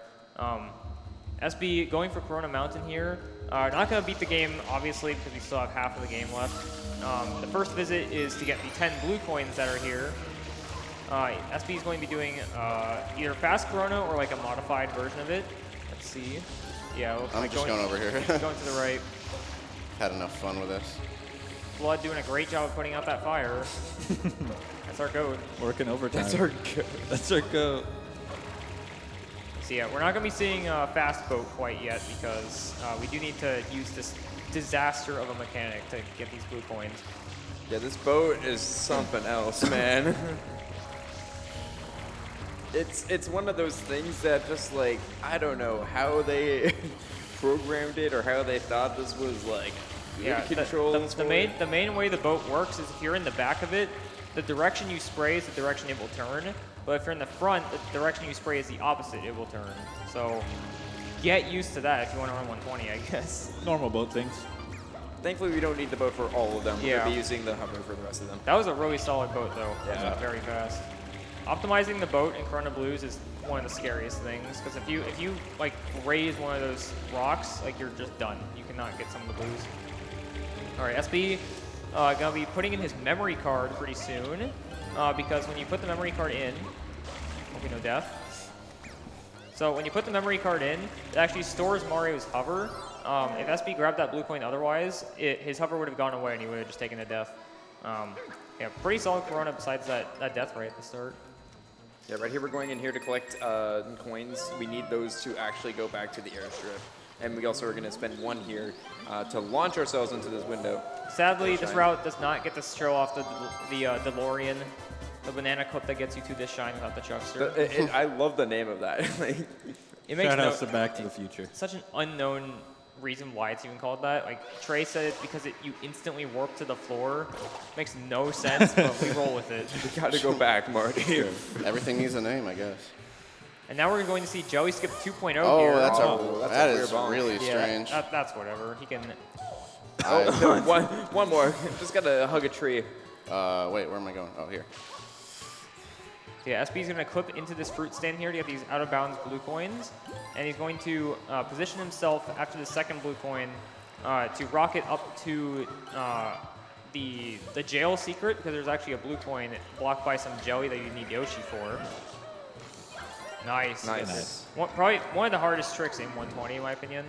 Speaker 1: SB going for Corona Mountain here. Not going to beat the game, obviously, because we still have half of the game left. The first visit is to get the 10 blue coins that are here. SB is going to be doing either fast Corona or like a modified version of it. Let's see. Yeah,
Speaker 4: I'm just going over here.
Speaker 1: Going to the right.
Speaker 4: Had enough fun with this.
Speaker 1: Blood doing a great job of putting out that fire. That's our goat.
Speaker 2: Working overtime.
Speaker 5: That's our goat.
Speaker 1: So yeah, we're not going to be seeing fast boat quite yet because we do need to use this disaster of a mechanic to get these blue coins.
Speaker 5: Yeah, this boat is something else, man. It's one of those things that just like, I don't know how they programmed it or how they thought this was like good controls.
Speaker 1: The main way the boat works is if you're in the back of it, the direction you spray is the direction it will turn. But if you're in the front, the direction you spray is the opposite, it will turn. So get used to that if you want to run 120, I guess.
Speaker 2: Normal boat things.
Speaker 5: Thankfully, we don't need the boat for all of them.
Speaker 1: Yeah.
Speaker 5: We'll be using the hover for the rest of them.
Speaker 1: That was a really solid boat, though.
Speaker 5: Yeah.
Speaker 1: It was very fast. Optimizing the boat in Corona Blues is one of the scariest things because if you like raise one of those rocks, like you're just done. You cannot get some of the blues. All right, SB gonna be putting in his memory card pretty soon because when you put the memory card in, hope no death. So when you put the memory card in, it actually stores Mario's hover. If SB grabbed that blue coin otherwise, his hover would have gone away and he would have just taken a death. Yeah, pretty solid Corona besides that death ray at the start.
Speaker 5: Yeah, right here we're going in here to collect coins. We need those to actually go back to the airstrip. And we also are going to spend one here to launch ourselves into this window.
Speaker 1: Sadly, this route does not get to show off the DeLorean, the banana clip that gets you to this shine without the chuckster.
Speaker 5: I love the name of that.
Speaker 1: It makes
Speaker 2: Shout outs to Back to the Future.
Speaker 1: Such an unknown reason why it's even called that. Like Trey said, it's because you instantly warp to the floor. Makes no sense, but we roll with it.
Speaker 5: We got to go back, Marty.
Speaker 4: Everything needs a name, I guess.
Speaker 1: And now we're going to see Joey skip 2.0
Speaker 4: Oh,
Speaker 1: here.
Speaker 4: that's that
Speaker 5: weird
Speaker 4: is
Speaker 5: bomb.
Speaker 4: really
Speaker 1: Yeah,
Speaker 4: strange.
Speaker 1: that's whatever. He can.
Speaker 5: One more. Just gotta hug a tree.
Speaker 4: Wait, where am I going? Oh, here.
Speaker 1: Yeah, SB's going to clip into this fruit stand here to get these out of bounds blue coins. And he's going to position himself after the second blue coin to rocket up to the jail secret, because there's actually a blue coin blocked by some jelly that you need Yoshi for. Nice.
Speaker 5: Nice.
Speaker 1: Probably one of the hardest tricks in 120, in my opinion.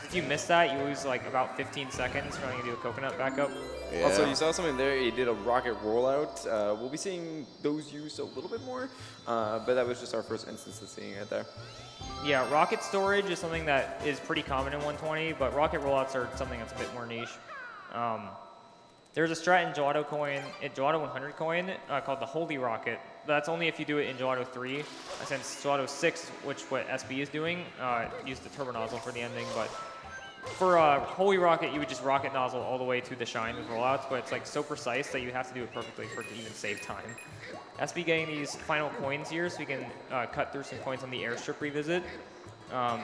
Speaker 1: If you miss that, you lose like about 15 seconds trying to do a coconut backup.
Speaker 4: Yeah.
Speaker 5: Also, you saw something there. He did a rocket rollout. We'll be seeing those used a little bit more, but that was just our first instance of seeing it there.
Speaker 1: Yeah, rocket storage is something that is pretty common in 120, but rocket rollouts are something that's a bit more niche. There's a strat in Gelato 100 coin called the Holy Rocket. But that's only if you do it in Gelato 3, since Gelato 6, which what SB is doing, use the turbo nozzle for the ending. But for Holy Rocket, you would just rocket nozzle all the way to the shine with rollouts, but it's like so precise that you have to do it perfectly for it to even save time. SB getting these final coins here, so we can cut through some coins on the airstrip revisit. Now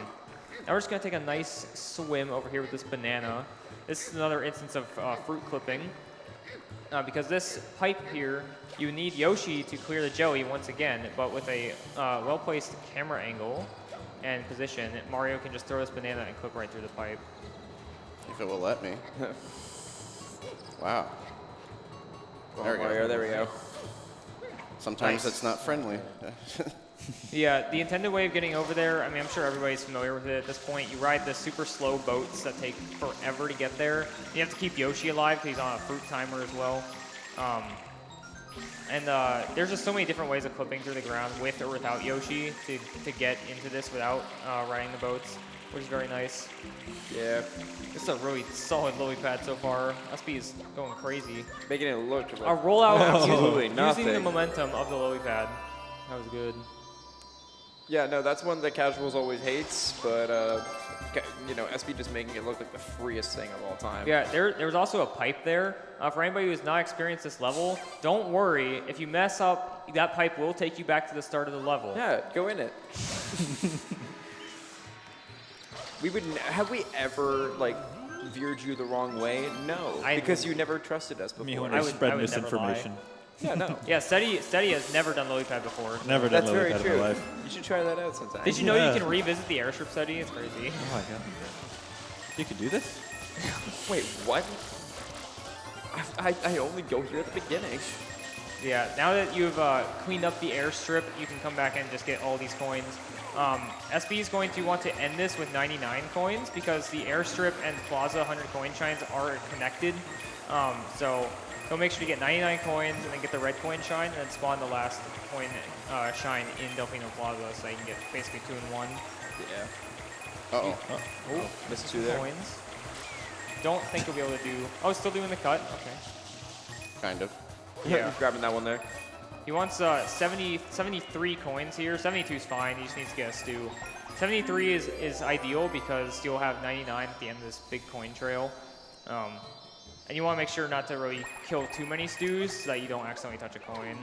Speaker 1: we're just gonna take a nice swim over here with this banana. This is another instance of fruit clipping. Because this pipe here, you need Yoshi to clear the jelly once again, but with a well-placed camera angle and position, Mario can just throw this banana and clip right through the pipe.
Speaker 4: If it will let me. Wow. There we
Speaker 5: Mario,
Speaker 4: go.
Speaker 5: there we go.
Speaker 4: Sometimes
Speaker 1: Nice.
Speaker 4: it's not friendly.
Speaker 1: Yeah, the intended way of getting over there, I mean, I'm sure everybody's familiar with it at this point. You ride the super slow boats that take forever to get there. You have to keep Yoshi alive because he's on a fruit timer as well. There's just so many different ways of clipping through the ground with or without Yoshi to get into this without riding the boats, which is very nice.
Speaker 5: Yeah,
Speaker 1: This is a really solid lily pad so far. SB is going crazy.
Speaker 5: making it look
Speaker 1: A
Speaker 5: like
Speaker 1: rollout
Speaker 5: absolutely
Speaker 1: using the
Speaker 5: nothing.
Speaker 1: momentum of the lily pad. That was good.
Speaker 5: Yeah, no, that's one that casuals always hates, but SB just making it look like the freest thing of all time.
Speaker 1: Yeah, there was also a pipe there. For anybody who has not experienced this level, don't worry. If you mess up, that pipe will take you back to the start of the level.
Speaker 5: Yeah, go in it. Have we ever veered you the wrong way? No, because you never trusted us before.
Speaker 2: Me when
Speaker 1: I
Speaker 2: I
Speaker 1: would-
Speaker 2: spread
Speaker 1: I would never
Speaker 2: misinformation.
Speaker 5: Yeah, no.
Speaker 1: Yeah, Steady has never done lily pad before.
Speaker 2: Never done
Speaker 5: That's
Speaker 2: lily
Speaker 5: very
Speaker 2: pad in
Speaker 5: true.
Speaker 2: my life.
Speaker 5: You should try that out sometime.
Speaker 1: Did you know
Speaker 2: Yeah.
Speaker 1: you can revisit the airstrip Steady? It's crazy.
Speaker 2: Oh my god. You can do this?
Speaker 5: Wait, what? I only go here at the beginning.
Speaker 1: Yeah, now that you've cleaned up the airstrip, you can come back and just get all these coins. SB is going to want to end this with 99 coins because the airstrip and Plaza 100 coin shines are connected. So he'll make sure to get 99 coins and then get the red coin shine and then spawn the last coin shine in Delfino Plaza so you can get basically 2 in 1
Speaker 5: Yeah.
Speaker 4: Uh-oh.
Speaker 5: Oh, missed two there.
Speaker 1: coins. Don't think you'll be able to do... Oh, still doing the cut? Okay.
Speaker 4: Kind of.
Speaker 1: Yeah.
Speaker 5: Grabbing that one there.
Speaker 1: He wants 73 coins here. 72 is fine. He just needs to get a stew. 73 is ideal because you'll have 99 at the end of this big coin trail. And you want to make sure not to really kill too many stews so that you don't accidentally touch a coin.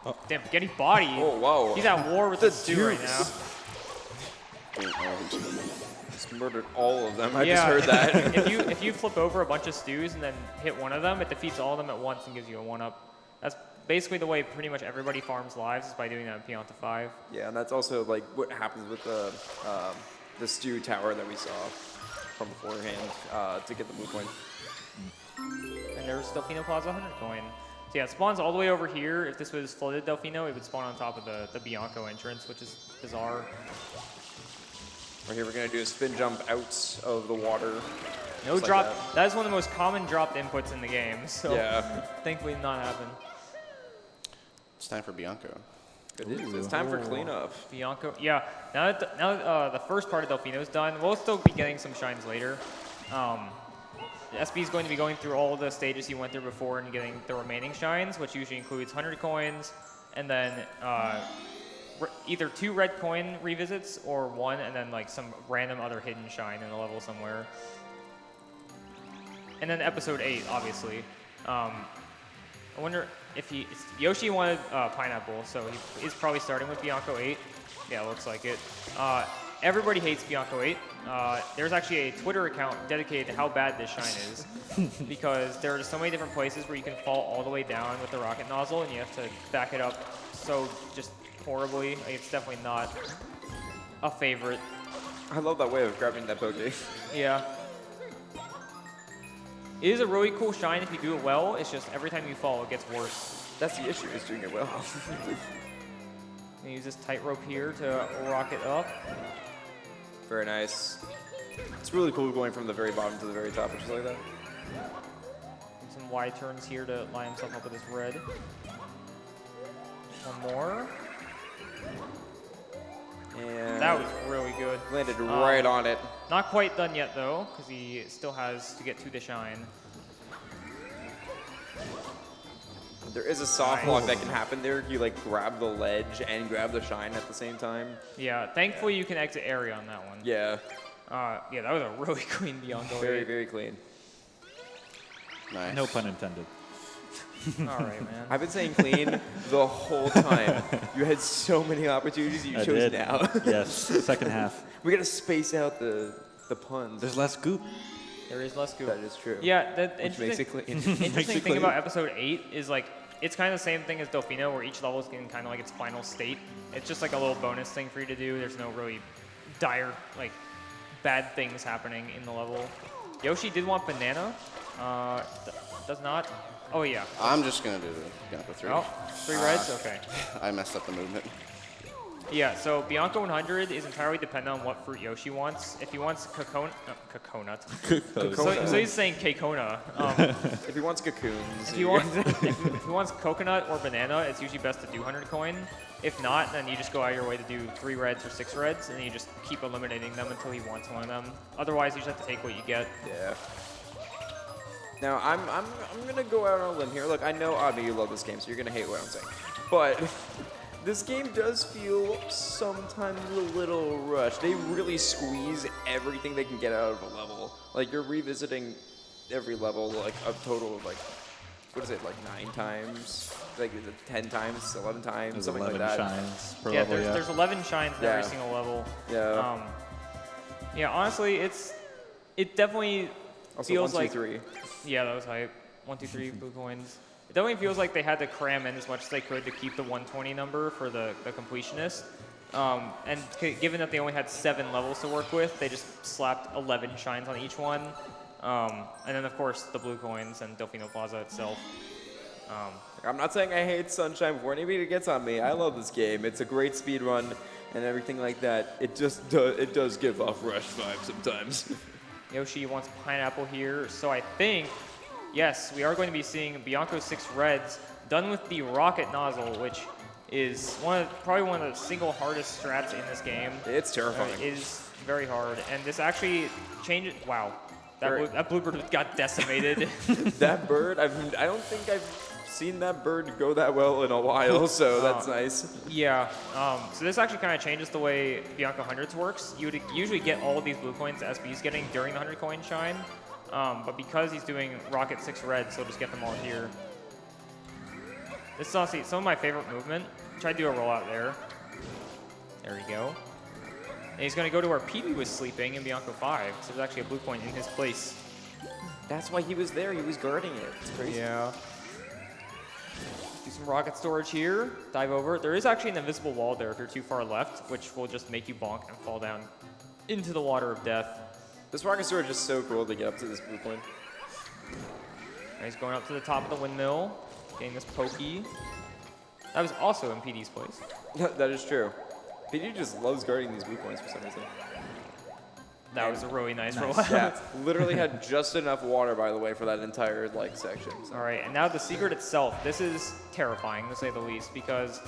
Speaker 2: Oh.
Speaker 1: Damn, Getty body.
Speaker 5: Oh, wow.
Speaker 1: He's at war with the stew right now.
Speaker 5: Just murdered all of them. I
Speaker 1: Yeah,
Speaker 5: just heard that.
Speaker 1: if you flip over a bunch of stews and then hit one of them, it defeats all of them at once and gives you a 1-up. That's basically the way pretty much everybody farms lives is by doing that in Pianta 5.
Speaker 5: Yeah, and that's also what happens with the stew tower that we saw from beforehand to get the blue coin.
Speaker 1: And there's Delfino Plaza 100 coin. So yeah, it spawns all the way over here. If this was flooded Delfino, it would spawn on top of the Bianco entrance, which is bizarre.
Speaker 5: Right here, we're gonna do a spin jump out of the water.
Speaker 1: No
Speaker 5: Just like
Speaker 1: drop.
Speaker 5: that.
Speaker 1: That is one of the most common dropped inputs in the game. So
Speaker 5: Yeah,
Speaker 1: thankfully not happen.
Speaker 4: It's time for Bianco.
Speaker 5: it is. It's time for cleanup.
Speaker 1: Bianco. Yeah. Now that the first part of Delfino is done, we'll still be getting some shines later. SB is going to be going through all the stages he went through before and getting the remaining shines, which usually includes 100 coins, and then either 2 red coin revisits or 1, and then like some random other hidden shine in a level somewhere. And then episode 8, obviously. I wonder. Yoshi wanted pineapple, so he's probably starting with Bianco 8. Yeah, looks like it. Everybody hates Bianco 8. There's actually a Twitter account dedicated to how bad this shine is, because there are so many different places where you can fall all the way down with the rocket nozzle, and you have to back it up so just horribly. Like, it's definitely not a favorite.
Speaker 5: I love that way of grabbing that poke.
Speaker 1: Yeah. It is a really cool shine if you do it well. It's just every time you fall, it gets worse.
Speaker 5: That's the issue, is doing it well.
Speaker 1: You use this tightrope here to rocket up.
Speaker 5: Very nice. It's really cool going from the very bottom to the very top, just like that.
Speaker 1: And some wide turns here to line himself up with this red. One more.
Speaker 5: And
Speaker 1: That was really good.
Speaker 5: landed right on it.
Speaker 1: Not quite done yet, though, because he still has to get to the shine.
Speaker 5: There is a soft
Speaker 1: Nice.
Speaker 5: lock that can happen there. You like grab the ledge and grab the shine at the same time.
Speaker 1: Yeah, thankfully you can exit area on that one.
Speaker 5: Yeah,
Speaker 1: Yeah, that was a really clean Bianco.
Speaker 5: very, very clean.
Speaker 4: Nice.
Speaker 2: No pun intended.
Speaker 1: All right, man.
Speaker 5: I've been saying clean the whole time. You had so many opportunities, you
Speaker 2: I
Speaker 5: chose
Speaker 2: did.
Speaker 5: now.
Speaker 2: Yes, second half.
Speaker 5: We gotta space out the puns.
Speaker 2: There's less goop.
Speaker 1: There is less goop.
Speaker 5: That is true.
Speaker 1: Yeah, the
Speaker 5: Which makes it clean.
Speaker 1: interesting thing about episode 8 is like it's kind of the same thing as Delfino, where each level is getting kind of like its final state. It's just like a little bonus thing for you to do. There's no really dire, like, bad things happening in the level. Yoshi did want banana. Does not. Oh yeah.
Speaker 4: I'm just gonna do the Bianco 3.
Speaker 1: Oh, 3 reds. Okay.
Speaker 4: I messed up the movement.
Speaker 1: Yeah, so Bianco 100 is entirely dependent on what fruit Yoshi wants. If he wants coconut. So he's saying Kakona.
Speaker 5: If he wants cocoons,
Speaker 1: If he wants coconut or banana, it's usually best to do 100 coin. If not, then you just go out of your way to do 3 reds or 6 reds, and you just keep eliminating them until he wants one of them. Otherwise, you just have to take what you get.
Speaker 5: yeah. Now I'm gonna go out on a limb here. Look, I know Odme, you love this game, so you're gonna hate what I'm saying, but this game does feel sometimes a little rushed. They really squeeze everything they can get out of a level. Like, you're revisiting every level like a total of like, what is it, like 9 times? Like, is it 10 times, 11 times,
Speaker 2: There's
Speaker 5: something
Speaker 2: 11
Speaker 5: like that.
Speaker 2: shines per
Speaker 1: Yeah,
Speaker 2: level.
Speaker 1: there's 11 shines in every
Speaker 5: Yeah.
Speaker 1: single level.
Speaker 5: Yeah.
Speaker 1: Yeah, honestly, it definitely
Speaker 5: Also,
Speaker 1: feels
Speaker 5: 1, 2,
Speaker 1: like
Speaker 5: 3.
Speaker 1: Yeah, that was hype. 1, 2, 3 blue coins. It definitely feels like they had to cram in as much as they could to keep the 120 number for the completionist. And given that they only had 7 levels to work with, they just slapped 11 shines on each one. And then, of course, the blue coins and Delfino Plaza itself.
Speaker 5: I'm not saying I hate Sunshine before anybody gets on me. I love this game. It's a great speed run and everything like that. It just it does give off rush vibes sometimes.
Speaker 1: Yoshi wants pineapple here, so I think, yes, we are going to be seeing Bianco 6 reds done with the rocket nozzle, which is probably one of the single hardest strats in this game.
Speaker 5: It's terrifying.
Speaker 1: It is very hard, and this actually changes. Wow, that bluebird got decimated.
Speaker 5: That bird, I don't think I've seen that bird go that well in a while, so that's nice.
Speaker 1: Yeah, so this actually kind of changes the way Bianco 100s works. You would usually get all of these blue coins that SB's getting during the 100 coin shine, but because he's doing Rocket 6 red, so just get them all here. This is honestly some of my favorite movement. Try to do a rollout there. There we go. And he's going to go to where Petey was sleeping in Bianco 5, so there's actually a blue coin in his place.
Speaker 5: That's why he was there. He was guarding it. It's crazy.
Speaker 1: Yeah. Do some rocket storage here. Dive over. There is actually an invisible wall there if you're too far left, which will just make you bonk and fall down into the water of death.
Speaker 5: This rocket storage is so cool to get up to this blue point.
Speaker 1: And he's going up to the top of the windmill, getting this pokey. That was also in PD's place.
Speaker 5: That is true. PD just loves guarding these blue points for some reason.
Speaker 1: That was a really nice rollout.
Speaker 5: Yeah, literally had just enough water, by the way, for that entire section. So.
Speaker 1: All right, and now the secret itself. This is terrifying, to say the least, because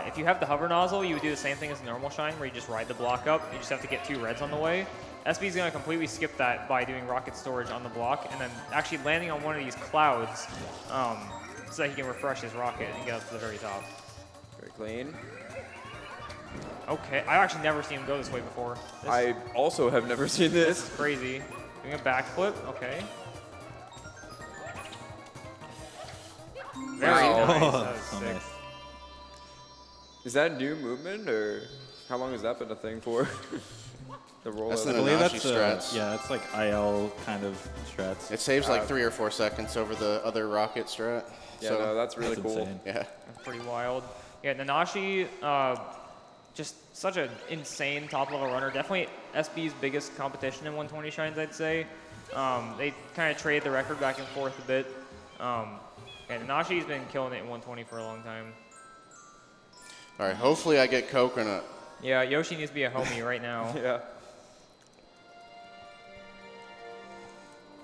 Speaker 1: if you have the hover nozzle, you would do the same thing as normal shine, where you just ride the block up. You just have to get 2 reds on the way. SB's going to completely skip that by doing rocket storage on the block, and then actually landing on one of these clouds so that he can refresh his rocket and get up to the very top.
Speaker 5: Very clean.
Speaker 1: Okay, I've actually never seen him go this way before.
Speaker 5: I also have never seen
Speaker 1: This
Speaker 5: this.
Speaker 1: is crazy. Doing a backflip, okay. Very
Speaker 5: Wow.
Speaker 1: nice. That was
Speaker 2: So
Speaker 1: sick.
Speaker 2: nice.
Speaker 5: Is that new movement, or how long has that been a thing for? The rollout.
Speaker 4: That's
Speaker 2: I
Speaker 4: the
Speaker 2: believe
Speaker 4: Nanashi
Speaker 2: that's
Speaker 4: strats.
Speaker 2: yeah, it's like IL kind of strats.
Speaker 4: It saves like 3 or 4 seconds over the other rocket strat.
Speaker 5: Yeah,
Speaker 4: so,
Speaker 5: no, that's really
Speaker 2: That's
Speaker 5: cool.
Speaker 2: insane.
Speaker 4: yeah.
Speaker 1: That's pretty wild. Yeah, Nanashi, just such an insane top-level runner. Definitely SB's biggest competition in 120 shines, I'd say. They kind of trade the record back and forth a bit. Yeah, Nanashi's been killing it in 120 for a long time.
Speaker 4: All right, hopefully I get coconut.
Speaker 1: Yeah, Yoshi needs to be a homie right now.
Speaker 5: Yeah.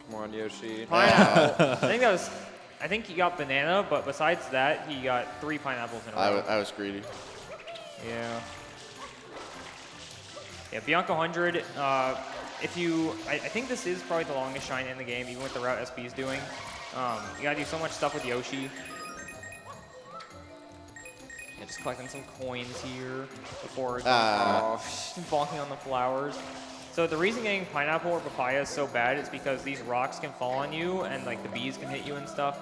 Speaker 5: Come on, Yoshi.
Speaker 1: Pineapple. I think he got banana, but besides that, he got 3 pineapples in a row.
Speaker 4: I was greedy.
Speaker 1: Yeah. Yeah, Bianco 100. I think this is probably the longest shine in the game, even with the route SB is doing. You gotta do so much stuff with Yoshi. Yeah, just collecting some coins here before bonking on the flowers. So the reason getting pineapple or papaya is so bad is because these rocks can fall on you and like the bees can hit you and stuff.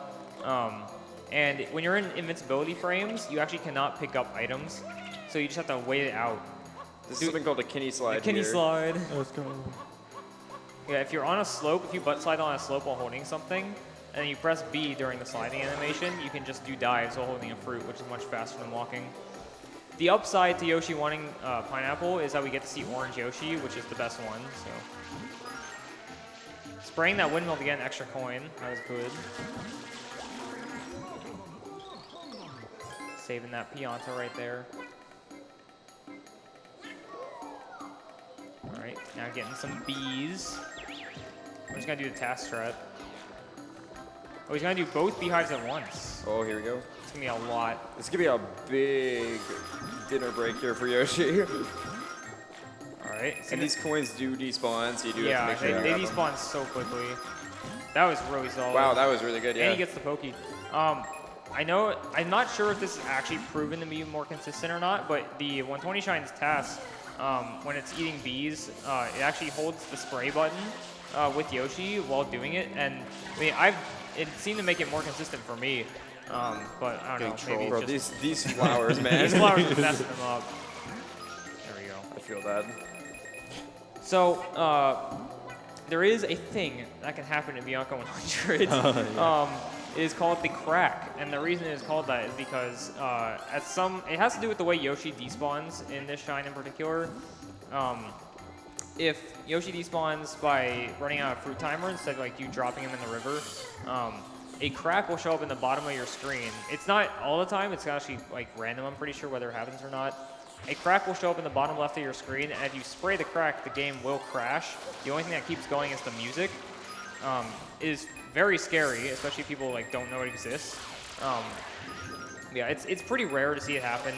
Speaker 1: And when you're in invincibility frames, you actually cannot pick up items. So you just have to wait it out.
Speaker 5: This is something called a Kinney slide.
Speaker 1: Kinney
Speaker 5: here.
Speaker 1: slide.
Speaker 2: Let's go.
Speaker 1: Yeah, if you're on a slope, if you butt slide on a slope while holding something, and then you press B during the sliding animation, you can just do dives while holding a fruit, which is much faster than walking. The upside to Yoshi wanting pineapple is that we get to see orange Yoshi, which is the best one. So spraying that windmill to get an extra coin, that was good. Saving that Pianta right there. All right, now getting some bees. We're just gonna do the task strat. Oh, he's gonna do both beehives at once.
Speaker 5: Oh, here we go.
Speaker 1: It's gonna be a lot.
Speaker 5: This could be a big dinner break here for Yoshi.
Speaker 1: All right.
Speaker 5: And these coins do despawn, so you do have to make sure
Speaker 1: they
Speaker 5: you grab them.
Speaker 1: despawn so quickly. That was really solid.
Speaker 5: Wow, that was really good, yeah.
Speaker 1: And he gets the pokey. I'm not sure if this is actually proven to be more consistent or not, but the 120 shines task, when it's eating bees, it actually holds the spray button with Yoshi while doing it, and I mean, it seemed to make it more consistent for me, but I don't know, maybe it's
Speaker 5: Bro,
Speaker 1: just
Speaker 5: these flowers, man.
Speaker 1: these flowers are messing them up. There we go.
Speaker 5: I feel that.
Speaker 1: So, there is a thing that can happen in Bianco 100. It is called the crack, and the reason it is called that is because it has to do with the way Yoshi despawns in this shine in particular. If Yoshi despawns by running out of fruit timer instead of like you dropping him in the river, a crack will show up in the bottom of your screen. It's not all the time, it's actually like random, I'm pretty sure whether it happens or not. A crack will show up in the bottom left of your screen, and if you spray the crack, the game will crash. The only thing that keeps going is the music. It is very scary, especially if people like don't know it exists. Yeah, it's pretty rare to see it happen.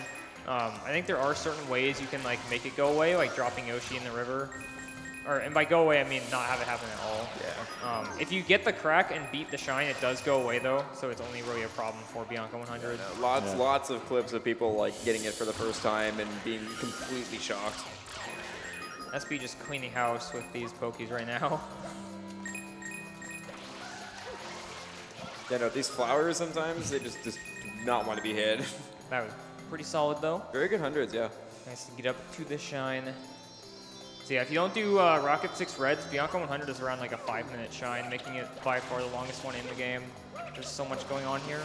Speaker 1: I think there are certain ways you can like make it go away, like dropping Yoshi in the river. And by go away, I mean not have it happen at all.
Speaker 5: Yeah.
Speaker 1: If you get the crack and beat the shine, it does go away though, so it's only really a problem for Bianco 100.
Speaker 5: Lots of clips of people like getting it for the first time and being completely shocked.
Speaker 1: SB just cleaning house with these pokies right now.
Speaker 5: Yeah, no, these flowers sometimes, they just do not want to be hit.
Speaker 1: That was pretty solid though.
Speaker 5: Very good hundreds, yeah.
Speaker 1: Nice to get up to the shine. So yeah, if you don't do Rocket 6 Reds, Bianco 100 is around like a 5-minute shine, making it by far the longest one in the game. There's so much going on here.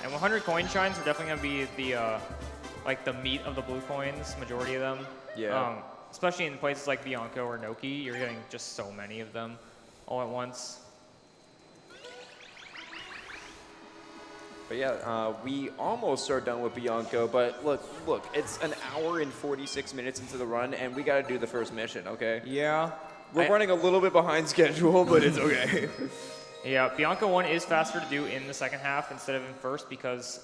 Speaker 1: And 100 coin shines are definitely gonna be the like the meat of the blue coins, majority of them.
Speaker 5: Yeah.
Speaker 1: Especially in places like Bianco or Noki, you're getting just so many of them all at once.
Speaker 5: But yeah, we almost are done with Bianco, but look, it's an hour and 46 minutes into the run, and we gotta do the first mission, okay?
Speaker 1: Yeah.
Speaker 5: We're running a little bit behind schedule, but it's okay.
Speaker 1: Yeah, Bianco 1 is faster to do in the second half instead of in first because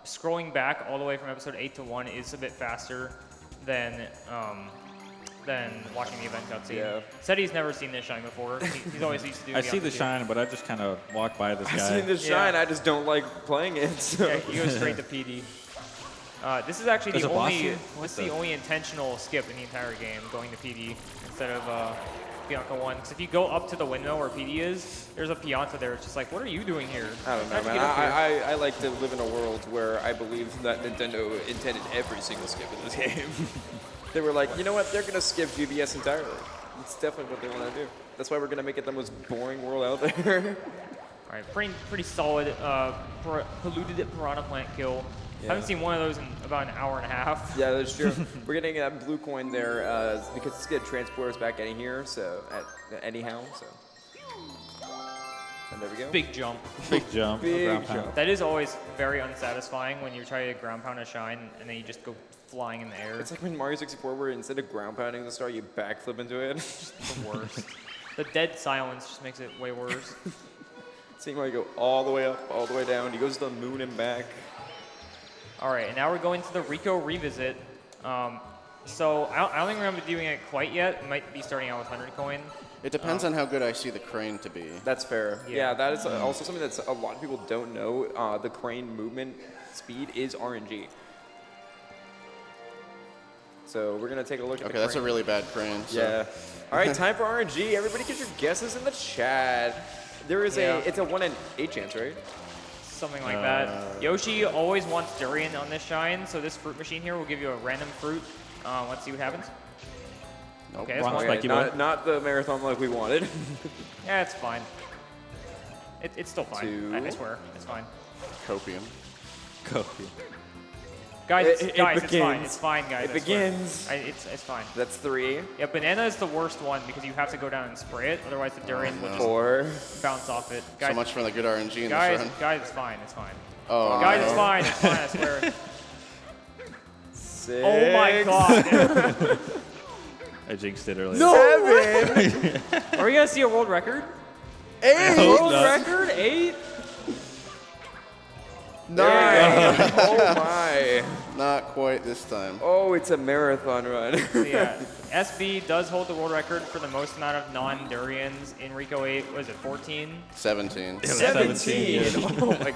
Speaker 1: scrolling back all the way from episode 8 to 1 is a bit faster than watching the event cutscene.
Speaker 5: Yeah.
Speaker 1: Said he's never seen this shine before. He's always used to do
Speaker 2: I see the
Speaker 1: Bianco 2.
Speaker 2: shine, but I just kind of walk by this
Speaker 5: I've
Speaker 2: guy.
Speaker 5: seen this
Speaker 1: Yeah.
Speaker 5: shine, I just don't like playing it. So.
Speaker 1: Yeah, he goes straight to PD. This is actually
Speaker 2: There's
Speaker 1: the
Speaker 2: a boss
Speaker 1: only
Speaker 2: here?
Speaker 1: this is the only intentional skip in the entire game, going to PD instead of Bianco 1. Because if you go up to the windmill where PD is, there's a Pianta there. It's just like, what are you doing here?
Speaker 5: I don't know,
Speaker 1: How'd you
Speaker 5: man.
Speaker 1: get up here?
Speaker 5: I like to live in a world where I believe that Nintendo intended every single skip in this game. They were like, you know what? They're going to skip GBS entirely. It's definitely what they want to do. That's why we're going to make it the most boring world out there.
Speaker 1: All right, pretty solid polluted piranha plant kill.
Speaker 5: Yeah.
Speaker 1: Haven't seen one of those in about an hour and a half.
Speaker 5: Yeah, that's true. We're getting that blue coin there because it's going to transport us back anyhow, so. And there we go.
Speaker 1: Big jump.
Speaker 2: Big jump.
Speaker 5: Big
Speaker 2: ground pound.
Speaker 5: jump.
Speaker 1: That is always very unsatisfying when you're trying to ground pound a shine and then you just go flying in the air.
Speaker 5: It's like when Mario 64 where instead of ground pounding the star, you backflip into it.
Speaker 1: The worst. The dead silence just makes it way worse.
Speaker 5: Seeing Mario go all the way up, all the way down. He goes to the moon and back.
Speaker 1: All right, and now we're going to the Ricco revisit. So I don't think we're going to be doing it quite yet. We might be starting out with 100 coin.
Speaker 4: It depends on how good I see the crane to be.
Speaker 5: That's fair.
Speaker 1: Yeah.
Speaker 5: Yeah, that is also something that a lot of people don't know. The crane movement speed is RNG. So we're going to take a look at the
Speaker 4: Okay, that's a
Speaker 5: crane.
Speaker 4: really bad crane. So.
Speaker 5: Yeah. All right, time for RNG. Everybody get your guesses in the chat. There is
Speaker 1: Yeah.
Speaker 5: it's a 1 in 8 chance, right?
Speaker 1: Something like that. Yoshi always wants durian on this shine, so this fruit machine here will give you a random fruit. Let's see what happens. Okay, that's
Speaker 2: Wrong
Speaker 1: one.
Speaker 2: spiky
Speaker 5: not,
Speaker 2: boy.
Speaker 5: not the marathon like we wanted.
Speaker 1: Yeah, it's fine. It's still fine.
Speaker 5: Two.
Speaker 1: I swear, it's fine.
Speaker 4: Copium.
Speaker 2: Copy.
Speaker 1: Guys,
Speaker 5: It
Speaker 1: guys, it's fine.
Speaker 5: begins.
Speaker 1: It's fine, guys.
Speaker 5: It
Speaker 1: I swear.
Speaker 5: begins.
Speaker 1: It's fine.
Speaker 5: That's 3,
Speaker 1: Yeah, banana is the worst one because you have to go down and spray it. Otherwise, the durian will just
Speaker 5: 4.
Speaker 1: bounce off it. Guys,
Speaker 4: So much for the good RNG in
Speaker 1: guys,
Speaker 4: this run.
Speaker 1: guys, it's fine. It's fine.
Speaker 4: Oh,
Speaker 1: Guys,
Speaker 4: no.
Speaker 1: it's fine. It's fine. I swear.
Speaker 5: 6.
Speaker 1: Oh my God.
Speaker 2: I jinxed it earlier.
Speaker 5: 7.
Speaker 1: Are we gonna see a world record?
Speaker 5: 8.
Speaker 1: World
Speaker 2: not.
Speaker 1: record? 8?
Speaker 5: 9. Oh my.
Speaker 4: Not quite this time.
Speaker 5: Oh, it's a marathon run.
Speaker 1: So yeah, SB does hold the world record for the most amount of non-durians in Rico 8. What is it, 14?
Speaker 4: 17.
Speaker 5: 17. Oh my.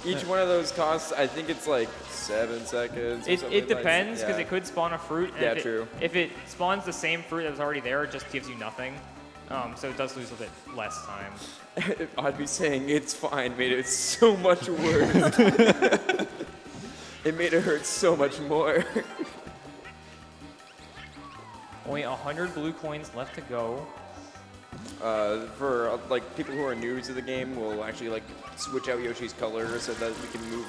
Speaker 5: Each one of those costs, I think it's like 7 seconds. or
Speaker 1: It
Speaker 5: something like-
Speaker 1: depends because
Speaker 5: yeah.
Speaker 1: it could spawn a fruit. And
Speaker 5: Yeah,
Speaker 1: if it,
Speaker 5: true.
Speaker 1: If it spawns the same fruit that was already there, it just gives you nothing. So it does lose a bit less time.
Speaker 5: I'd be saying it's fine made it so much worse. It made it hurt so much more.
Speaker 1: Only 100 blue coins left to go.
Speaker 5: For like people who are new to the game, we'll actually like switch out Yoshi's color so that we can move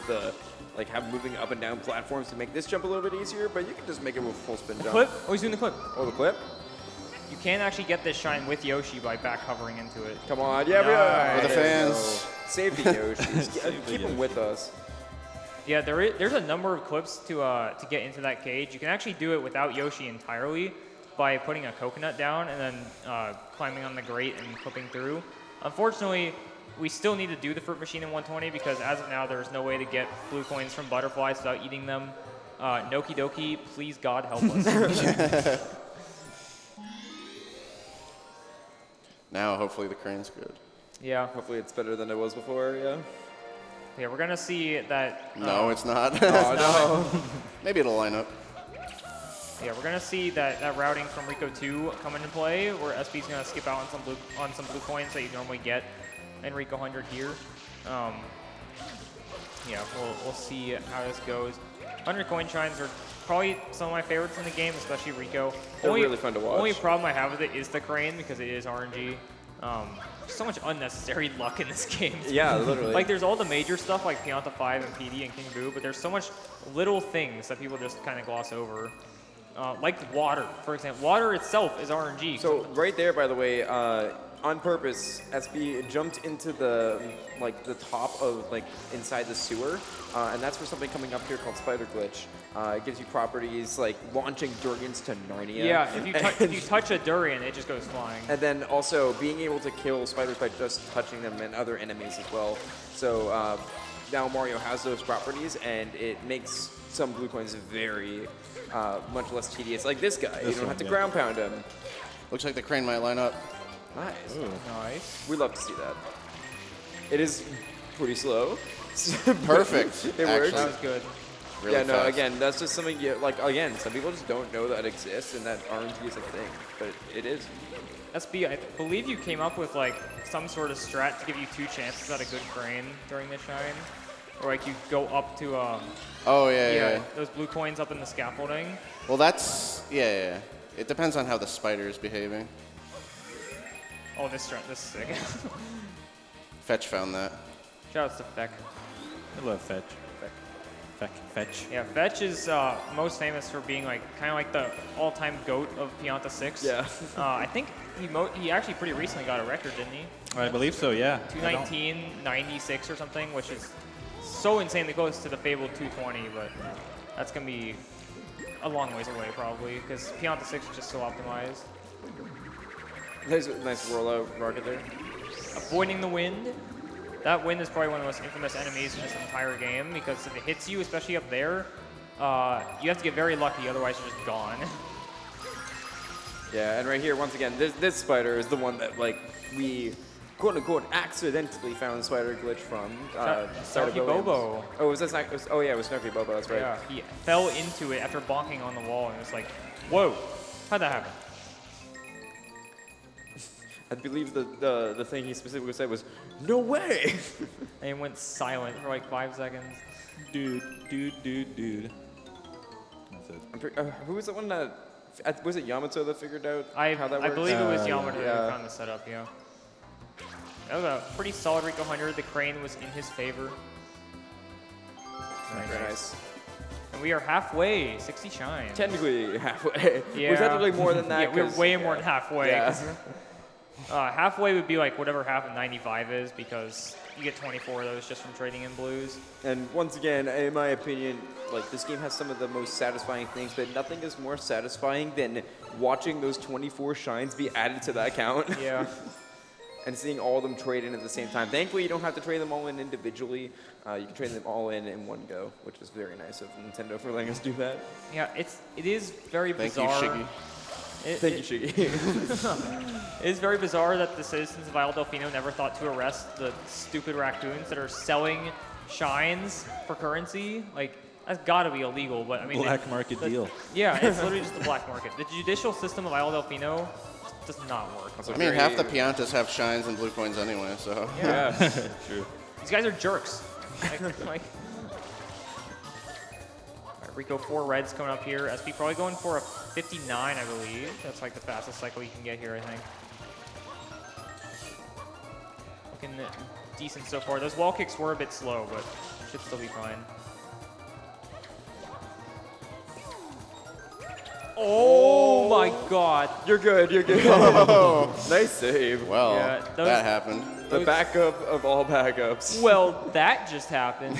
Speaker 5: have moving up and down platforms to make this jump a little bit easier. But you can just make it with full spin jump.
Speaker 1: Clip? Oh, he's doing the clip.
Speaker 5: Oh, the clip.
Speaker 1: You can actually get this shine with Yoshi by back hovering into it.
Speaker 5: Come on, yeah,
Speaker 1: Nice.
Speaker 4: For the
Speaker 5: there we go.
Speaker 4: fans.
Speaker 5: Save the Yoshis. Keep them with us.
Speaker 1: Yeah, there's a number of clips to get into that cage. You can actually do it without Yoshi entirely by putting a coconut down and then climbing on the grate and clipping through. Unfortunately, we still need to do the fruit machine in 120 because as of now, there's no way to get blue coins from butterflies without eating them. Noki Doki, please God help us.
Speaker 4: Now, hopefully the crane's good.
Speaker 1: Yeah,
Speaker 5: Hopefully it's better than it was before, yeah.
Speaker 1: yeah, we're gonna see that.
Speaker 4: No, it's not.
Speaker 5: Oh, no.
Speaker 4: Maybe it'll line up.
Speaker 1: Yeah, we're gonna see that routing from Rico 2 come into play, where SB's gonna skip out on some blue coins that you normally get in Rico 100 here. Yeah, we'll see how this goes. 100 coin shines are probably some of my favorites in the game, especially Rico.
Speaker 5: They're really fun to watch.
Speaker 1: Only problem I have with it is the crane because it is RNG. So much unnecessary luck in this game.
Speaker 5: Yeah, literally.
Speaker 1: Like there's all the major stuff like Pianta 5 and PD and King Boo, but there's so much little things that people just kind of gloss over. Like water, for example. Water itself is RNG.
Speaker 5: So right there, by the way, on purpose, SB jumped into the top of inside the sewer, and that's for something coming up here called Spider Glitch. It gives you properties like launching Durians to Narnia.
Speaker 1: yeah, if you touch a durian, it just goes flying.
Speaker 5: And then also being able to kill spiders by just touching them and other enemies as well. So now Mario has those properties, and it makes some blue coins very much less tedious. Like this guy, you don't have to ground pound him.
Speaker 4: Looks like the crane might line up.
Speaker 5: Nice.
Speaker 1: Nice.
Speaker 5: We love to see that. It is pretty slow.
Speaker 4: Perfect.
Speaker 5: It works.
Speaker 1: That was good.
Speaker 4: Really
Speaker 5: yeah, no,
Speaker 4: fast.
Speaker 5: again, that's just something, again, some people just don't know that exists and that RNG is a thing, but it is.
Speaker 1: SB, I believe you came up with like some sort of strat to give you 2 chances at a good crane during the shine. Or like you go up to
Speaker 4: Oh, yeah.
Speaker 1: those blue coins up in the scaffolding.
Speaker 4: Well, that's, yeah. It depends on how the spider is behaving.
Speaker 1: Oh, this is sick.
Speaker 4: Fetch found that.
Speaker 1: Shoutouts to Feck.
Speaker 2: I love Fetch. Fetch.
Speaker 1: Yeah, Fetch is most famous for being like kind of like the all-time GOAT of Pianta 6.
Speaker 5: Yeah.
Speaker 1: I think he actually pretty recently got a record, didn't he?
Speaker 2: I believe so, yeah.
Speaker 1: 219.96 or something, which is so insanely close to the fabled 220, but that's going to be a long ways away probably because Pianta 6 is just so optimized.
Speaker 5: There's a nice rollout rocket there.
Speaker 1: Avoiding the wind. That wind is probably one of the most infamous enemies in this entire game because if it hits you, especially up there, you have to get very lucky, otherwise you're just gone.
Speaker 5: Yeah, and right here, once again, this spider is the one that, like, we, quote-unquote, accidentally found spider glitch from.
Speaker 1: Snarky Bobo.
Speaker 5: Oh, was that oh, yeah, it was Snarky Bobo, that's right.
Speaker 1: Yeah, he fell into it after bonking on the wall and was like, whoa, how'd that happen?
Speaker 5: I believe the thing he specifically said was, no way!
Speaker 1: And he went silent for like 5 seconds.
Speaker 2: Dude. That's it.
Speaker 5: Who was the one that, was it Yamato that figured out how that
Speaker 1: I
Speaker 5: works?
Speaker 1: believe it was Yamato
Speaker 5: yeah.
Speaker 1: who found the setup, yeah. That was a pretty solid Rico 100. The crane was in his favor.
Speaker 5: Very nice.
Speaker 1: And we are halfway, 60 shine.
Speaker 5: Technically halfway.
Speaker 1: Yeah.
Speaker 5: We're technically more than that.
Speaker 1: Yeah, we're
Speaker 5: 'cause-
Speaker 1: way more than halfway.
Speaker 5: Yeah.
Speaker 1: 'Cause, halfway would be like whatever half of 95 is because you get 24 of those just from trading in blues.
Speaker 5: And once again, in my opinion, like this game has some of the most satisfying things, but nothing is more satisfying than watching those 24 shines be added to that count.
Speaker 1: Yeah.
Speaker 5: And seeing all of them trade in at the same time. Thankfully, you don't have to trade them all in individually. You can trade them all in one go, which is very nice of Nintendo for letting us do that.
Speaker 1: Yeah, it is very
Speaker 4: Thank you,
Speaker 1: bizarre.
Speaker 4: Shiggy.
Speaker 5: Thank you, Shiggy.
Speaker 1: It is very bizarre that the citizens of Isle Delfino never thought to arrest the stupid raccoons that are selling shines for currency. Like, that's gotta be illegal, but I mean...
Speaker 2: Black market deal.
Speaker 1: Yeah, it's literally just the black market. The judicial system of Isle Delfino does not work.
Speaker 4: I mean, half the Piantas have shines and blue coins anyway, so.
Speaker 5: Yeah.
Speaker 2: True.
Speaker 1: These guys are jerks. Like, Rico 4 reds coming up here. SP probably going for a 59, I believe. That's like the fastest cycle you can get here, I think. Looking decent so far. Those wall kicks were a bit slow, but should still be fine. Oh my god.
Speaker 5: You're good, you're good. Nice save.
Speaker 4: Well,
Speaker 1: Yeah, those-
Speaker 4: that happened.
Speaker 5: The backup of all backups.
Speaker 1: Well, that just happened.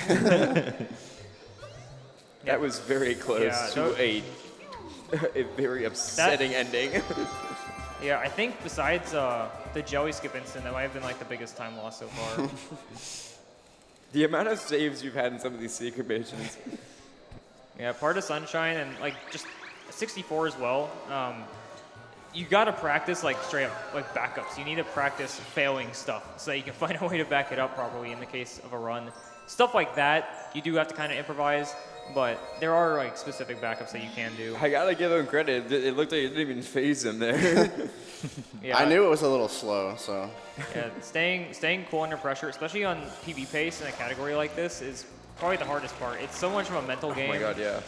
Speaker 5: That was very close
Speaker 1: Yeah,
Speaker 5: to a very upsetting ending.
Speaker 1: Yeah, I think besides the jelly skip incident, that might have been like the biggest time loss so far.
Speaker 5: The amount of saves you've had in some of these secret missions.
Speaker 1: Yeah, part of Sunshine and like just 64 as well. You gotta practice like straight up like backups. You need to practice failing stuff so that you can find a way to back it up properly in the case of a run. Stuff like that, you do have to kind of improvise, but there are like specific backups that you can do.
Speaker 5: I gotta give him credit. It looked like it didn't even phase him there.
Speaker 1: Yeah,
Speaker 4: I knew it was a little slow, so.
Speaker 1: Yeah, staying cool under pressure, especially on PB pace in a category like this, is probably the hardest part. It's so much of a mental game.
Speaker 5: Oh my god, yeah.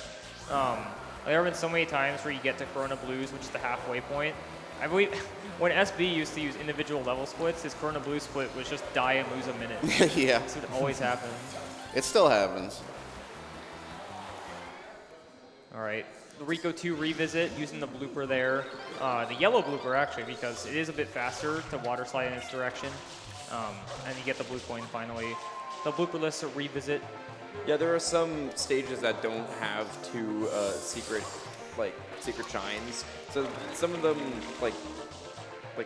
Speaker 1: There have been so many times where you get to Corona Blues, which is the halfway point. I believe when SB used to use individual level splits, his Corona Blue split was just die and lose a minute.
Speaker 4: Yeah,
Speaker 1: This would always happen.
Speaker 4: it still happens.
Speaker 1: All right, the Rico 2 revisit using the blooper there. The yellow blooper, actually, because it is a bit faster to water slide in its direction. And you get the blue coin finally. The blooperless revisit.
Speaker 5: Yeah, there are some stages that don't have two secret shines. So some of them, like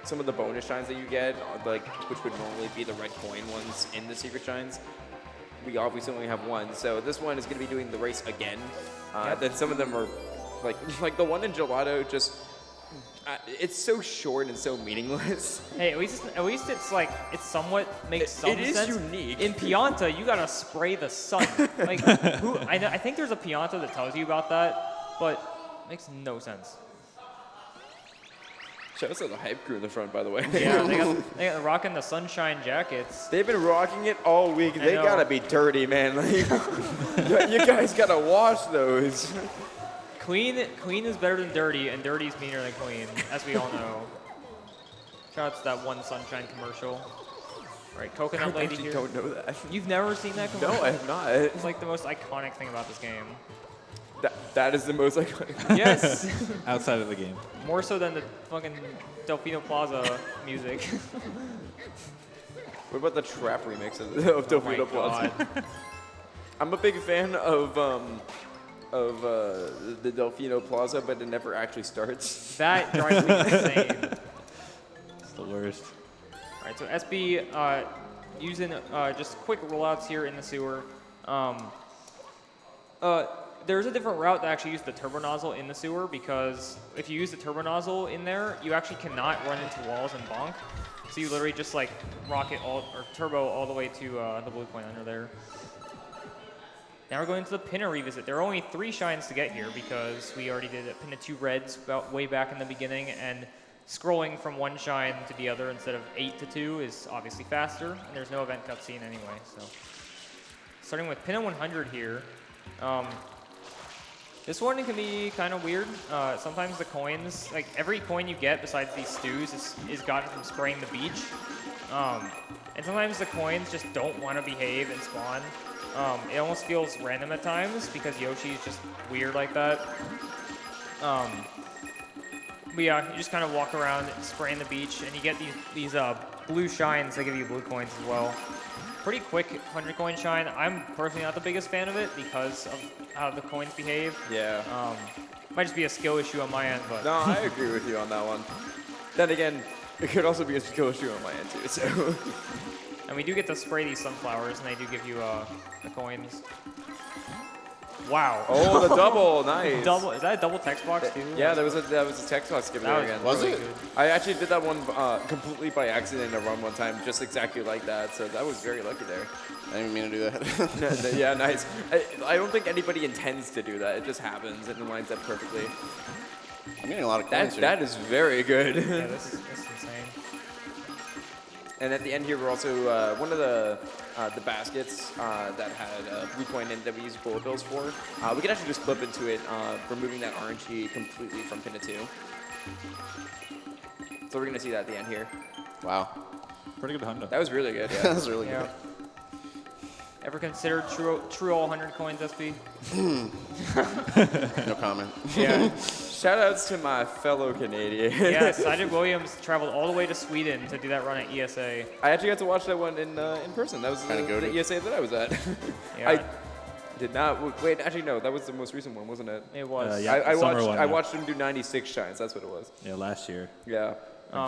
Speaker 5: some of the bonus shines that you get, like which would normally be the red coin ones in the secret shines, we obviously only have one. So this one is going to be doing the race again. Then some of them are like the one in Gelato, just it's so short and so meaningless.
Speaker 1: Hey, at least it's like it somewhat makes some
Speaker 5: It is
Speaker 1: sense.
Speaker 5: unique.
Speaker 1: In Pianta, you gotta spray the sun. Like, I think there's a Pianta that tells you about that, but it makes no sense.
Speaker 5: Shout out to the hype crew in the front, by the way.
Speaker 1: Yeah, they got rocking the sunshine jackets.
Speaker 5: They've been rocking it all week. They
Speaker 1: know.
Speaker 5: gotta be dirty, man. Like, you guys gotta wash those.
Speaker 1: Clean is better than dirty, and dirty is meaner than clean, as we all know. Shout out to that one sunshine commercial. All right, coconut
Speaker 5: I
Speaker 1: lady
Speaker 5: actually
Speaker 1: here.
Speaker 5: don't know that.
Speaker 1: You've never seen that commercial?
Speaker 5: No, I have not.
Speaker 1: It's like the most iconic thing about this game.
Speaker 5: That is the most iconic.
Speaker 1: Yes.
Speaker 2: Outside of the game.
Speaker 1: More so than the fucking Delfino Plaza music.
Speaker 5: What about the trap remix of
Speaker 1: Oh my
Speaker 5: Delfino Plaza?
Speaker 1: God.
Speaker 5: I'm a big fan of the Delfino Plaza, but it never actually starts.
Speaker 1: That drives me insane.
Speaker 2: It's the worst.
Speaker 1: All right, so SB using just quick rollouts here in the sewer. There's a different route that actually uses the turbo nozzle in the sewer, because if you use the turbo nozzle in there, you actually cannot run into walls and bonk. So you literally just like rocket or turbo all the way to the blue point under there. Now we're going to the Pinna revisit. There are only 3 shines to get here because we already did Pinna 2 reds way back in the beginning, and scrolling from one shine to the other instead of 8 to 2 is obviously faster, and there's no event cutscene anyway. So starting with Pinna 100 here. This one can be kind of weird. Sometimes the coins, like every coin you get besides these stews is gotten from spraying the beach. And sometimes the coins just don't want to behave and spawn. It almost feels random at times because Yoshi's just weird like that. But yeah, you just kind of walk around spraying the beach, and you get these blue shines that give you blue coins as well. Pretty quick 100 coin shine. I'm personally not the biggest fan of it because of how the coins behave.
Speaker 5: Yeah.
Speaker 1: Might just be a skill issue on my end, but
Speaker 5: No, I agree with you on that one. Then again, it could also be a skill issue on my end too. So.
Speaker 1: and we do get to spray these sunflowers, and they do give you the coins. Wow.
Speaker 5: Oh, the double, nice.
Speaker 1: Double. Is that a double text box too?
Speaker 5: Yeah, that was a text box skip there again.
Speaker 4: Was
Speaker 1: really
Speaker 4: it?
Speaker 1: good.
Speaker 5: I actually did that one completely by accident in a run one time, just exactly like that. So that was very lucky there.
Speaker 4: I didn't even mean to do that.
Speaker 5: Yeah, nice. I don't think anybody intends to do that. It just happens and it lines up perfectly.
Speaker 4: I'm getting a lot of coins here.
Speaker 5: That is very good.
Speaker 1: Yeah, this is insane.
Speaker 5: And at the end here, we're also one of the baskets that had a blue coin in that we use bullet bills for. We can actually just clip into it, removing that RNG completely from Pinna 2. So we're gonna see that at the end here.
Speaker 4: Wow.
Speaker 2: Pretty good Honda.
Speaker 5: That was really good.
Speaker 4: That
Speaker 5: Yeah.
Speaker 4: was really
Speaker 1: Yeah.
Speaker 4: good.
Speaker 1: Ever considered true all 100 coins, SB?
Speaker 4: No comment.
Speaker 1: Yeah.
Speaker 5: Shout outs to my fellow Canadian.
Speaker 1: Yeah, Sided Williams traveled all the way to Sweden to do that run at ESA.
Speaker 5: I actually got to watch that one in person. That was
Speaker 4: Kinda
Speaker 5: the
Speaker 4: goated.
Speaker 5: ESA that I was at.
Speaker 1: Yeah.
Speaker 5: I did not. Wait, actually, no. That was the most recent one, wasn't it?
Speaker 1: It was.
Speaker 2: Yeah. summer one,
Speaker 5: I
Speaker 2: yeah.
Speaker 5: watched him do 96 shines. That's what it was.
Speaker 2: Yeah, last year.
Speaker 5: Yeah.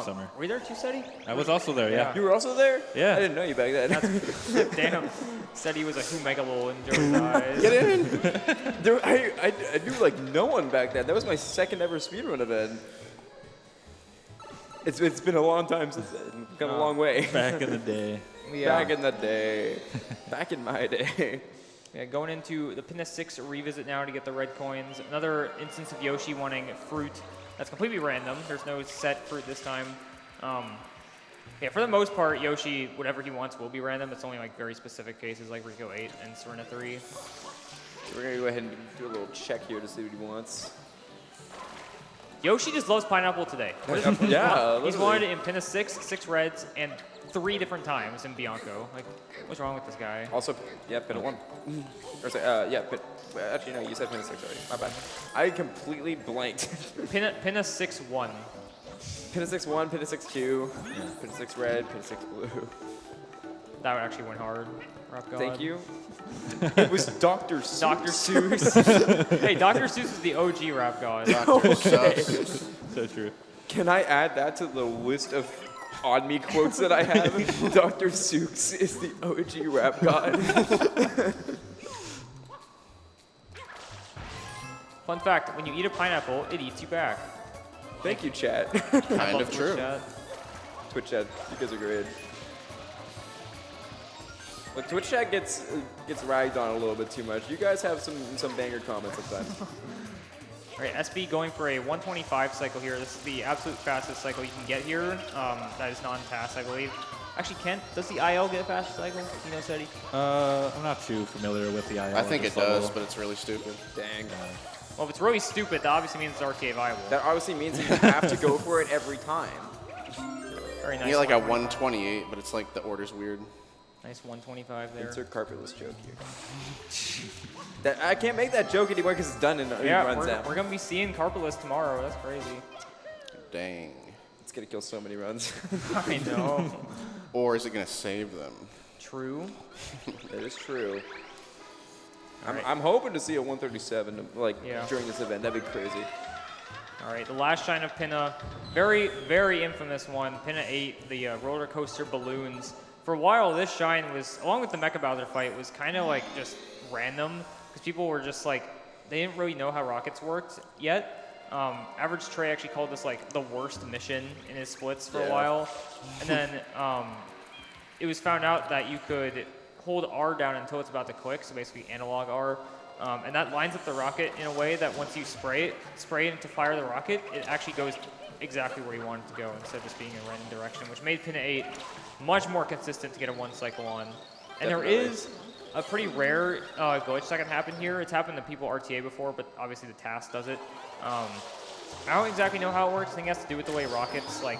Speaker 2: Summer.
Speaker 1: Were you there too, Seti?
Speaker 2: I was also there, yeah.
Speaker 5: You were also there?
Speaker 2: Yeah.
Speaker 5: I didn't know you back then.
Speaker 1: Damn. Seti was a Humegalo in Joe's eyes.
Speaker 5: Get in. I knew like no one back then. That was my second ever speedrun event. It's been a long time since then. Come a long way.
Speaker 2: Back in the day.
Speaker 1: Yeah.
Speaker 5: Back in the day. Back in my day.
Speaker 1: Yeah, going into the Pinna 6 revisit now to get the red coins. Another instance of Yoshi wanting fruit that's completely random. There's no set fruit this time. Yeah, for the most part, Yoshi, whatever he wants will be random. It's only like very specific cases like Rico 8 and Sirena 3.
Speaker 5: So we're gonna go ahead and do a little check here to see what he wants.
Speaker 1: Yoshi just loves pineapple today. What is he
Speaker 5: Yeah,
Speaker 1: He's
Speaker 5: literally.
Speaker 1: wanted it in Pinna 6, 6 reds, and 3 different times in Bianco. Like, what's wrong with this guy?
Speaker 5: Also, yeah, Pinna 1. Or sorry, yeah, actually no, you said Pinna 6 already. My bad. I completely blanked.
Speaker 1: Pinna 6-1.
Speaker 5: Pinna 6-1, Pinna 6-2, Pinna 6 red, Pinna 6 blue.
Speaker 1: That actually went hard. Rap God.
Speaker 5: Thank you. It was Dr. Seuss.
Speaker 1: Dr. Seuss. Hey, Dr. Seuss is the OG rap god.
Speaker 2: So true.
Speaker 5: Can I add that to the list of Odme quotes that I have? Dr. Seuss is the OG rap god.
Speaker 1: Fun fact, when you eat a pineapple, it eats you back.
Speaker 5: Thank you, chat.
Speaker 4: Kind
Speaker 1: Love
Speaker 4: of
Speaker 1: Twitch
Speaker 4: true.
Speaker 1: chat.
Speaker 5: Twitch chat, you guys are great. Look, Twitch chat gets ragged on a little bit too much. You guys have some banger comments sometimes.
Speaker 1: All right, SB going for a 125 cycle here. This is the absolute fastest cycle you can get here. That is non-task, I believe. Actually, Kent, does the IL get a fast cycle? You know, Ceddy?
Speaker 2: I'm not too familiar with the IL.
Speaker 4: I think
Speaker 2: at
Speaker 4: it
Speaker 2: this level.
Speaker 4: does, but it's really stupid.
Speaker 5: Dang.
Speaker 1: Well, if it's really stupid, that obviously means it's RTA viable.
Speaker 5: That obviously means that you have to go for it every time.
Speaker 1: Very nice.
Speaker 4: You get like a
Speaker 1: 125.
Speaker 4: 128, but it's like the order's weird.
Speaker 1: Nice 125 there.
Speaker 5: Insert carpetless joke here. I can't make that joke anymore because it's done and it
Speaker 1: Yeah,
Speaker 5: runs
Speaker 1: we're
Speaker 5: out.
Speaker 1: going to be seeing Carpeless tomorrow. That's crazy.
Speaker 4: Dang.
Speaker 5: It's going to kill so many runs.
Speaker 1: I know.
Speaker 4: Or is it going to save them?
Speaker 1: True.
Speaker 5: That is true.
Speaker 1: Alright.
Speaker 5: I'm hoping to see a 137 like
Speaker 1: Yeah.
Speaker 5: during this event. That'd be crazy.
Speaker 1: All right, the last shine of Pinna. Very, very infamous one. Pinna 8, the roller coaster balloons. For a while, this shine was, along with the Mecha Bowser fight, was kind of like just random. Because people were just like, they didn't really know how rockets worked yet. Average Trey actually called this like the worst mission in his splits for a while. And then it was found out that you could hold R down until it's about to click, so basically analog R. And that lines up the rocket in a way that once you spray it to fire the rocket, it actually goes exactly where you want it to go instead of just being in a random direction, which made Pinna 8 much more consistent to get a one cycle on. And there is a pretty rare glitch that can happen here. It's happened to people RTA before, but obviously the task does it. I don't exactly know how it works. I think it has to do with the way rockets, like,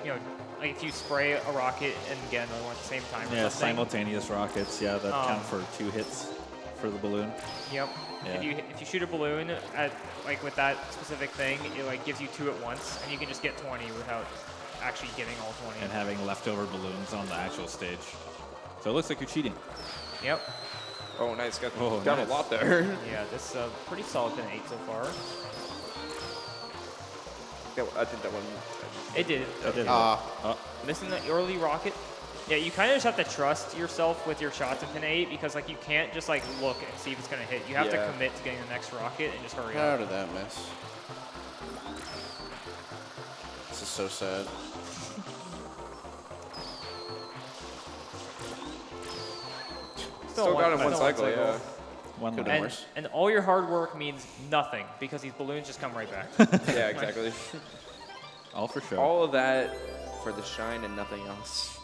Speaker 1: you know, like if you spray a rocket and get another one at the same time or
Speaker 2: Yeah,
Speaker 1: something.
Speaker 2: simultaneous rockets. Yeah, that count for 2 hits for the balloon.
Speaker 1: Yep.
Speaker 2: Yeah.
Speaker 1: If you shoot a balloon at like with that specific thing, it like gives you 2 at once, and you can just get 20 without actually getting all 20.
Speaker 2: And having leftover balloons on the actual stage. So it looks like you're cheating.
Speaker 1: Yep.
Speaker 5: Oh, nice. Got
Speaker 2: nice.
Speaker 5: a lot there.
Speaker 1: Yeah, this is a pretty solid Pinna 8 so far.
Speaker 5: I think that one.
Speaker 1: It did. Missing the early rocket. Yeah, you kind of just have to trust yourself with your shots in Pinna 8 because like you can't just like look and see if it's gonna hit. You have to commit to getting the next rocket and just hurry
Speaker 4: How
Speaker 1: up.
Speaker 4: did that miss? This is so sad.
Speaker 5: Still got him one cycle, yeah.
Speaker 2: One
Speaker 4: Could've
Speaker 2: line.
Speaker 4: been worse.
Speaker 1: And all your hard work means nothing because these balloons just come right back.
Speaker 5: Yeah, exactly.
Speaker 2: All for sure.
Speaker 5: All of that for the shine and nothing else.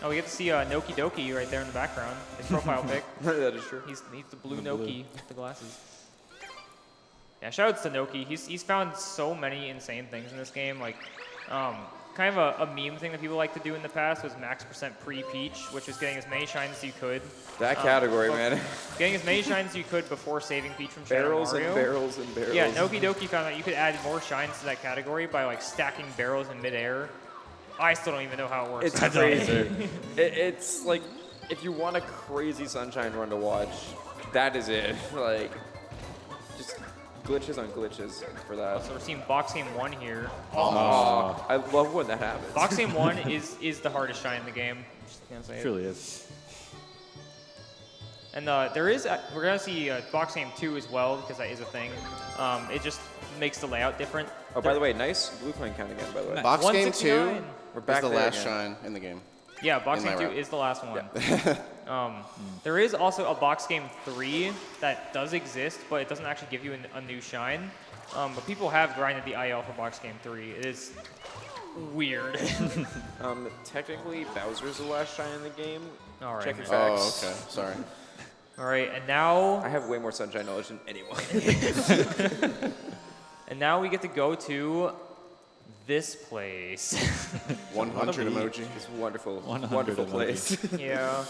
Speaker 1: Oh, we get to see Noki Doki right there in the background. His profile pic.
Speaker 5: That is true.
Speaker 1: He's the blue Noki with the glasses. Yeah, shoutouts to Noki. He's found so many insane things in this game. Like, kind of a meme thing that people like to do in the past was max percent pre-peach, which was getting as many shines as you could.
Speaker 5: That category, man.
Speaker 1: Getting as many shines as you could before saving Peach from Shadow
Speaker 5: Barrels
Speaker 1: Mario.
Speaker 5: and barrels and barrels.
Speaker 1: Yeah, Noki Doki found out you could add more shines to that category by like stacking barrels in midair. I still don't even know how it works.
Speaker 5: It's crazy. It's like, if you want a crazy sunshine run to watch, that is it. Like, just glitches on glitches for that.
Speaker 1: So we're seeing Box Game 1 here.
Speaker 5: I love when that happens.
Speaker 1: Box Game 1 is the hardest shine in the game. Just gonna say
Speaker 2: It
Speaker 1: it.
Speaker 2: truly is.
Speaker 1: And we're gonna see Box Game 2 as well because that is a thing. It just makes the layout different.
Speaker 5: Oh, by the way, nice blue coin count again, by the way.
Speaker 2: Nice.
Speaker 4: Box game 2
Speaker 1: 169.
Speaker 5: We're
Speaker 4: is
Speaker 5: back
Speaker 4: the
Speaker 5: there
Speaker 4: last
Speaker 5: again.
Speaker 4: shine in the game.
Speaker 1: Yeah, Box
Speaker 4: In my
Speaker 1: Game 2
Speaker 4: route.
Speaker 1: is the last one. There is also a Box Game 3 that does exist, but it doesn't actually give you a new shine. But people have grinded the IL for Box Game 3. It is weird.
Speaker 5: Technically, Bowser's the last shine in the game.
Speaker 1: All right.
Speaker 5: Check your
Speaker 1: man.
Speaker 5: facts.
Speaker 4: Oh, okay. Sorry.
Speaker 1: All right, and now
Speaker 5: I have way more sunshine knowledge than anyone.
Speaker 1: and now we get to go to this place.
Speaker 4: 100 emoji.
Speaker 5: It's a wonderful,
Speaker 2: 100
Speaker 5: wonderful
Speaker 2: emoji.
Speaker 5: place.
Speaker 1: Yeah.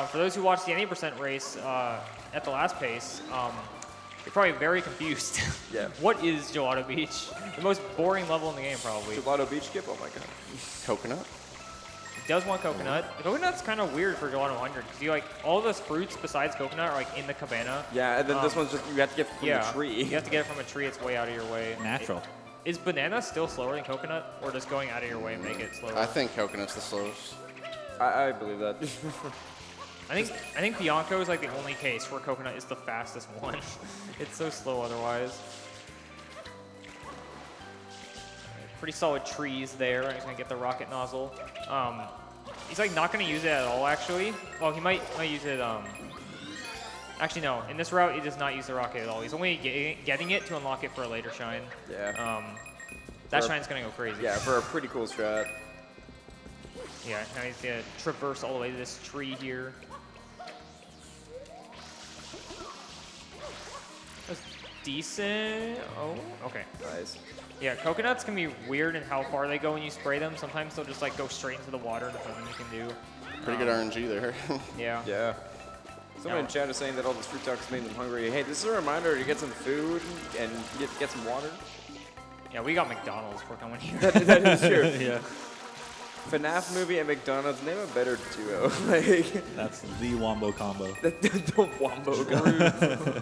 Speaker 1: For those who watched the 80% race at the last pace, you're probably very confused.
Speaker 5: Yeah.
Speaker 1: What is Gelato Beach? The most boring level in the game, probably.
Speaker 5: Gelato Beach skip? Oh my god.
Speaker 4: Coconut?
Speaker 1: It does want coconut. The coconut's kind of weird for Gelato 100 because you like all those fruits besides coconut are like in the cabana.
Speaker 5: Yeah, and then this one's just, you have to get from
Speaker 1: Yeah.
Speaker 5: the tree.
Speaker 1: You have to get it from a tree. It's way out of your way.
Speaker 2: Natural.
Speaker 1: Is banana still slower than coconut, or does going out of your way make it slower?
Speaker 4: I think coconut's the slowest.
Speaker 5: I believe that.
Speaker 1: I think Bianco is like the only case where coconut is the fastest one. It's so slow otherwise. Pretty solid trees there. I'm just gonna get the rocket nozzle. He's like not gonna use it at all actually. Well, he might use it Actually, no. In this route, he does not use the rocket at all. He's only getting it to unlock it for a later shine.
Speaker 5: Yeah.
Speaker 1: That shine's going to go crazy.
Speaker 5: Yeah, for a pretty cool strat.
Speaker 1: Yeah, now he's going to traverse all the way to this tree here. That's decent. Oh, okay.
Speaker 5: Nice.
Speaker 1: Yeah, coconuts can be weird in how far they go when you spray them. Sometimes they'll just like go straight into the water. That's nothing you can do.
Speaker 4: Pretty good RNG there.
Speaker 1: Yeah.
Speaker 5: Yeah. Someone in chat is saying that all this fruit talks made them hungry. Hey, this is a reminder to get some food and get some water.
Speaker 1: Yeah, we got McDonald's for coming here.
Speaker 5: That is true.
Speaker 2: Yeah.
Speaker 5: FNAF movie and McDonald's, name a better duo. Like,
Speaker 2: That's the wombo combo.
Speaker 5: the wombo guy.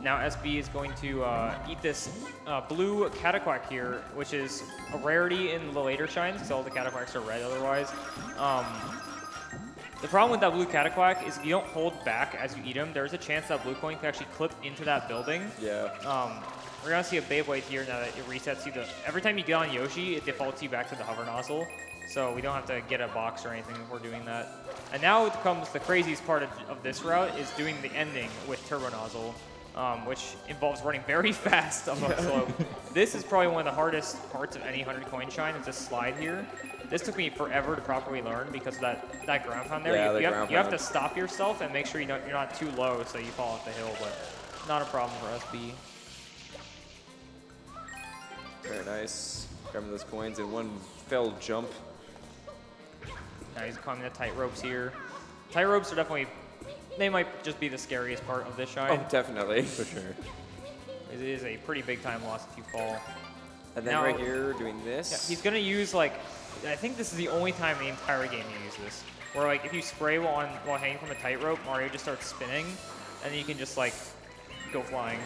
Speaker 1: Now SB is going to eat this blue cataquack here, which is a rarity in the later shines, because all the cataquacks are red otherwise. The problem with that blue cataquack is if you don't hold back as you eat them, there's a chance that blue coin can actually clip into that building.
Speaker 5: Yeah.
Speaker 1: We're going to see a Beyblade here now that it resets you. Every time you get on Yoshi, it defaults you back to the hover nozzle. So we don't have to get a box or anything if we're doing that. And now comes the craziest part of this route, is doing the ending with turbo nozzle. Which involves running very fast up a slope. This is probably one of the hardest parts of any 100 coin shine, is this slide here. This took me forever to properly learn because of that ground pound there.
Speaker 5: Yeah,
Speaker 1: you have to stop yourself and make sure you're not too low so you fall off the hill, but not a problem for SB.
Speaker 5: Very nice. Grabbing those coins in one fell jump.
Speaker 1: Now he's climbing the tight ropes here. Tight ropes are definitely, they might just be the scariest part of this shine.
Speaker 5: Oh, definitely. For sure.
Speaker 1: It is a pretty big time loss if you fall.
Speaker 5: And then
Speaker 1: Now-
Speaker 5: right here, doing this.
Speaker 1: Yeah, he's gonna use like, I think this is the only time in the entire game you use this. Where like if you spray while hanging from a tightrope, Mario just starts spinning, and then you can just like go flying.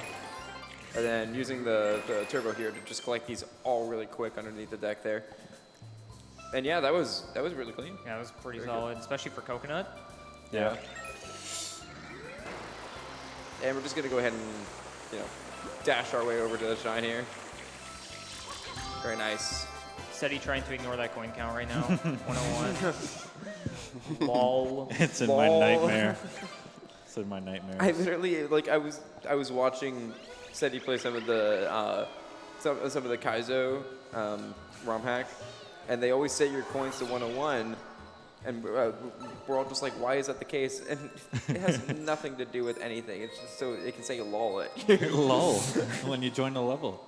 Speaker 5: And then using the turbo here to just collect these all really quick underneath the deck there. And yeah, that was really clean.
Speaker 1: Yeah, it was pretty solid, especially for coconut.
Speaker 5: Yeah. And we're just gonna go ahead and, dash our way over to the shine here. Very nice.
Speaker 1: Steady trying to ignore that coin count right now. 101. Lol.
Speaker 2: It's in
Speaker 5: Lol.
Speaker 2: my nightmare. It's in my nightmare.
Speaker 5: I literally I was watching Seti play some of the some of the Kaizo ROM hack, and they always set your coins to 101, and we're all just like, why is that the case? And it has nothing to do with anything. It's just so it can say lol it.
Speaker 2: Lol. When you join the level.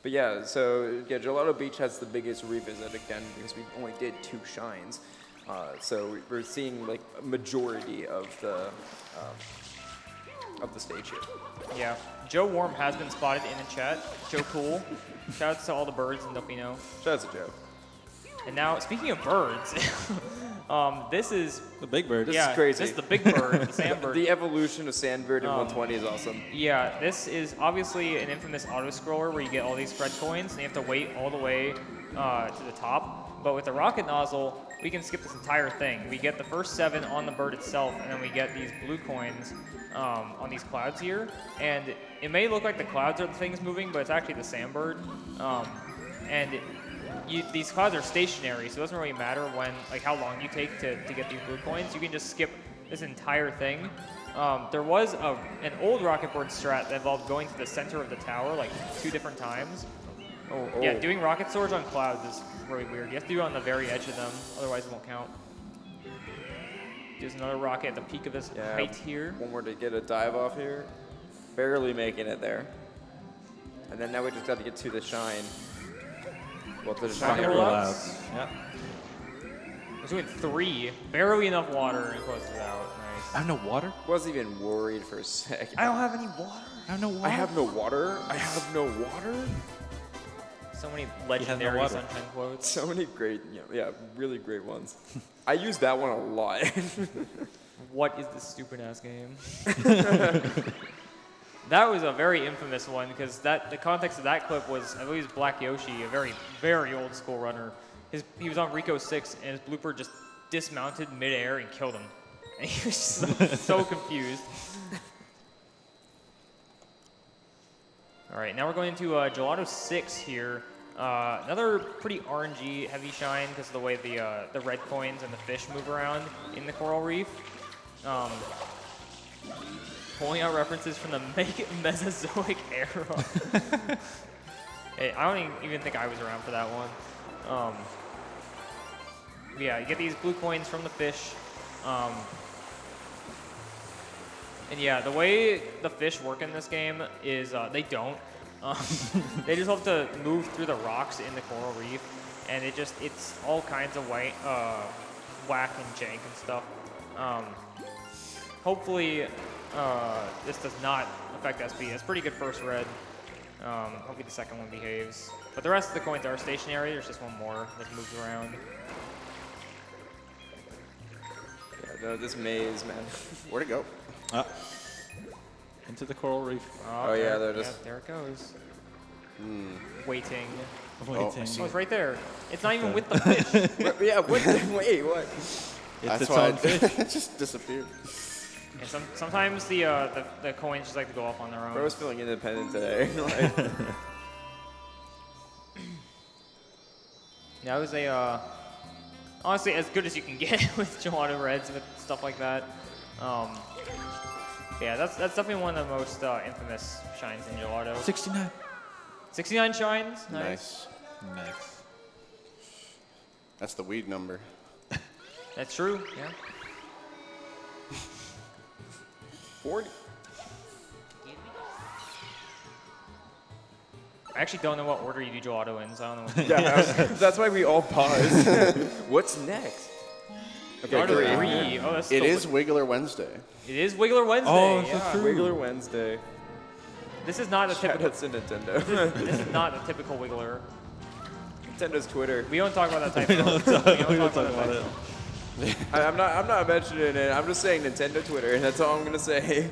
Speaker 5: But yeah, so yeah, Gelato Beach has the biggest revisit again because we only did 2 shines. So we're seeing like a majority of the stage here.
Speaker 1: Yeah. Joe Warm has been spotted in the chat. Joe Cool. Shout out to all the birds in Delfino.
Speaker 5: Shout out to Joe.
Speaker 1: And now, speaking of birds, this is
Speaker 2: The big bird.
Speaker 5: This is crazy.
Speaker 1: This is the big bird, the sandbird.
Speaker 5: The evolution of Sandbird in 120 is awesome.
Speaker 1: Yeah, this is obviously an infamous auto-scroller where you get all these Fred coins and you have to wait all the way to the top. But with the rocket nozzle, we can skip this entire thing. We get the first 7 on the bird itself, and then we get these blue coins on these clouds here. And it may look like the clouds are the things moving, but it's actually the sandbird. These clouds are stationary, so it doesn't really matter how long you take to get these blue coins. You can just skip this entire thing. There was an old rocket board strat that involved going to the center of the tower like 2 different times. Yeah, doing rocket swords on clouds is really weird. You have to do it on the very edge of them, otherwise it won't count. There's another rocket at the peak of this height here.
Speaker 5: One more to get a dive off here. Barely making it there. And then now we just got to get to the shine. Well, to the shine
Speaker 1: Shine
Speaker 2: Relax.
Speaker 5: Yep.
Speaker 1: We're doing 3, barely enough water, and closes it out. Nice.
Speaker 2: I have no water.
Speaker 5: Wasn't even worried for a sec.
Speaker 1: I don't have any water.
Speaker 2: I have no water.
Speaker 5: I have no water. I have no water.
Speaker 1: So many
Speaker 2: have no
Speaker 1: legendary
Speaker 2: water.
Speaker 1: Sunshine quotes.
Speaker 5: So many great, really great ones. I use that one a lot.
Speaker 1: What is this stupid ass game? That was a very infamous one because the context of that clip was, I believe it was Black Yoshi, a very, very old school runner. He was on Rico 6 and his blooper just dismounted midair and killed him. And he was so confused. All right, now we're going into Gelato 6 here. Another pretty RNG heavy shine because of the way the red coins and the fish move around in the coral reef. Pulling out references from the Mesozoic era. Hey, I don't even think I was around for that one. Yeah, you get these blue coins from the fish. And yeah, the way the fish work in this game is they don't. They just have to move through the rocks in the coral reef, and it's all kinds of whack and jank and stuff. Hopefully, this does not affect SB. That's pretty good first red. Hopefully the second one behaves. But the rest of the coins are stationary. There's just one more that moves around.
Speaker 5: Yeah, no, this maze, man.
Speaker 4: Where'd it go?
Speaker 2: Into the coral reef.
Speaker 5: Oh, yeah, there it is.
Speaker 1: There it goes. Waiting.
Speaker 2: Waiting.
Speaker 4: I see.
Speaker 1: Oh, it's right there. It's not even with the fish.
Speaker 5: Yeah, wait, what?
Speaker 2: It's its
Speaker 4: why
Speaker 2: own fish.
Speaker 4: it just disappeared.
Speaker 1: And sometimes the coins just like to go off on their own.
Speaker 5: Bro's feeling independent today. Like,
Speaker 1: That was a honestly as good as you can get with Gelato Reds with stuff like that. Yeah, that's definitely one of the most infamous shines in Gelato.
Speaker 2: 69.
Speaker 1: 69 shines.
Speaker 4: Nice.
Speaker 2: Nice.
Speaker 4: That's the weed number.
Speaker 1: That's true. Yeah.
Speaker 5: 40.
Speaker 1: I actually don't know what order you do Gelato in, so I don't know. What
Speaker 5: Yeah, that's why we all paused. What's next? Okay,
Speaker 1: Gelato
Speaker 5: great.
Speaker 1: 3. Oh, that's
Speaker 4: It
Speaker 1: still
Speaker 4: is Wiggler Wednesday.
Speaker 1: It is Wiggler Wednesday.
Speaker 2: Oh, so
Speaker 1: yeah.
Speaker 2: true.
Speaker 5: Wiggler Wednesday.
Speaker 1: This is not a
Speaker 5: Shout
Speaker 1: typical.
Speaker 5: out to Nintendo.
Speaker 1: This is not a typical Wiggler.
Speaker 5: Nintendo's Twitter.
Speaker 1: We don't talk about that type of. We don't talk about it.
Speaker 5: I'm not mentioning it. I'm just saying Nintendo Twitter, and that's all I'm gonna say.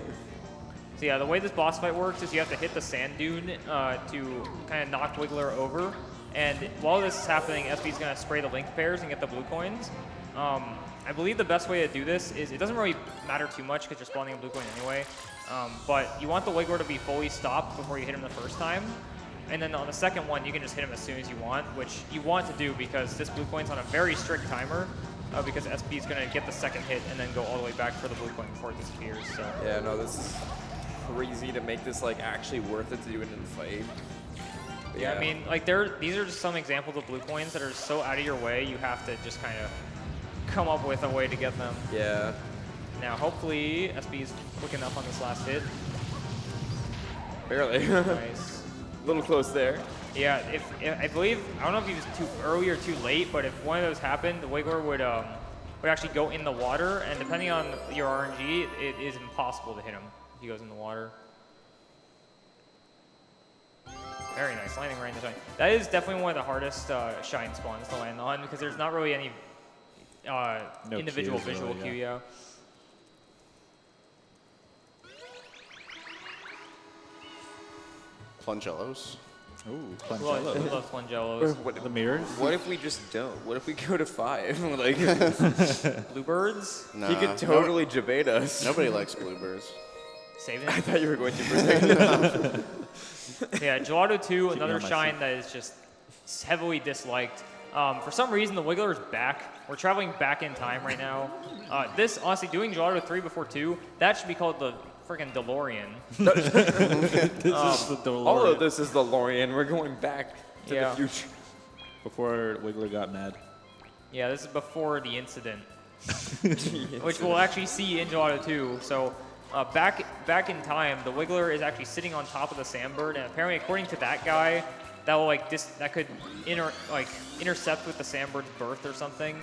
Speaker 1: So yeah, the way this boss fight works is you have to hit the sand dune to kind of knock Wiggler over. And while this is happening, SB's going to spray the link pairs and get the blue coins. I believe the best way to do this is, it doesn't really matter too much because you're spawning a blue coin anyway, but you want the Wiggler to be fully stopped before you hit him the first time. And then on the second one, you can just hit him as soon as you want, which you want to do because this blue coin's on a very strict timer, because SB is going to get the second hit and then go all the way back for the blue coin before it disappears. So.
Speaker 5: Yeah, no, this is crazy to make this like actually worth it to do it in the fight. But
Speaker 1: Yeah, I mean, like these are just some examples of blue coins that are so out of your way, you have to just kind of come up with a way to get them.
Speaker 5: Yeah.
Speaker 1: Now, hopefully, SB is quick enough on this last hit.
Speaker 5: Barely.
Speaker 1: Nice.
Speaker 5: A little close there.
Speaker 1: Yeah, if I believe, I don't know if he was too early or too late, but if one of those happened, the Wiggler would actually go in the water, and depending on your RNG, it is impossible to hit him if he goes in the water. Very nice, landing right in the shine. That is definitely one of the hardest shine spawns to land on because there's not really any
Speaker 2: No
Speaker 1: individual
Speaker 2: cues,
Speaker 1: visual
Speaker 2: really,
Speaker 1: cue,
Speaker 2: yeah.
Speaker 1: yeah.
Speaker 4: Plungellos.
Speaker 2: Ooh,
Speaker 1: Who
Speaker 2: Plangello.
Speaker 1: loves Plangellos?
Speaker 2: The mirrors?
Speaker 5: What if we just don't? What if we go to 5? Like,
Speaker 1: Bluebirds?
Speaker 4: Nah,
Speaker 5: he could totally debate us.
Speaker 4: Nobody likes bluebirds.
Speaker 1: Saving
Speaker 5: I
Speaker 1: it?
Speaker 5: thought you were going to for a second.
Speaker 1: Yeah, Gelato 2,
Speaker 2: me
Speaker 1: another
Speaker 2: on my
Speaker 1: shine
Speaker 2: seat.
Speaker 1: that is just heavily disliked. For some reason, the Wiggler is back. We're traveling back in time right now. This, honestly, doing Gelato 3 before 2, that should be called the freaking DeLorean.
Speaker 2: This is the DeLorean.
Speaker 5: All of this is the Lorian. We're going back to
Speaker 1: Yeah.
Speaker 5: the future.
Speaker 2: Before Wiggler got mad.
Speaker 1: Yeah, this is before the incident, which we'll actually see in Gelato 2. So back in time, the Wiggler is actually sitting on top of the Sandbird, and apparently, according to that guy, that will that could intercept with the Sandbird's birth or something.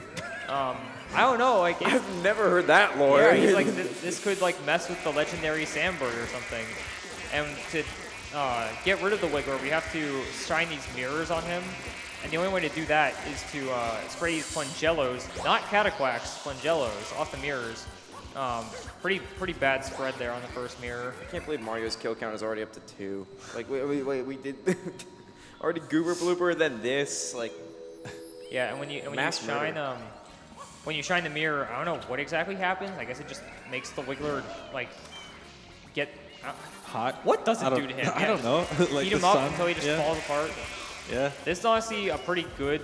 Speaker 1: I don't know, like
Speaker 5: I've never heard that lore.
Speaker 1: yeah, he's like this could like mess with the legendary Sandbird or something. And to get rid of the Wiggler, we have to shine these mirrors on him. And the only way to do that is to spray these Plangellos, not Cataquacks, Plangellos, off the mirrors. Pretty bad spread there on the first mirror.
Speaker 5: I can't believe Mario's kill count is already up to 2. Like, wait, we did already Goober Blooper, then this. Like,
Speaker 1: Yeah, and when you
Speaker 5: Mass
Speaker 1: shine
Speaker 5: murder.
Speaker 1: when you shine the mirror, I don't know what exactly happens. I guess it just makes the Wiggler like get.
Speaker 2: Hot?
Speaker 1: What does it
Speaker 2: I don't-
Speaker 1: do to him?
Speaker 2: I
Speaker 1: Yeah,
Speaker 2: don't know. Like
Speaker 1: Heat
Speaker 2: the
Speaker 1: him up
Speaker 2: sun?
Speaker 1: until he just
Speaker 2: Yeah.
Speaker 1: falls apart.
Speaker 2: Yeah.
Speaker 1: This is honestly a pretty good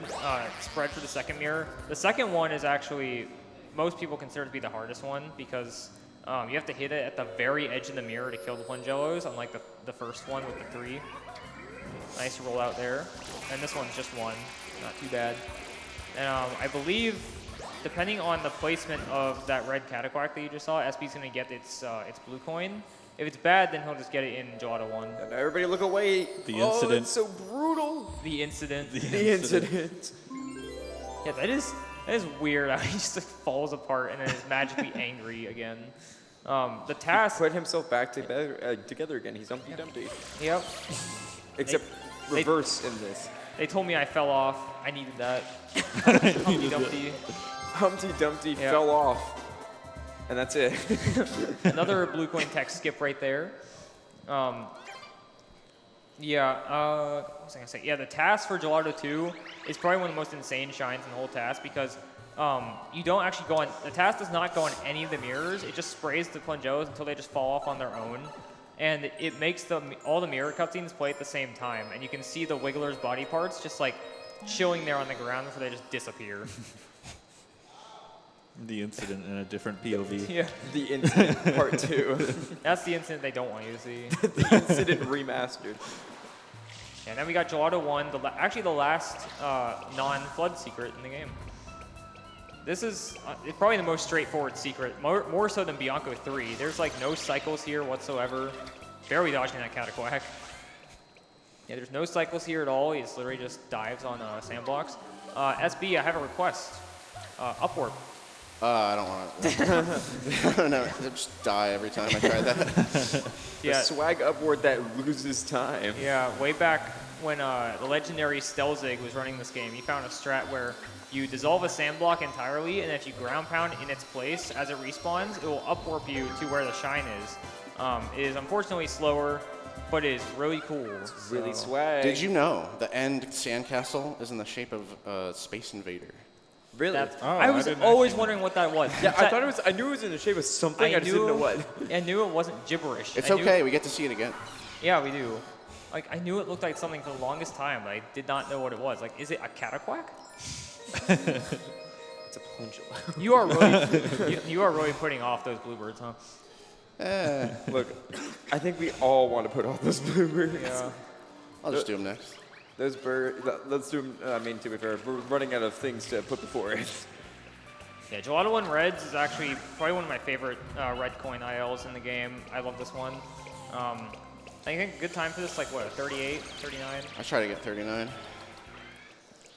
Speaker 1: spread for the second mirror. The second one is actually, most people consider to be the hardest one because You have to hit it at the very edge of the mirror to kill the Plungellos, unlike the first one with the 3. Nice roll out there. And this one's just 1. Not too bad. And I believe, depending on the placement of that red Cataquack that you just saw, SB's going to get its blue coin. If it's bad, then he'll just get it in Gelato 1.
Speaker 5: And everybody look away.
Speaker 2: The
Speaker 5: Oh,
Speaker 2: incident.
Speaker 5: it's so brutal.
Speaker 1: The incident.
Speaker 5: The incident.
Speaker 1: Yeah, that is weird how he just like, falls apart and then is magically angry again. The task.
Speaker 5: Put himself back together again. He's Humpty Dumpty.
Speaker 1: Yep.
Speaker 5: Except reverse in this.
Speaker 1: They told me I fell off. I needed that. Humpty Dumpty.
Speaker 5: Humpty Dumpty
Speaker 1: Yep.
Speaker 5: fell off. And that's it.
Speaker 1: Another blue coin tech skip right there. What was I gonna say? Yeah, the task for Gelato 2 is probably one of the most insane shines in the whole task because you don't actually go on. The task does not go on any of the mirrors. It just sprays the Plungellos until they just fall off on their own, and it makes all the mirror cutscenes play at the same time, and you can see the Wiggler's body parts just like chilling there on the ground before they just disappear.
Speaker 2: The incident in a different POV.
Speaker 1: Yeah,
Speaker 5: The incident part 2.
Speaker 1: that's the incident they don't want you to see.
Speaker 5: The incident remastered.
Speaker 1: And then we got Gelato 1, actually the last non-flood secret in the game. This is it's probably the most straightforward secret, more so than Bianco 3. There's like no cycles here whatsoever. Barely dodging that Cataquack. Yeah, there's no cycles here at all. He just literally just dives on sandblocks. SB, I have a request. Upwarp.
Speaker 4: I don't want it. No, I just die every time I try that.
Speaker 5: The
Speaker 1: Yeah,
Speaker 5: swag upward that loses time.
Speaker 1: yeah. Way back when the legendary Stelzig was running this game, he found a strat where you dissolve a sandblock entirely, and if you ground pound in its place as it respawns, it will upwarp you to where the shine is. It is unfortunately slower, but it is really cool.
Speaker 5: Really
Speaker 1: so-
Speaker 5: swag.
Speaker 4: Did you know the end sandcastle is in the shape of Space Invader?
Speaker 5: Really?
Speaker 1: That's,
Speaker 2: Oh,
Speaker 1: I
Speaker 2: I
Speaker 1: was
Speaker 2: didn't
Speaker 1: always
Speaker 2: actually know.
Speaker 1: wondering what that was.
Speaker 5: Yeah, I thought it was. I knew it was in the shape of something. I just didn't know what.
Speaker 1: I knew it wasn't gibberish.
Speaker 4: It's
Speaker 1: I knew-
Speaker 4: okay. We get to see it again.
Speaker 1: Yeah, we do. Like, I knew it looked like something for the longest time, but I did not know what it was. Like, is it a Cataquack?
Speaker 5: It's a Plungello.
Speaker 1: You are really, you are really putting off those bluebirds, huh?
Speaker 5: Look, I think we all want to put all those bluebirds.
Speaker 1: Yeah.
Speaker 4: I'll just do them next.
Speaker 5: Those birds. Let's do them. I mean, to be fair, we're running out of things to put before it.
Speaker 1: Yeah, Gelato 1 Reds is actually probably one of my favorite red coin ILs in the game. I love this one. I think a good time for this, like what, a 38, 39?
Speaker 4: I try to get 39.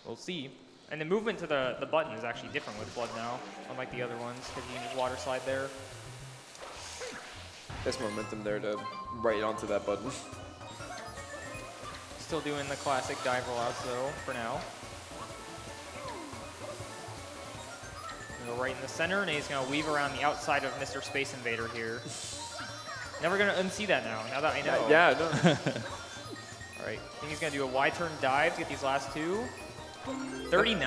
Speaker 1: We'll see. And the movement to the button is actually different with Flood now, unlike the other ones, because you can just water slide there.
Speaker 5: There's momentum there to right onto that button.
Speaker 1: Still doing the classic dive rollouts though, for now. Go right in the center, and he's going to weave around the outside of Mr. Space Invader here. Never going to unsee that now that I know.
Speaker 5: Yeah, no.
Speaker 1: All right, I think he's going to do a Y-turn dive to get these last two. 39,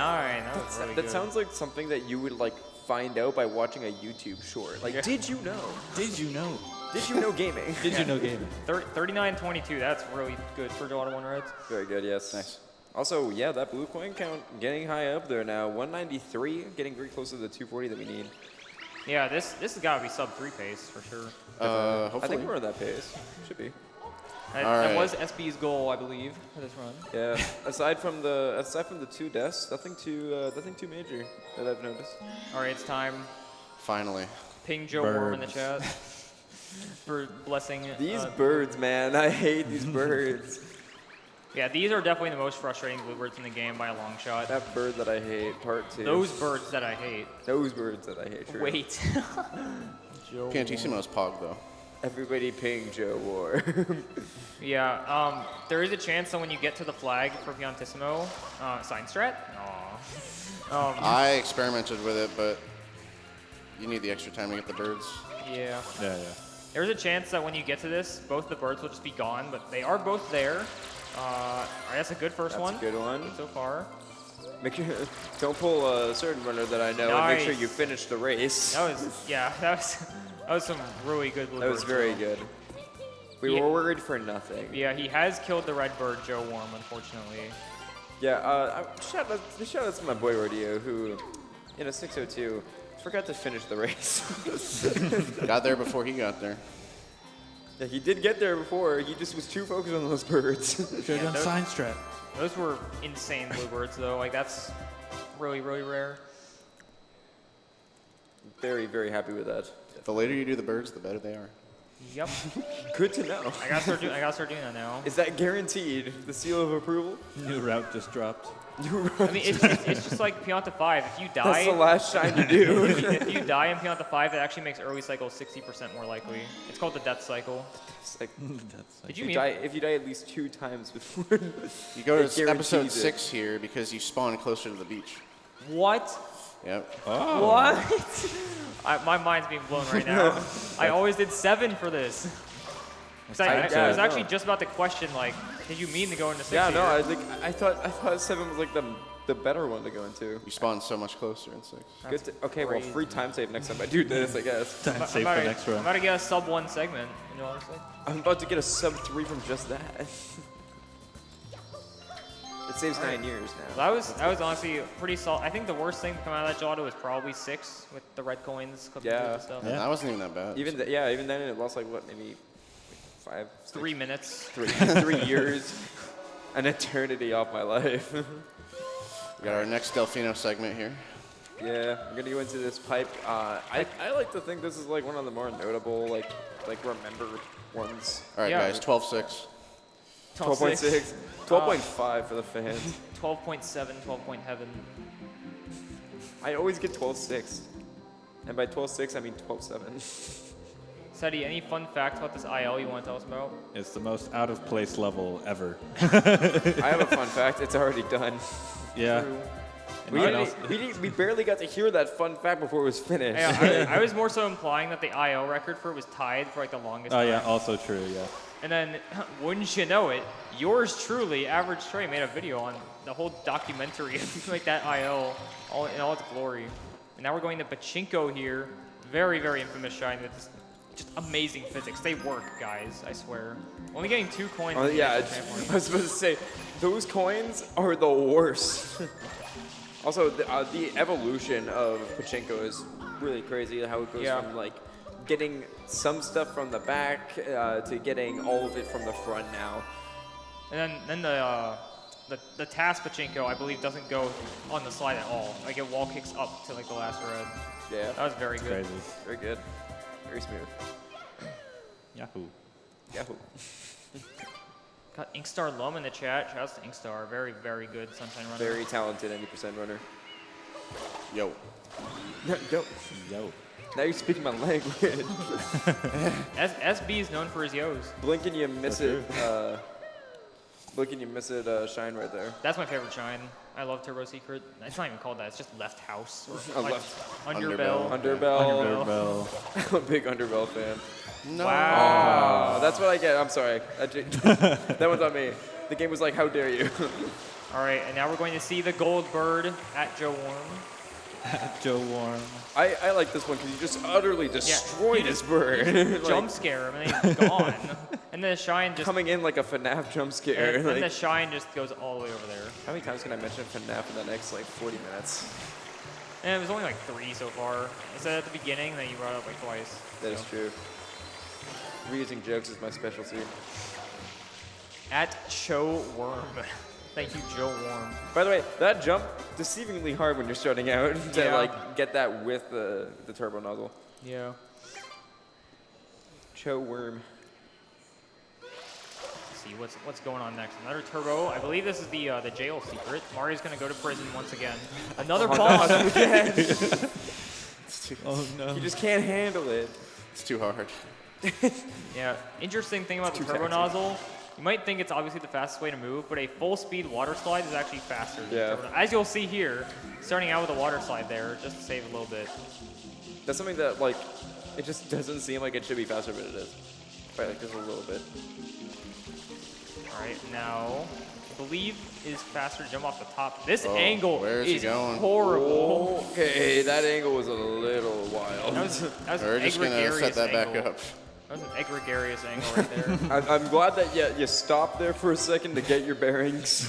Speaker 1: that was really
Speaker 5: That
Speaker 1: good.
Speaker 5: sounds like something that you would like find out by watching a YouTube short. Like,
Speaker 1: Yeah.
Speaker 5: did you know?
Speaker 2: Did you know?
Speaker 5: Did you know gaming?
Speaker 2: Did you know gaming?
Speaker 1: 39-22, that's really good for Gelato 1 Reds.
Speaker 5: Very good. Yes.
Speaker 4: Nice.
Speaker 5: Also, yeah, that blue coin count getting high up there now. 193, getting very close to the 240 that we need.
Speaker 1: Yeah, this has got to be sub 3 pace for sure.
Speaker 5: I
Speaker 4: Hopefully.
Speaker 5: think we're at that pace. Should be.
Speaker 1: That
Speaker 4: right.
Speaker 1: was SB's goal, I believe, for this run.
Speaker 5: Yeah. aside from the two deaths, nothing too major that I've noticed.
Speaker 1: All right, it's time.
Speaker 4: Finally.
Speaker 1: Ping Joe Worm in the
Speaker 2: Birds.
Speaker 1: chat for blessing.
Speaker 5: These birds, man, I hate these birds.
Speaker 1: Yeah, these are definitely the most frustrating bluebirds in the game by a long shot.
Speaker 5: That bird that I hate, part 2.
Speaker 1: Those birds that I hate.
Speaker 5: Those birds that I hate. True.
Speaker 1: Wait. Joe Worm.
Speaker 4: Piantissimo's Pog, though.
Speaker 5: Everybody ping Joe War.
Speaker 1: Yeah, there is a chance that when you get to the flag for Piantissimo, sign strat? Aw.
Speaker 4: I experimented with it, but you need the extra time to get the birds.
Speaker 1: Yeah.
Speaker 2: Yeah, yeah.
Speaker 1: There's a chance that when you get to this, both the birds will just be gone, but they are both there. That's a good first
Speaker 5: That's
Speaker 1: one.
Speaker 5: a good one.
Speaker 1: So far.
Speaker 5: Make sure, don't pull a certain runner that I know and make sure
Speaker 1: Nice.
Speaker 5: you finish the race.
Speaker 1: That was some really good
Speaker 5: That
Speaker 1: bluebirds.
Speaker 5: was very good. We
Speaker 1: Yeah.
Speaker 5: were worried for nothing.
Speaker 1: Yeah, he has killed the red bird, Joe Worm, unfortunately.
Speaker 5: Yeah, shout out to my boy Rodeo, who, in a 602, Forgot to finish the race.
Speaker 4: Got there before he got there.
Speaker 5: Yeah, he did get there before. He just was too focused on those birds.
Speaker 2: Should have done
Speaker 1: those-
Speaker 2: sign strat.
Speaker 1: Those were insane bluebirds, though. Like, that's really, really rare.
Speaker 5: Very, very happy with that.
Speaker 4: The later you do the birds, the better they are.
Speaker 1: Yep.
Speaker 5: Good to know.
Speaker 1: I gotta start doing that now.
Speaker 5: Is that guaranteed? The seal of approval?
Speaker 2: New route just dropped.
Speaker 1: I mean, it's just like Pianta 5. If you
Speaker 5: That's the
Speaker 1: die,
Speaker 5: last shine you do.
Speaker 1: if you die in Pianta 5, it actually makes early cycle 60% more likely. It's called the death cycle.
Speaker 5: It's like,
Speaker 2: That's
Speaker 1: Did
Speaker 5: if
Speaker 1: you
Speaker 5: you
Speaker 1: mean?
Speaker 5: die, if you die at least 2 times before.
Speaker 4: You go
Speaker 5: It
Speaker 4: to episode
Speaker 5: guarantees it.
Speaker 4: 6 here because you spawn closer to the beach.
Speaker 1: What?
Speaker 4: Yep.
Speaker 2: Oh.
Speaker 1: What? My mind's being blown right now. I always did 7 for this. 'Cause I was actually just about to question, like, did you mean to go into 6
Speaker 5: Yeah, no,
Speaker 1: here?
Speaker 5: I thought 7 was like the better one to go into.
Speaker 4: You spawn so much closer in 6.
Speaker 5: Good to, okay, well,
Speaker 1: crazy.
Speaker 5: free time save next time I do this, I guess.
Speaker 2: Time
Speaker 1: I'm
Speaker 2: save
Speaker 1: about
Speaker 2: for
Speaker 1: to-
Speaker 2: next
Speaker 1: I'm
Speaker 2: run.
Speaker 1: about to get a sub 1 segment, you know what I'm saying?
Speaker 5: I'm about to get a sub 3 from just that. It saves 9 years now.
Speaker 1: That was honestly pretty solid. I think the worst thing to come out of that gelato was probably 6 with the red coins clipping through
Speaker 5: Yeah.
Speaker 1: and stuff.
Speaker 2: Yeah.
Speaker 4: That wasn't even that bad.
Speaker 5: Even then it lost like what, maybe 5,
Speaker 1: 3 minutes.
Speaker 5: 3 years, an eternity off my life.
Speaker 4: We got our next Delfino segment here.
Speaker 5: Yeah, I'm gonna go into this pipe. I like to think this is like one of the more notable like remembered ones.
Speaker 4: All right,
Speaker 1: Yeah.
Speaker 4: guys, 12-6.
Speaker 5: 12.6, 12.5 for the fans.
Speaker 1: 12.7, 12 point heaven.
Speaker 5: I always get 12.6, and by 12.6 I mean 12.7.
Speaker 1: Seddy, any fun facts about this IL you want to tell us about?
Speaker 2: It's the most out of place level ever.
Speaker 5: I have a fun fact. It's already done.
Speaker 2: Yeah.
Speaker 5: We,
Speaker 2: Anyone
Speaker 5: didn't-
Speaker 2: else?
Speaker 5: we barely got to hear that fun fact before it was finished.
Speaker 1: I was more so implying that the IL record for it was tied for like the longest
Speaker 2: Oh
Speaker 1: time.
Speaker 2: yeah, also true. Yeah.
Speaker 1: And then, wouldn't you know it, yours truly, Average Trey, made a video on the whole documentary of like that IL in all its glory. And now we're going to Pachinko here. Very, very infamous shine with just amazing physics. They work, guys, I swear. Only getting 2 coins.
Speaker 5: Oh,
Speaker 1: in the
Speaker 5: yeah,
Speaker 1: initial trampoline.
Speaker 5: I was supposed to say, those coins are the worst. Also, the evolution of Pachinko is really crazy, how it goes
Speaker 1: Yeah.
Speaker 5: from like getting some stuff from the back to getting all of it from the front now.
Speaker 1: And then the task Pachinko, I believe, doesn't go on the slide at all. Like it wall kicks up to like the last red.
Speaker 5: Yeah,
Speaker 1: That was very good.
Speaker 2: Crazy.
Speaker 5: very good. Very smooth.
Speaker 2: Yahoo.
Speaker 5: Yahoo.
Speaker 1: Got Inkstar Lum in the chat. Shout out to Inkstar. Very, very good Sunshine Runner.
Speaker 5: Very talented 90% runner.
Speaker 4: Yo.
Speaker 5: Yo,
Speaker 2: Yo.
Speaker 5: now you're speaking my language.
Speaker 1: SB is known for his yos.
Speaker 5: Blink and you miss it. Blink and you miss it. Shine right there.
Speaker 1: That's my favorite shine. I love Turbo Secret. It's not even called that. It's just Left House. Or like
Speaker 5: Left.
Speaker 1: Underbell.
Speaker 5: Underbell.
Speaker 2: Underbell.
Speaker 5: I'm a big Underbell fan.
Speaker 4: No.
Speaker 1: Wow.
Speaker 5: That's what I get. I'm sorry. That one's on me. The game was like, how dare you?
Speaker 1: All right, and now we're going to see the Gold Bird at Joe Warm.
Speaker 2: Joe Warm.
Speaker 5: I like this one because you just utterly destroyed
Speaker 1: you
Speaker 5: this
Speaker 1: just-
Speaker 5: bird. Like,
Speaker 1: Jump scare him, and then he's gone. And then the shine just
Speaker 5: coming in like a FNAF jump scare.
Speaker 1: and then the
Speaker 5: Like,
Speaker 1: shine just goes all the way over there.
Speaker 5: how many times can I mention FNAF in the next like 40 minutes?
Speaker 1: And it was only like 3 so far. I said at the beginning, then you brought it up like twice.
Speaker 5: That is
Speaker 1: So.
Speaker 5: true. Reusing jokes is my specialty.
Speaker 1: At Joe Worm. Thank you, Joe Worm.
Speaker 5: By the way, that jump deceivingly hard when you're starting out to
Speaker 1: Yeah.
Speaker 5: like get that with the turbo nozzle.
Speaker 1: Yeah.
Speaker 5: Cho worm.
Speaker 1: Let's see what's going on next. Another turbo. I believe this is the jail secret. Mario's gonna go to prison once again. Another bomb.
Speaker 2: Oh no.
Speaker 5: You just can't handle it.
Speaker 4: It's too hard.
Speaker 1: Yeah. Interesting thing about the
Speaker 5: too
Speaker 1: turbo
Speaker 5: taxing.
Speaker 1: nozzle. You might think it's obviously the fastest way to move, but a full speed water slide is actually faster. Than
Speaker 5: Yeah.
Speaker 1: turbo nozzle. As you'll see here, starting out with a water slide there, just to save a little bit.
Speaker 5: That's something that like it just doesn't seem like it should be faster, but it is. By like just a little bit.
Speaker 1: All right, now I believe is faster to jump off the top. This
Speaker 4: Oh,
Speaker 1: angle
Speaker 4: where is he
Speaker 1: is
Speaker 4: going?
Speaker 1: horrible.
Speaker 5: Okay, that angle was a little wild.
Speaker 1: That was
Speaker 4: We're
Speaker 1: an
Speaker 4: just going to set
Speaker 1: egregious
Speaker 4: that back
Speaker 1: angle.
Speaker 4: up.
Speaker 1: That was an egregious angle right there.
Speaker 5: I'm glad that you stopped there for a second to get your bearings.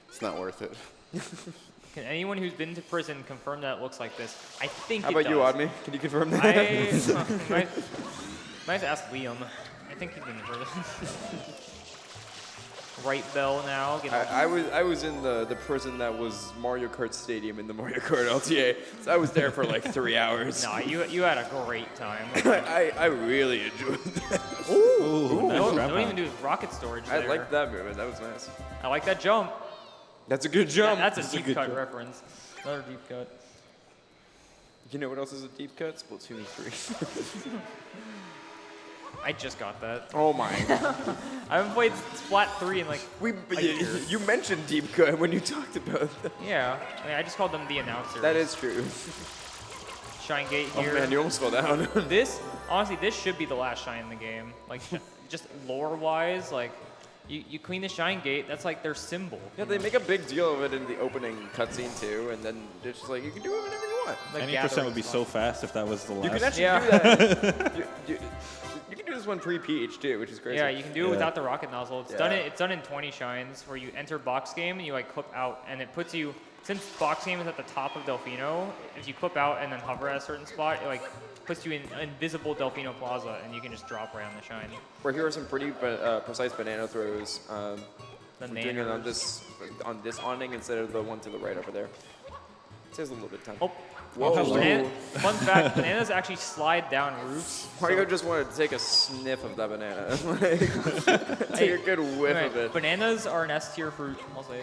Speaker 4: It's not worth it.
Speaker 1: Can anyone who's been to prison confirm that it looks like this? I think
Speaker 5: How
Speaker 1: it
Speaker 5: about you,
Speaker 1: does.
Speaker 5: Odme? Can you confirm that?
Speaker 1: might have to ask Liam. I think he's been to prison. Right bell now.
Speaker 5: I was in the prison that was Mario Kart Stadium in the Mario Kart LTA. So I was there for like 3 hours.
Speaker 1: No, you had a great time.
Speaker 5: I really enjoyed that.
Speaker 2: Ooh, nice
Speaker 1: Don't
Speaker 2: grab
Speaker 1: even do rocket storage
Speaker 5: I
Speaker 1: there.
Speaker 5: liked that movement. That was nice.
Speaker 1: I like that jump.
Speaker 5: That's a good jump.
Speaker 1: That's a deep cut reference. Another deep cut.
Speaker 5: You know what else is a deep cut? Splatoon 3.
Speaker 1: I just got that.
Speaker 5: Oh my god.
Speaker 1: I haven't played Splat 3 in like.
Speaker 5: You mentioned deep cut when you talked about that.
Speaker 1: Yeah. I mean, I just called them the announcers.
Speaker 5: That is true.
Speaker 1: Shine Gate
Speaker 5: Oh
Speaker 1: here.
Speaker 5: man, you almost fell down.
Speaker 1: Honestly, this should be the last shine in the game. Like, just lore-wise, like, you clean the Shine Gate, that's like their symbol.
Speaker 5: Yeah, they make a big deal of it in the opening cutscene too, and then it's just like, you can do it whenever you want.
Speaker 1: Like
Speaker 2: Any percent would be so fast if that was the last.
Speaker 5: You can actually
Speaker 1: Yeah.
Speaker 5: do that. You can do this one pre-PH too, which is crazy.
Speaker 1: Yeah, you can do it
Speaker 2: Yeah.
Speaker 1: without the rocket nozzle. It's
Speaker 5: Yeah.
Speaker 1: done. It's done in 20 shines, where you enter box game and you like clip out, and it puts you. Since box game is at the top of Delfino, if you clip out and then hover at a certain spot, it like puts you in invisible Delfino Plaza, and you can just drop right on the shine.
Speaker 5: Where here are some pretty precise banana throws.
Speaker 1: The
Speaker 5: I'm doing it on
Speaker 1: nanners.
Speaker 5: this awning instead of the one to the right over there. It saves a little bit of time.
Speaker 1: Oh,
Speaker 5: Whoa.
Speaker 1: Fun fact: bananas actually slide down roofs.
Speaker 5: Mario just wanted to take a sniff of that banana. Take a good whiff of it.
Speaker 1: Bananas are an S tier fruit. I'll say.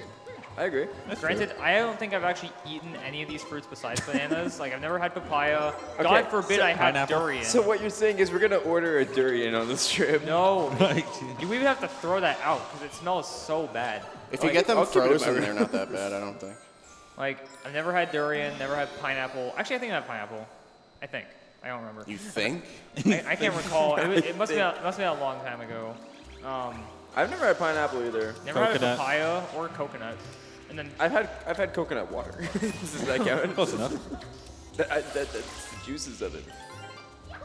Speaker 5: I agree.
Speaker 1: Granted, I don't think I've actually eaten any of these fruits besides bananas. Like, I've never had papaya. God forbid
Speaker 5: so
Speaker 1: I had
Speaker 2: pineapple?
Speaker 1: durian.
Speaker 5: So what you're saying is we're gonna order a durian on this trip.
Speaker 1: No, you would have to throw that out because it smells so bad.
Speaker 4: If you
Speaker 5: Like,
Speaker 4: get them
Speaker 5: I'll keep it in
Speaker 4: frozen,
Speaker 5: my
Speaker 4: they're not that bad, I don't think.
Speaker 1: Like, I've never had durian, never had pineapple. Actually, I think I had pineapple. I think. I don't remember.
Speaker 4: You think?
Speaker 1: I can't recall. It must be a long time ago.
Speaker 5: I've never had pineapple either.
Speaker 1: Never had a
Speaker 2: Coconut.
Speaker 1: papaya or coconut. And then
Speaker 5: I've had coconut water. Does that count?
Speaker 2: Close enough.
Speaker 5: That's the juices of it.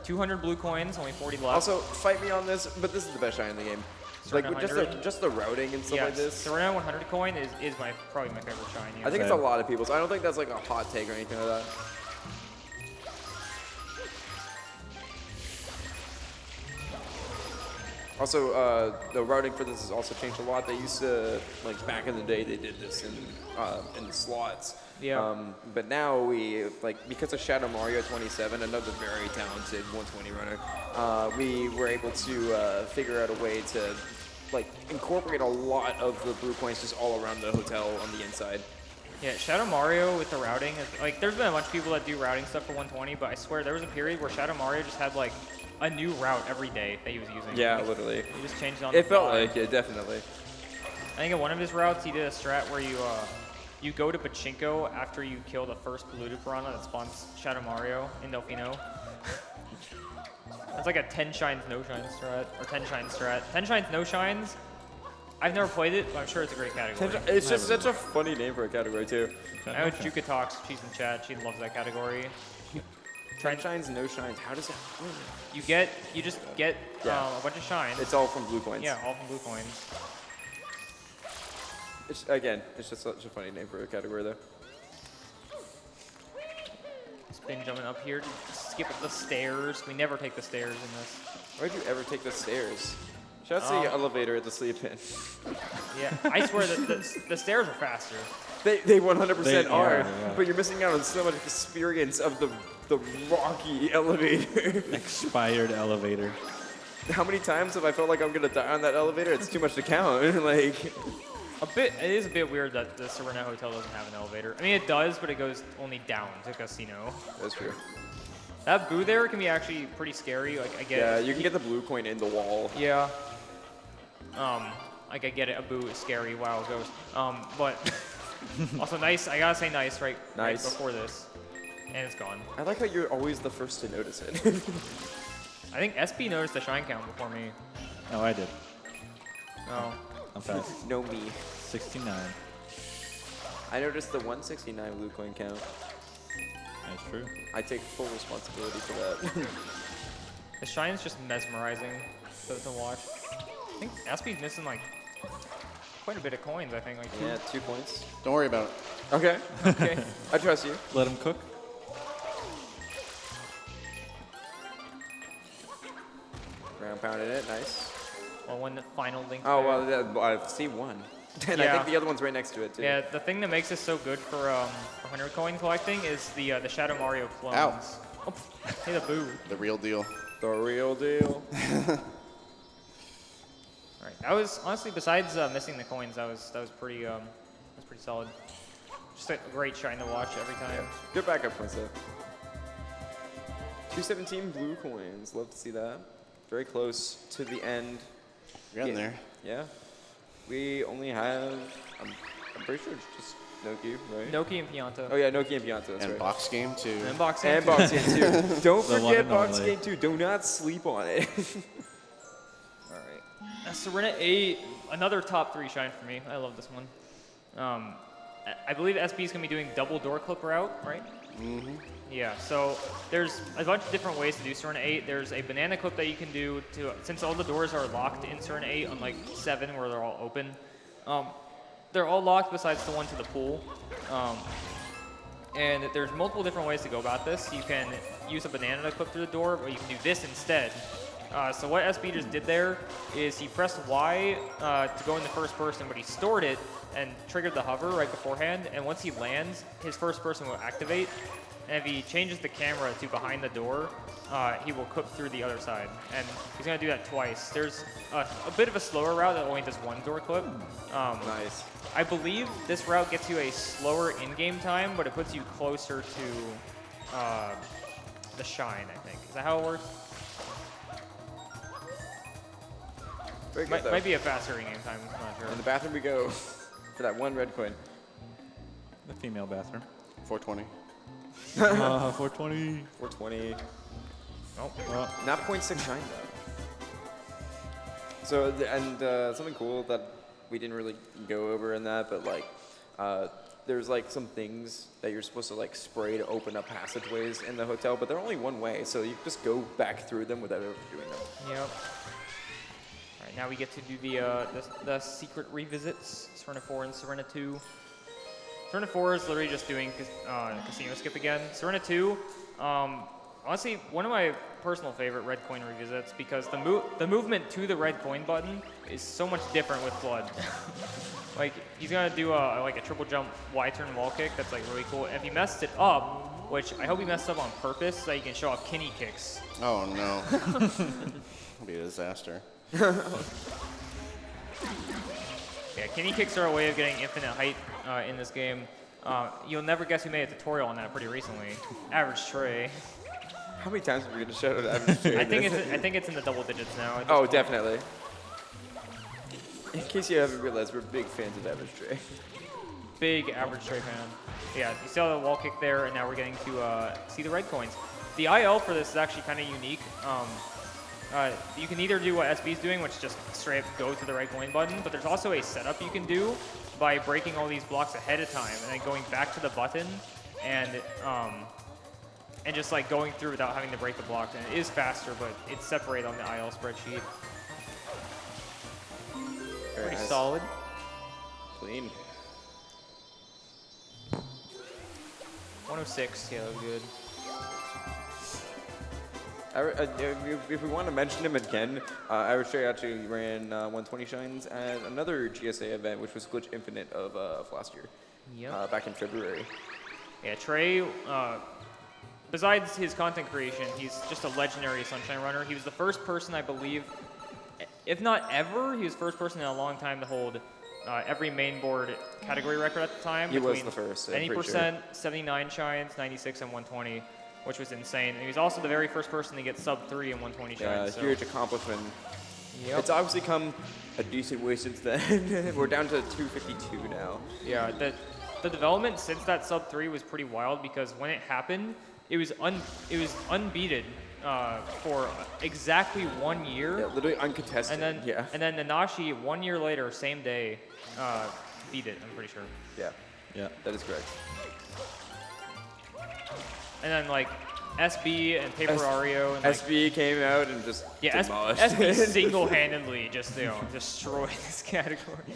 Speaker 1: 200 blue coins, only 40 left.
Speaker 5: Also, fight me on this, but this is the best shine in the game. Like
Speaker 1: Sirena
Speaker 5: with
Speaker 1: 100?
Speaker 5: just the routing and stuff like this.
Speaker 1: Sirena 100 coin is probably my favorite shine. Yeah.
Speaker 5: I think it's a lot of people's. I don't think that's like a hot take or anything like that. Also, the routing for this has also changed a lot. They used to, like back in the day, they did this in the slots.
Speaker 1: Yeah.
Speaker 5: But now because of Shadow Mario 27, another very talented 120 runner, we were able to figure out a way to like incorporate a lot of the blue coins just all around the hotel on the inside.
Speaker 1: Yeah, Shadow Mario with the routing is like there's been a bunch of people that do routing stuff for 120, but I swear there was a period where Shadow Mario just had like a new route every day that he was using.
Speaker 5: Yeah,
Speaker 1: Like,
Speaker 5: literally.
Speaker 1: he just changed it on
Speaker 5: It
Speaker 1: the
Speaker 5: felt
Speaker 1: fly.
Speaker 5: like it, definitely.
Speaker 1: I think in one of his routes he did a strat where you go to Pachinko after you kill the first polluted piranha that spawns Shadow Mario in Delfino. That's like a 10 shines no shines strat or 10 shines strat. 10 shines no shines. I've never played it, but I'm sure it's a great category.
Speaker 5: It's just such a funny name for a category too.
Speaker 1: I know Juka talks. She's in chat. She loves that category.
Speaker 5: 10 shines, no shines. How does that work?
Speaker 1: You just get
Speaker 5: Yeah.
Speaker 1: a bunch of shines.
Speaker 5: It's all from blue coins.
Speaker 1: Yeah, all from blue coins.
Speaker 5: It's just such a funny name for a category though.
Speaker 1: Spin jumping up here. Skip up the stairs. We never take the stairs in this.
Speaker 5: Why'd you ever take the stairs? Shout out to the elevator at the sleep-in.
Speaker 1: Yeah, I swear that the stairs are faster.
Speaker 5: They 100%
Speaker 2: They
Speaker 5: are,
Speaker 2: yeah.
Speaker 5: but you're missing out on so much experience of the rocky elevator.
Speaker 2: Expired elevator.
Speaker 5: How many times have I felt like I'm gonna die on that elevator? It's too much to count. Like,
Speaker 1: It is a bit weird that the Sirena Hotel doesn't have an elevator. I mean, it does, but it goes only down to Casino.
Speaker 5: that's true.
Speaker 1: That boo there can be actually pretty scary. Like, I get
Speaker 5: Yeah,
Speaker 1: it.
Speaker 5: you can get the blue coin in the wall.
Speaker 1: Yeah. Like I get it, a boo is scary, wow it goes. But also nice, I gotta say nice right
Speaker 5: Nice.
Speaker 1: before this. And it's gone.
Speaker 5: I like how you're always the first to notice it.
Speaker 1: I think SB noticed the shine count before me.
Speaker 2: Oh, I did.
Speaker 1: Oh.
Speaker 2: I'm fast.
Speaker 5: No me.
Speaker 2: 69.
Speaker 5: I noticed the 169 blue coin count.
Speaker 2: That's true.
Speaker 5: I take full responsibility for that.
Speaker 1: The shine's just mesmerizing to watch. I think SB's missing like quite a bit of coins, I think. Like two.
Speaker 5: Yeah, 2 points.
Speaker 4: Don't worry about it.
Speaker 5: Okay. Okay. I trust you.
Speaker 2: Let him cook.
Speaker 5: Ground pounded it. Nice.
Speaker 1: Well, when the final link.
Speaker 5: Oh,
Speaker 1: there.
Speaker 5: well, I see one. And I
Speaker 1: Yeah.
Speaker 5: think the other one's right next to it, too.
Speaker 1: Yeah, the thing that makes this so good for 100 coin collecting is the Shadow Mario clones.
Speaker 4: Ow.
Speaker 1: Oh, hey, the boo.
Speaker 4: The real deal.
Speaker 5: The real deal.
Speaker 1: All right, that was honestly, besides missing the coins, that was pretty solid. Just a great shine to watch every time.
Speaker 5: Good backup points, though. 217 blue coins. Love to see that. Very close to the end.
Speaker 4: You're getting there.
Speaker 5: Yeah. We only have, I'm pretty sure it's just Noki, right?
Speaker 1: Noki and Pianta.
Speaker 5: Oh, yeah, Noki and Bianco. That's
Speaker 4: And
Speaker 5: right.
Speaker 4: box game too.
Speaker 1: And boxing.
Speaker 5: And Box Game 2. Don't
Speaker 2: The one
Speaker 5: forget
Speaker 2: and
Speaker 5: Box
Speaker 2: only.
Speaker 5: Game 2. Do not sleep on it.
Speaker 1: All right. Sirena 8, another top 3 shine for me. I love this one. I believe SB is going to be doing double door clip route, right? Mm-hmm. Yeah, so there's a bunch of different ways to do Sirena 8. There's a banana clip that you can do to, since all the doors are locked in Sirena 8, unlike 7 where they're all open. They're all locked besides the one to the pool. And there's multiple different ways to go about this. You can use a banana to clip through the door, or you can do this instead. So what SB just did there is he pressed Y to go in the first person, but he stored it and triggered the hover right beforehand. And once he lands, his first person will activate. And if he changes the camera to behind the door, he will clip through the other side. And he's going to do that twice. There's a bit of a slower route that only does one door clip.
Speaker 5: Nice.
Speaker 1: I believe this route gets you a slower in-game time, but it puts you closer to the shine, I think. Is that how it works?
Speaker 5: Very good, though.
Speaker 1: Might be a faster in-game time, I'm not sure.
Speaker 5: In the bathroom we go for that one red coin.
Speaker 2: The female bathroom.
Speaker 4: 420.
Speaker 2: 420.
Speaker 5: 420.
Speaker 1: Oh,
Speaker 2: Well,
Speaker 5: Not 0.6 shine, though. So, something cool that we didn't really go over in that, but like, there's like some things that you're supposed to like spray to open up passageways in the hotel, but they're only one way, so you just go back through them without ever doing them.
Speaker 1: yep. All right, now we get to do the secret revisits, Sirena 4 and Sirena 2. Sirena 4 is literally just doing casino skip again. Sirena 2, honestly, one of my personal favorite red coin revisits because the movement to the red coin button is so much different with Flood. Like, he's gonna do like a triple jump Y turn wall kick that's like really cool. And if he messed it up, which I hope he messed up on purpose so that he can show off Kinney kicks.
Speaker 4: Oh no. It'll be a disaster.
Speaker 1: Yeah, Kinney kicks are a way of getting infinite height in this game. You'll never guess who made a tutorial on that pretty recently. Average Trey.
Speaker 5: How many times are we going to shout out Average Trey?
Speaker 1: I think it's in the double digits now. at this
Speaker 5: Oh,
Speaker 1: point.
Speaker 5: definitely. In case you haven't realized, we're big fans of Average Trey.
Speaker 1: Big Average Trey fan. Yeah, you saw the wall kick there, and now we're getting to see the red coins. The IL for this is actually kind of unique. You can either do what SB's doing, which just straight up go to the red coin button, but there's also a setup you can do by breaking all these blocks ahead of time and then going back to the button and just like going through without having to break the block. And it is faster, but it's separated on the IL spreadsheet.
Speaker 5: Very
Speaker 1: Pretty
Speaker 5: nice.
Speaker 1: solid.
Speaker 5: Clean.
Speaker 1: 106, yeah, that was good.
Speaker 5: If we want to mention him again, Average Trey actually ran 120 shines at another GSA event, which was Glitch Infinite of last year,
Speaker 1: Yep.
Speaker 5: back in February.
Speaker 1: Yeah, Trey, besides his content creation, he's just a legendary Sunshine runner. He was the first person, I believe, if not ever, he was the first person in a long time to hold every main board category record at the time.
Speaker 5: He was
Speaker 1: between
Speaker 5: the first, I'm
Speaker 1: Any
Speaker 5: pretty
Speaker 1: percent, 79 shines, 96, and 120, which was insane. And he was also the very first person to get sub 3 and 120
Speaker 5: Yeah,
Speaker 1: shines. So.
Speaker 5: huge accomplishment.
Speaker 1: Yep.
Speaker 5: It's obviously come a decent way since then. We're down to 252 now.
Speaker 1: Yeah, the development since that sub 3 was pretty wild because when it happened, it was unbeaten for exactly 1 year.
Speaker 5: Yeah, literally uncontested.
Speaker 1: And then Nanashi 1 year later, same day, beat it. I'm pretty sure.
Speaker 5: Yeah,
Speaker 2: yeah.
Speaker 5: that is correct.
Speaker 1: And then like SB and Paperario. And, like,
Speaker 5: SB came out and just demolished.
Speaker 1: SB single-handedly just destroyed this category.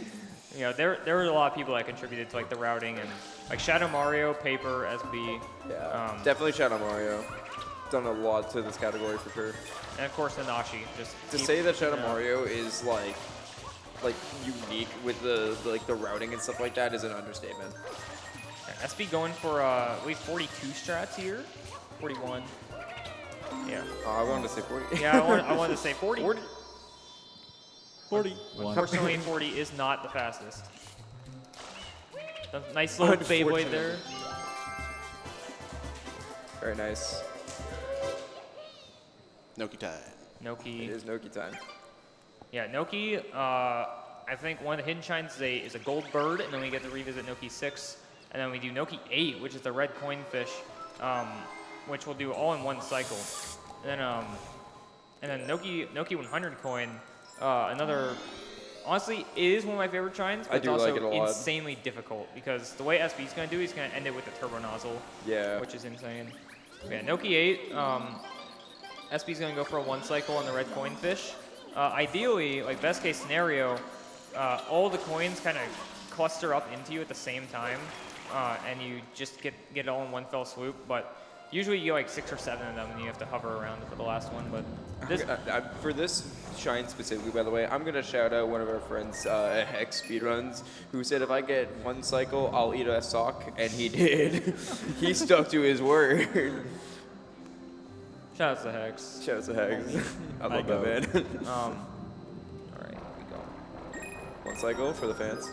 Speaker 1: There were a lot of people that contributed to like the routing and like Shadow Mario, Paper, SB.
Speaker 5: Yeah, definitely Shadow Mario. Done a lot to this category for sure.
Speaker 1: And of course Nanashi.
Speaker 5: To say that Shadow Mario is like unique with the routing and stuff like that is an understatement.
Speaker 1: SB going for I believe 42 strats here, 41. Yeah.
Speaker 5: I wanted to say 40.
Speaker 1: Yeah, I wanted to say 40.
Speaker 2: 40.
Speaker 1: Unfortunately, 40 is not the fastest. A nice little Beyblade there.
Speaker 5: Very nice.
Speaker 4: Noki time.
Speaker 1: Noki.
Speaker 5: It is Noki time.
Speaker 1: Yeah, Noki. I think one of the hidden shines is a gold bird, and then we get to revisit Noki 6, and then we do Noki 8, which is the red coin fish, which we'll do all in one cycle. And then Noki 100 coin. Another, honestly, it is one of my favorite shines, but it's also
Speaker 5: like it a lot.
Speaker 1: insanely difficult because the way SB's going to do, he's going to end it with a turbo nozzle,
Speaker 5: which
Speaker 1: is insane. Yeah, Noki 8, SB's going to go for a one cycle on the red coin fish. Ideally, like best case scenario, all the coins kind of cluster up into you at the same time, and you just get it all in one fell swoop, but usually you get like 6 or 7 of them and you have to hover around for the last one, but this...
Speaker 5: For this shine specifically, by the way, I'm going to shout out one of our friends at Hex Speedruns, who said if I get one cycle, I'll eat a sock, and he did. He stuck to his word.
Speaker 1: Shout out to Hex.
Speaker 5: Shout out to Hex. I love that man.
Speaker 1: All right, here we go.
Speaker 5: One cycle for the fans.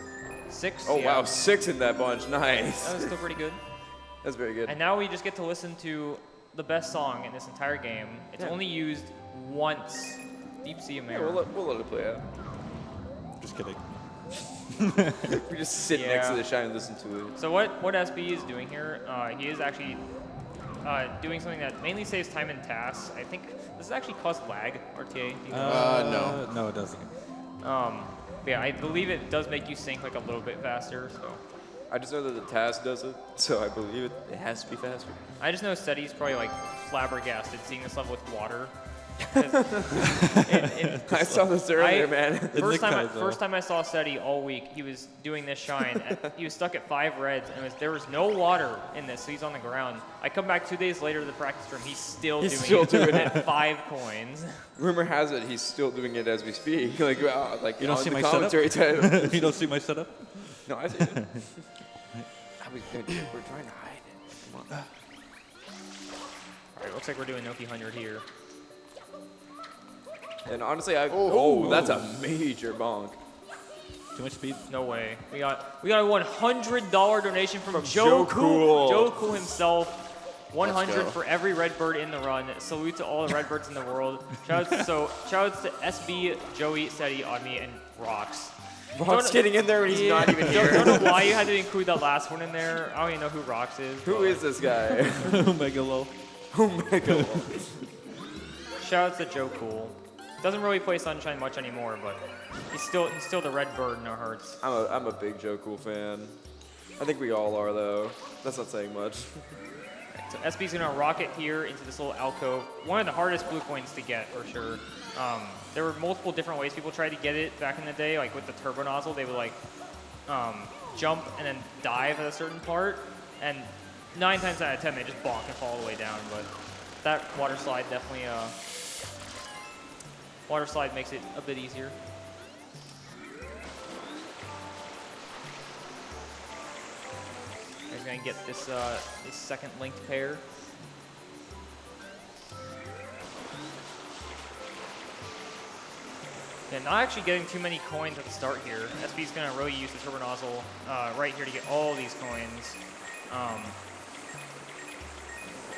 Speaker 1: 6.
Speaker 5: Oh,
Speaker 1: yeah.
Speaker 5: wow, 6 in that bunch. Nice.
Speaker 1: That was still pretty good.
Speaker 5: That's very good.
Speaker 1: And now we just get to listen to the best song in this entire game. It's only used once. Deep Sea of Mare.
Speaker 5: Yeah, we'll let it play out.
Speaker 2: Just kidding.
Speaker 5: We just sit next to the shine and listen to it.
Speaker 1: So what SB is doing here, he is actually doing something that mainly saves time in tasks. I think this actually cause lag, RTA. Do you know?
Speaker 4: No.
Speaker 2: No, it doesn't.
Speaker 1: Yeah, I believe it does make you sync like a little bit faster. So
Speaker 5: I just know that the task does it, so I believe it has to be faster.
Speaker 1: I just know Ceddy's probably like flabbergasted seeing this level with water.
Speaker 5: I saw this earlier, man.
Speaker 1: First time I saw Ceddy all week, he was doing this shine. He was stuck at 5 reds, and there was no water in this, so he's on the ground. I come back 2 days later to the practice room. He's still doing it at 5 coins.
Speaker 5: Rumor has it he's still doing it as we speak. Like
Speaker 2: you don't see my
Speaker 5: commentary
Speaker 2: setup? You don't see my setup?
Speaker 5: No, I see it. We're trying to hide it. Come on.
Speaker 1: All right, looks like we're doing Noki 100 here.
Speaker 5: And honestly, that's a major bonk.
Speaker 2: Too much speed?
Speaker 1: No way. We got a $100 donation from
Speaker 5: Joe Cool.
Speaker 1: Joe Cool himself. 100
Speaker 4: go.
Speaker 1: for every Redbird in the run. Salute to all the Redbirds in the world. Shoutouts to SB, Joey, Ceddy, Odme, and Rox.
Speaker 5: Rox getting in there when he's not even here.
Speaker 1: Don't know why you had to include that last one in there. I don't even know who Rox is.
Speaker 5: Who is this guy?
Speaker 2: Mega low.
Speaker 5: Omega Low.
Speaker 1: Shoutouts to Joe Cool. Doesn't really play Sunshine much anymore, but he's still the Redbird in our hearts.
Speaker 5: I'm a big Joe Cool fan. I think we all are, though. That's not saying much.
Speaker 1: So SB's gonna rocket here into this little alcove. One of the hardest blue coins to get, for sure. There were multiple different ways people tried to get it back in the day. Like with the turbo nozzle, they would like jump and then dive at a certain part, and 9 times out of 10 they just bonk and fall all the way down. But that water slide definitely makes it a bit easier. He's gonna get this second linked pair. Yeah, not actually getting too many coins at the start here. SB's gonna really use the turbo nozzle right here to get all these coins,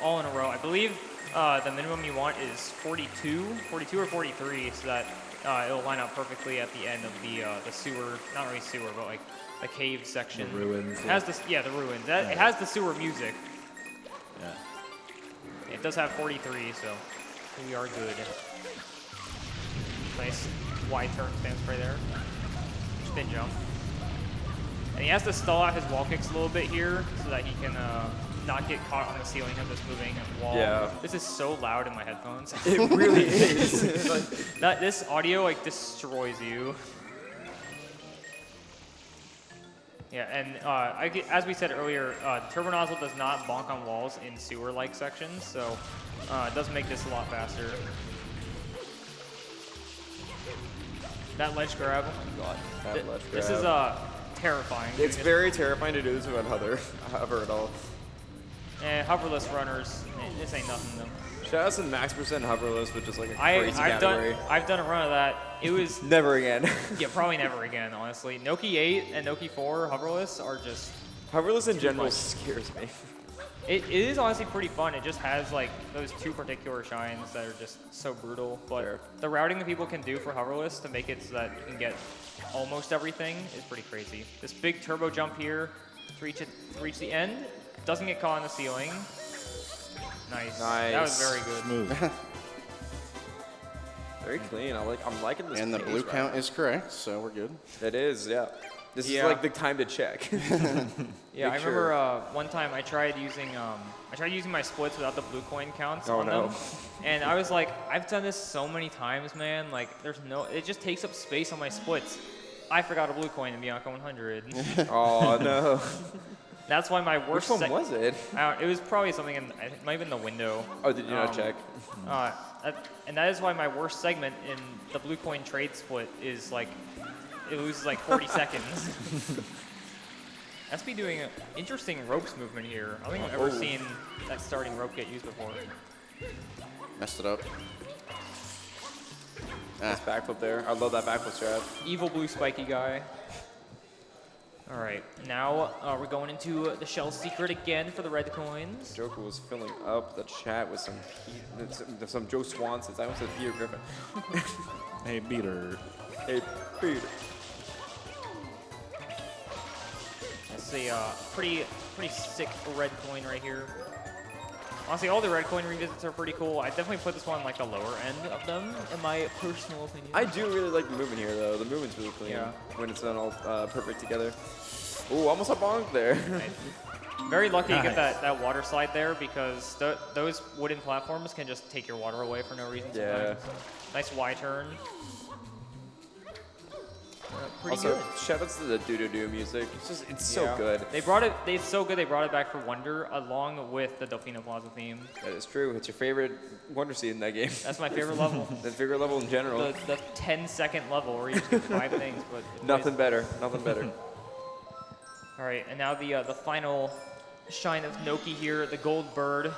Speaker 1: all in a row. I believe the minimum you want is 42 or 43, so that it'll line up perfectly at the end of the sewer, not really sewer, but like the cave section.
Speaker 2: The ruins.
Speaker 1: It has the ruins. It has the sewer music.
Speaker 2: Yeah.
Speaker 1: It does have 43, so we are good. Nice wide turn stance right there. Spin jump. And he has to stall out his wall kicks a little bit here so that he can not get caught on the ceiling of this moving wall.
Speaker 5: Yeah.
Speaker 1: This is so loud in my headphones.
Speaker 5: It really is.
Speaker 1: This audio like destroys you. Yeah, and as we said earlier, turbo nozzle does not bonk on walls in sewer-like sections, so it does make this a lot faster. That ledge grab, oh my god.
Speaker 5: That ledge
Speaker 1: This
Speaker 5: grab.
Speaker 1: is terrifying.
Speaker 5: It's very terrifying to do this without hover at all.
Speaker 1: Hoverless runners, this ain't nothing though.
Speaker 5: Shout out to max percent hoverless, which is like a crazy
Speaker 1: I've
Speaker 5: category.
Speaker 1: done a run of that. It was
Speaker 5: Never again.
Speaker 1: yeah, probably never again, honestly. Noki 8 and Noki 4 hoverless are just
Speaker 5: Hoverless in general
Speaker 1: much.
Speaker 5: scares me.
Speaker 1: it is honestly pretty fun. It just has like those two particular shines that are just so brutal. But
Speaker 5: Fair.
Speaker 1: the routing that people can do for hoverless to make it so that you can get almost everything is pretty crazy. This big turbo jump here to reach the end, doesn't get caught on the ceiling. Nice. That was very good.
Speaker 2: Smooth.
Speaker 5: Very clean. I'm liking this.
Speaker 4: And the
Speaker 5: pace
Speaker 4: blue
Speaker 5: right
Speaker 4: count
Speaker 5: now.
Speaker 4: is correct, so we're good.
Speaker 5: It is, yeah. This is
Speaker 1: Yeah.
Speaker 5: like the time to check.
Speaker 1: Yeah, I
Speaker 5: Make
Speaker 1: remember
Speaker 5: sure.
Speaker 1: one time I tried using my splits without the blue coin counts
Speaker 5: Oh,
Speaker 1: on
Speaker 5: no.
Speaker 1: them, and I was like, I've done this so many times, man. Like, it just takes up space on my splits. I forgot a blue coin in Bianco 100.
Speaker 5: Oh no.
Speaker 1: That's why my
Speaker 5: Which
Speaker 1: worst.
Speaker 5: one was it?
Speaker 1: It was probably something in. It might have been the window.
Speaker 5: Oh, did you not check?
Speaker 1: And that is why my worst segment in the blue coin trade split is like, it loses like 40 seconds. SB doing an interesting ropes movement here. I don't think I've ever seen that starting rope get used before.
Speaker 4: Messed it up.
Speaker 5: Nice backflip there. I love that backflip strat.
Speaker 1: Evil blue spiky guy. All right, now we're going into the shell secret again for the red coins.
Speaker 5: Joker was filling up the chat with some Joe Swansons. I almost said Peter Griffin.
Speaker 2: Hey, beater.
Speaker 5: Hey, Peter.
Speaker 1: That's a pretty sick red coin right here. Honestly, all the red coin revisits are pretty cool. I definitely put this one like the lower end of them, in my personal opinion.
Speaker 5: I do really like the movement here, though. The movement's really clean
Speaker 1: Yeah.
Speaker 5: when it's done all perfect together. Ooh, almost a bonk there.
Speaker 1: Very lucky to get that water slide there because those wooden platforms can just take your water away for no reason
Speaker 5: Yeah.
Speaker 1: sometimes. Nice Y turn. Pretty
Speaker 5: Also,
Speaker 1: good.
Speaker 5: shoutouts to the doo-doo-doo music. It's so
Speaker 1: Yeah.
Speaker 5: good.
Speaker 1: It's so good they brought it back for Wonder along with the Delfino Plaza theme.
Speaker 5: That is true. It's your favorite Wonder Seed in that game.
Speaker 1: That's my favorite level.
Speaker 5: The favorite level in general.
Speaker 1: The 10-second level where you just get 5 things. But
Speaker 5: Nothing better. Nothing better.
Speaker 1: All right, and now the final shine of Noki here, the gold bird,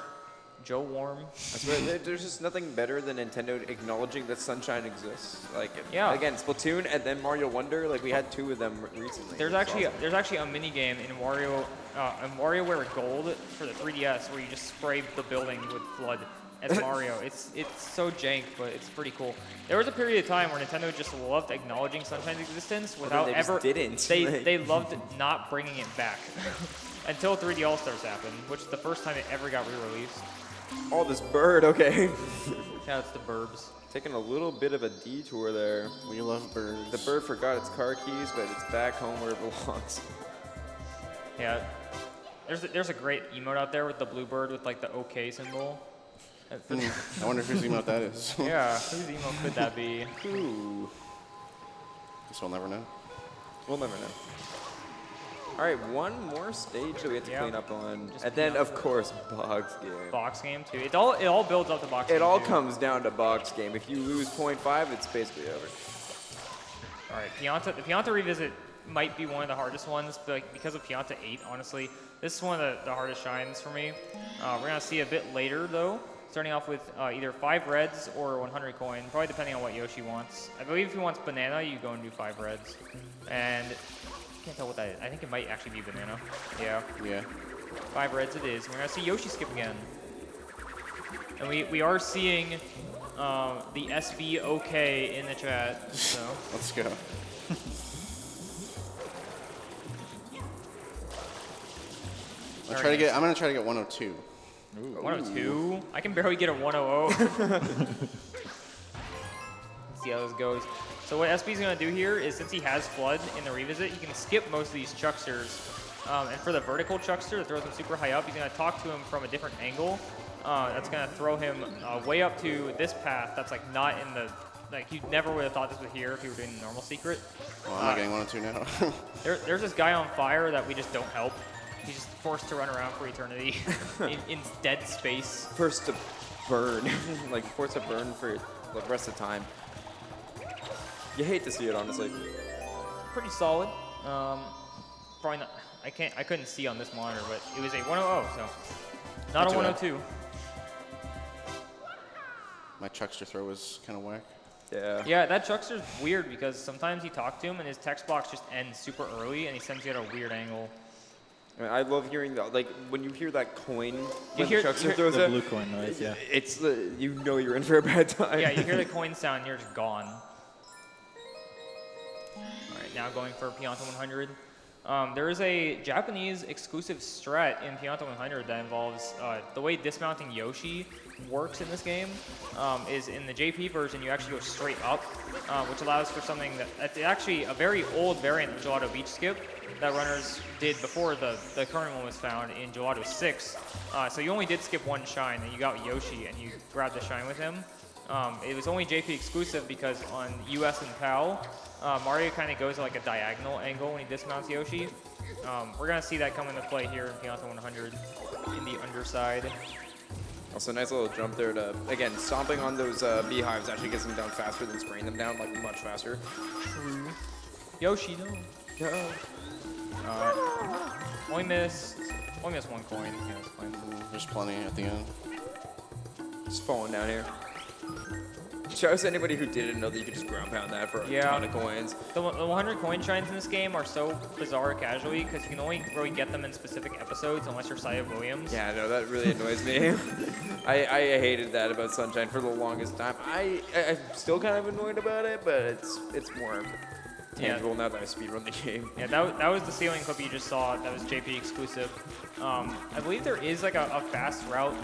Speaker 1: Joe Warm.
Speaker 5: I swear, there's just nothing better than Nintendo acknowledging that Sunshine exists. Like,
Speaker 1: Yeah.
Speaker 5: again, Splatoon and then Mario Wonder. Like, we had 2 of them recently.
Speaker 1: There's
Speaker 5: It's
Speaker 1: actually
Speaker 5: awesome.
Speaker 1: there's actually a mini game in WarioWare Gold for the 3DS where you just spray the building with flood as Mario. It's so jank, but it's pretty cool. There was a period of time where Nintendo just loved acknowledging Sunshine's existence without
Speaker 5: they just
Speaker 1: ever.
Speaker 5: didn't.
Speaker 1: They loved not bringing it back until 3D All Stars happened, which is the first time it ever got re-released.
Speaker 5: Oh, this bird. Okay.
Speaker 1: Shout out to the Burbs.
Speaker 5: Taking a little bit of a detour there.
Speaker 4: We love birds.
Speaker 5: The bird forgot its car keys, but it's back home where it belongs.
Speaker 1: Yeah, there's a great emote out there with the blue bird with like the OK symbol.
Speaker 4: I wonder whose emote that is.
Speaker 1: Yeah, whose emote could that be?
Speaker 5: Ooh.
Speaker 4: Guess we'll never know.
Speaker 5: We'll never know. All right, one more stage that we have to
Speaker 1: Yeah.
Speaker 5: clean up on.
Speaker 1: Just
Speaker 5: And then,
Speaker 1: clean up.
Speaker 5: of course, box game.
Speaker 1: Box game too. It all builds up to box game.
Speaker 5: It all
Speaker 1: too.
Speaker 5: comes down to box game. If you lose 0.5, it's basically over.
Speaker 1: All right, Pianta. The Pianta revisit might be one of the hardest ones, but like, because of Pianta 8, honestly, this is one of the hardest shines for me. We're gonna see a bit later though. Starting off with either 5 reds or 100 coin, probably depending on what Yoshi wants. I believe if he wants banana, you go and do 5 reds. And I can't tell what that is. I think it might actually be banana. Yeah.
Speaker 4: Yeah.
Speaker 1: 5 reds it is. We're gonna see Yoshi skip again. And we are seeing the SB OK in the chat. So
Speaker 4: Let's go. I'm gonna try to get 102.
Speaker 1: 102. I can barely get a 100. Let's see how this goes. So what SB's gonna do here is since he has flood in the revisit, he can skip most of these chucksters And for the vertical chuckster that throws him super high up, he's going to talk to him from a different angle. That's going to throw him way up to this path that's like not in the, like you never would have thought this was here if you were doing the normal secret.
Speaker 4: Well, I'm not getting 1 and 2 now.
Speaker 1: There's this guy on fire that we just don't help. He's just forced to run around for eternity in dead space.
Speaker 5: First to burn, like forced to burn for the rest of the time. You hate to see it, honestly.
Speaker 1: Pretty solid. Probably not. I couldn't see on this monitor, but it was a 100, so not a 102.
Speaker 4: My chuckster throw was kind of whack.
Speaker 5: Yeah.
Speaker 1: Yeah, that chuckster's weird because sometimes you talk to him and his text box just ends super early and he sends you at a weird angle.
Speaker 5: I mean, I love hearing that. Like when you hear that coin,
Speaker 1: You
Speaker 5: when
Speaker 1: hear-
Speaker 5: Chuckster
Speaker 1: you hear-
Speaker 5: throws
Speaker 2: The
Speaker 5: it,
Speaker 2: blue coin noise, yeah.
Speaker 5: it's the you know you're in for a bad time.
Speaker 1: Yeah, you hear the coin sound and you're just gone. All right, now going for Pianta 100. There is a Japanese exclusive strat in Pianta 100 that involves the way dismounting Yoshi works in this game is in the JP version you actually go straight up, which allows for something that's actually a very old variant of Gelato Beach skip that runners did before the current one was found in Gelato 6. So you only did skip one shine and you got Yoshi and you grabbed the shine with him. It was only JP exclusive because on US and PAL, Mario kind of goes at like a diagonal angle when he dismounts Yoshi. We're going to see that come into play here in Pianta 100 in the underside.
Speaker 5: Also, nice little jump there to, again, stomping on those beehives actually gets them down faster than spraying them down, like much faster.
Speaker 1: True. Yoshi, no.
Speaker 5: Yeah.
Speaker 1: Only missed one coin. Yeah, that's fine.
Speaker 4: There's plenty at the end.
Speaker 5: Just falling down here. Shout out to anybody who didn't know that you could just ground pound that for a
Speaker 1: Yeah.
Speaker 5: ton of coins.
Speaker 1: The 100 coin shines in this game are so bizarre casually because you can only really get them in specific episodes unless you're Saya Williams.
Speaker 5: Yeah, no, that really annoys me. I hated that about Sunshine for the longest time. I'm still kind of annoyed about it, but it's more tangible now that I speedrun the game.
Speaker 1: Yeah, that was the ceiling clip you just saw. That was JP exclusive. I believe there is like a fast route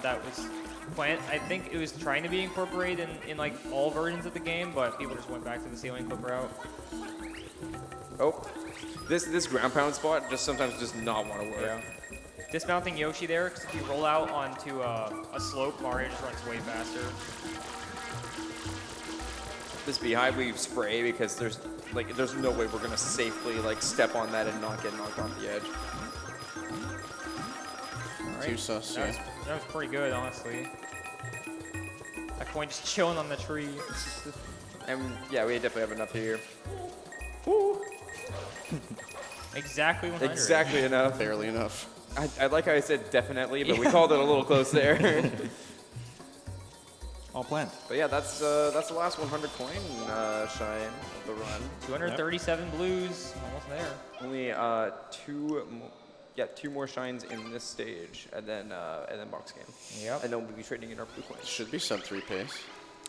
Speaker 1: that was planned. I think it was trying to be incorporated in like all versions of the game, but people just went back to the ceiling clip route.
Speaker 5: Oh, this ground pound spot just sometimes does not want to work.
Speaker 1: Yeah. Dismounting Yoshi there, because if you roll out onto a slope, Mario just runs way faster.
Speaker 5: This beehive we spray because there's no way we're gonna safely like step on that and not get knocked off the edge.
Speaker 1: All right.
Speaker 4: Too sus,
Speaker 1: That was,
Speaker 4: yeah.
Speaker 1: that was pretty good, honestly. That coin just chilling on the tree.
Speaker 5: And yeah, we definitely have enough here.
Speaker 1: Exactly 100.
Speaker 5: Exactly enough.
Speaker 4: Barely enough.
Speaker 5: I like how I said definitely, but we called it a little close there.
Speaker 2: All planned.
Speaker 5: But yeah, that's the last 100 coin shine of the run.
Speaker 1: 237 blues, almost there.
Speaker 5: Only two more shines in this stage, and then box game.
Speaker 1: Yep.
Speaker 5: And then we'll be trading in our blue coins.
Speaker 4: Should be sub 3 pace.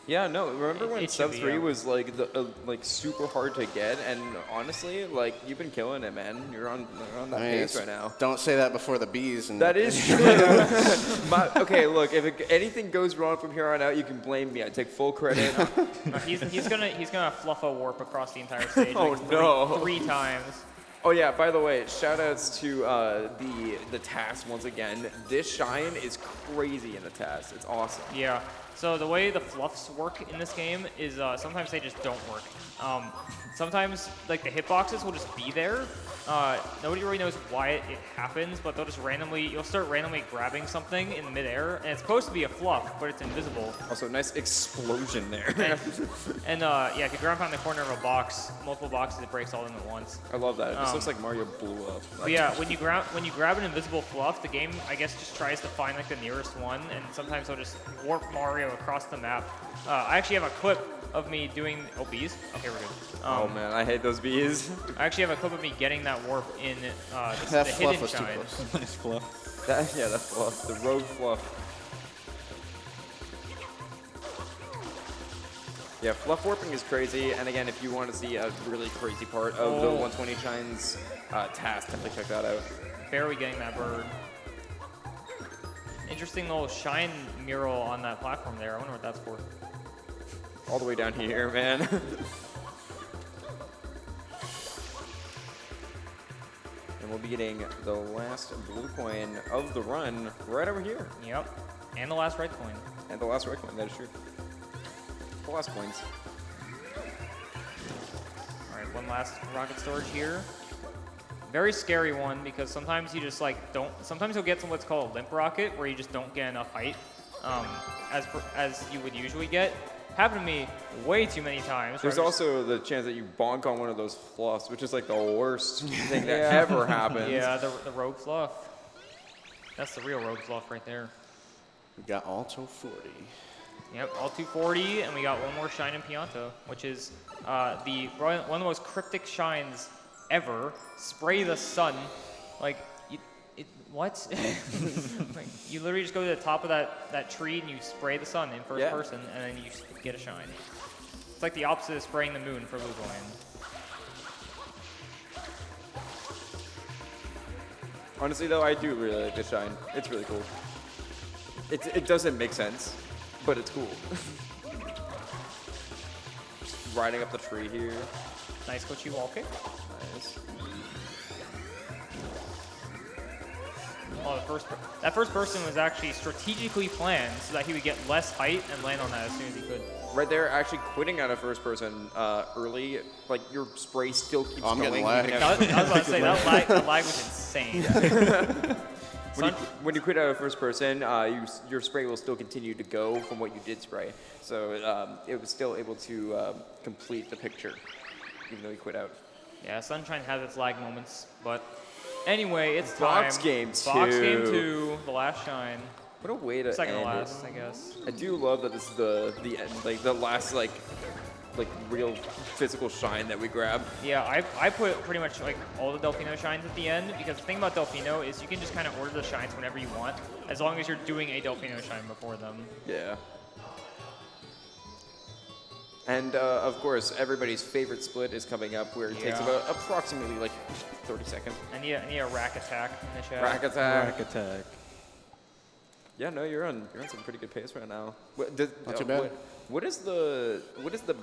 Speaker 5: Yeah, no. Remember when
Speaker 1: It should
Speaker 5: sub
Speaker 1: be,
Speaker 5: 3
Speaker 1: yeah.
Speaker 5: was like like super hard to get, and honestly, like you've been killing it, man. You're on that pace right now.
Speaker 4: Don't say that before the bees. And
Speaker 5: That is true. Okay, look. If anything goes wrong from here on out, you can blame me. I take full credit.
Speaker 1: He's gonna fluff a warp across the entire stage.
Speaker 5: Oh,
Speaker 1: like
Speaker 5: no.
Speaker 1: three times.
Speaker 5: Oh yeah, by the way, shout outs to the TAS once again. This shine is crazy in the TAS. It's awesome.
Speaker 1: Yeah. So the way the fluffs work in this game is sometimes they just don't work. Sometimes like the hitboxes will just be there. Nobody really knows why it happens, but they'll just you'll start randomly grabbing something in midair, and it's supposed to be a fluff, but it's invisible.
Speaker 5: Also, nice explosion there.
Speaker 1: And yeah, if you ground pound the corner of a box, multiple boxes, it breaks all of them at once.
Speaker 5: I love that. It just looks like Mario blew up.
Speaker 1: But yeah, when you grab an invisible fluff, the game I guess just tries to find like the nearest one, and sometimes they'll just warp Mario across the map. I actually have a clip of me doing bees. Okay, we're good.
Speaker 5: Oh man, I hate those bees.
Speaker 1: I actually have a clip of me getting that warp in the
Speaker 4: that
Speaker 1: hidden
Speaker 4: fluff was too
Speaker 1: shine.
Speaker 4: close.
Speaker 2: Nice fluff.
Speaker 5: That fluff, the rogue fluff. Yeah, fluff warping is crazy, and again, if you want to see a really crazy part of the 120 Shines task, definitely check that out.
Speaker 1: Barely getting that bird. Interesting little shine mural on that platform there. I wonder what that's for.
Speaker 5: All the way down here, man. And we'll be getting the last blue coin of the run right over here.
Speaker 1: Yep. And the last red coin.
Speaker 5: And the last red coin, that is true. The last coins.
Speaker 1: All right, one last rocket storage here. Very scary one because sometimes you just like don't. Sometimes you'll get some what's called a limp rocket where you just don't get enough height, as you would usually get. Happened to me way too many times.
Speaker 5: There's also the chance that you bonk on one of those fluffs, which is like the worst thing that ever happens.
Speaker 1: Yeah, the rogue fluff. That's the real rogue fluff right there.
Speaker 4: We got Alto 40.
Speaker 1: Yep, all 240, and we got one more shine in Pianta, which is one of the most cryptic shines ever. Spray the sun, like what? Like, you literally just go to the top of that tree and you spray the sun in first person, and then you get a shine. It's like the opposite of spraying the moon for Lugoland.
Speaker 5: Honestly, though, I do really like this shine. It's really cool. It doesn't make sense, but it's cool. Just riding up the tree here.
Speaker 1: Nice Kochi wall kick.
Speaker 5: Nice.
Speaker 1: Oh, that first person was actually strategically planned so that he would get less height and land on that as soon as he could.
Speaker 5: Right there, actually quitting out of first person early, like your spray still keeps
Speaker 4: I'm
Speaker 5: going.
Speaker 4: getting lag.
Speaker 5: even
Speaker 1: I
Speaker 5: if-
Speaker 1: was about to say, that lag was insane.
Speaker 5: When you quit out of first person, your spray will still continue to go from what you did spray. So it was still able to complete the picture, even though you quit out.
Speaker 1: Yeah, Sunshine has its lag moments, but anyway, it's
Speaker 5: Box
Speaker 1: time.
Speaker 5: game
Speaker 1: Box game
Speaker 5: 2.
Speaker 1: 2, the last shine.
Speaker 5: What a way to
Speaker 1: Second to
Speaker 5: end
Speaker 1: last,
Speaker 5: it.
Speaker 1: I guess.
Speaker 5: I do love that this is the end, like the last like real physical shine that we grab.
Speaker 1: Yeah, I put pretty much like all the Delfino shines at the end because the thing about Delfino is you can just kind of order the shines whenever you want, as long as you're doing a Delfino shine before them.
Speaker 5: Yeah. And of course, everybody's favorite split is coming up, where it takes
Speaker 1: Yeah.
Speaker 5: about approximately like 30 seconds.
Speaker 1: I need a rack attack in the chat.
Speaker 5: Rack attack.
Speaker 2: Rack attack.
Speaker 5: Yeah, no, you're on some pretty good pace right now.
Speaker 4: Not too bad.
Speaker 5: What is the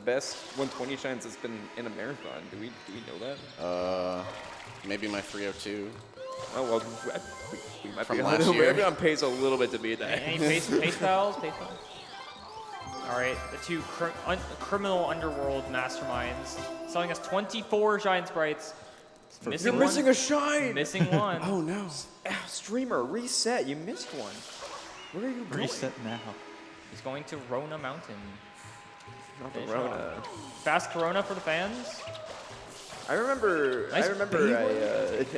Speaker 5: best 120 shines that's been in a marathon? Do we know that?
Speaker 4: Maybe my 302.
Speaker 5: Oh well, we might
Speaker 4: From
Speaker 5: be
Speaker 4: last
Speaker 5: we're
Speaker 4: year.
Speaker 5: on pace a little bit to beat that.
Speaker 1: Any pace pals? Pace pals? All right, the two criminal underworld masterminds selling us 24 shine sprites.
Speaker 5: You're missing a shine.
Speaker 1: Missing one.
Speaker 4: Oh no.
Speaker 5: Streamer, reset. You missed one. Where are you going?
Speaker 2: Reset now.
Speaker 1: He's going to Rona Mountain.
Speaker 5: Not the
Speaker 1: Finish
Speaker 5: Rona.
Speaker 1: Fast Corona for the fans.
Speaker 5: I remember.
Speaker 1: Nice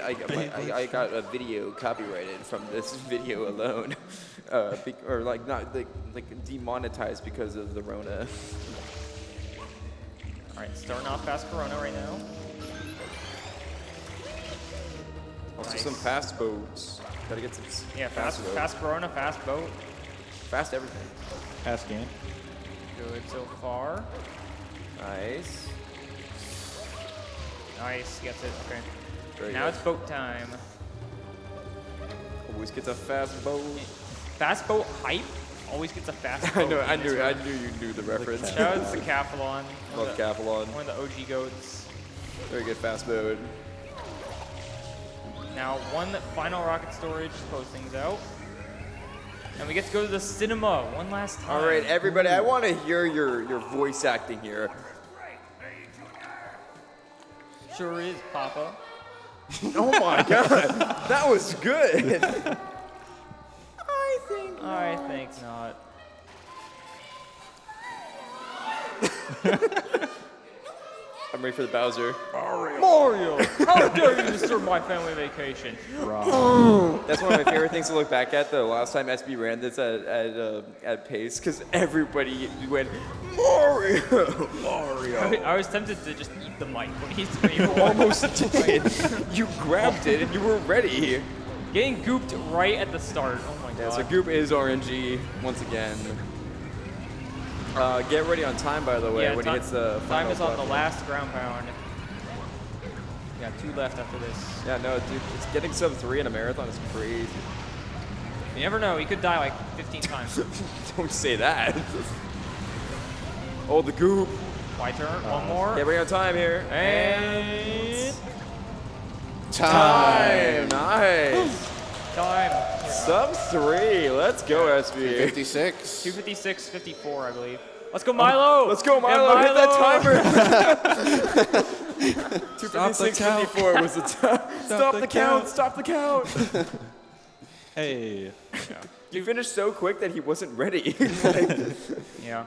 Speaker 5: I got a video copyrighted from this video alone, or like not like demonetized because of the Rona.
Speaker 1: All right, starting off Fast Corona right now.
Speaker 5: Also
Speaker 1: Nice.
Speaker 5: some fast boats. Gotta get some.
Speaker 1: Yeah,
Speaker 5: boats.
Speaker 1: fast Corona, fast boat.
Speaker 5: Fast everything.
Speaker 2: Pass game.
Speaker 1: Good so far.
Speaker 5: Nice.
Speaker 1: Nice, gets it. Okay.
Speaker 5: Very
Speaker 1: Now
Speaker 5: good.
Speaker 1: it's boat time.
Speaker 5: Always gets a fast boat.
Speaker 1: Fast boat hype always gets a fast
Speaker 5: I
Speaker 1: boat.
Speaker 5: know. I
Speaker 1: in this
Speaker 5: knew.
Speaker 1: run.
Speaker 5: I knew you knew the reference.
Speaker 1: Shout out to Decathlon.
Speaker 5: Love Capelon.
Speaker 1: One of the OG goats.
Speaker 5: Very good fast boat.
Speaker 1: Now one final rocket storage to close things out. And we get to go to the cinema one last time.
Speaker 5: All right, everybody. I want to hear your voice acting here.
Speaker 1: Sure is, Papa.
Speaker 5: Oh my god, that was good.
Speaker 1: I think not.
Speaker 5: I'm ready for the Bowser.
Speaker 1: Mario! How dare you disturb my family vacation?
Speaker 5: That's one of my favorite things to look back at. The last time SB ran this at pace, because everybody went Mario, Mario.
Speaker 1: I was tempted to just eat the mic when he
Speaker 5: Almost did. You grabbed it and you were ready.
Speaker 1: Getting gooped right at the start. Oh my
Speaker 5: Yeah,
Speaker 1: god.
Speaker 5: so Goop is RNG once again. Get ready on time, by the way,
Speaker 1: Yeah,
Speaker 5: when he hits the
Speaker 1: time
Speaker 5: final
Speaker 1: is on the
Speaker 5: button.
Speaker 1: last ground pound. We got 2 left after this.
Speaker 5: Yeah, no, dude, it's getting sub 3 in a marathon is crazy.
Speaker 1: You never know. He could die like 15 times.
Speaker 5: Don't say that. Oh, the Goop.
Speaker 1: My turn. One more.
Speaker 5: Get ready on time here.
Speaker 1: And
Speaker 5: Time. Nice.
Speaker 1: Time.
Speaker 5: Sub 3. Let's go, SB.
Speaker 4: 56.
Speaker 1: 256.54, I believe. Let's go, Milo.
Speaker 5: Let's go, Milo. Hit that timer. 256.54 was the time. Stop the count. Stop the count.
Speaker 2: Hey.
Speaker 5: He finished so quick that he wasn't ready.
Speaker 1: Yeah.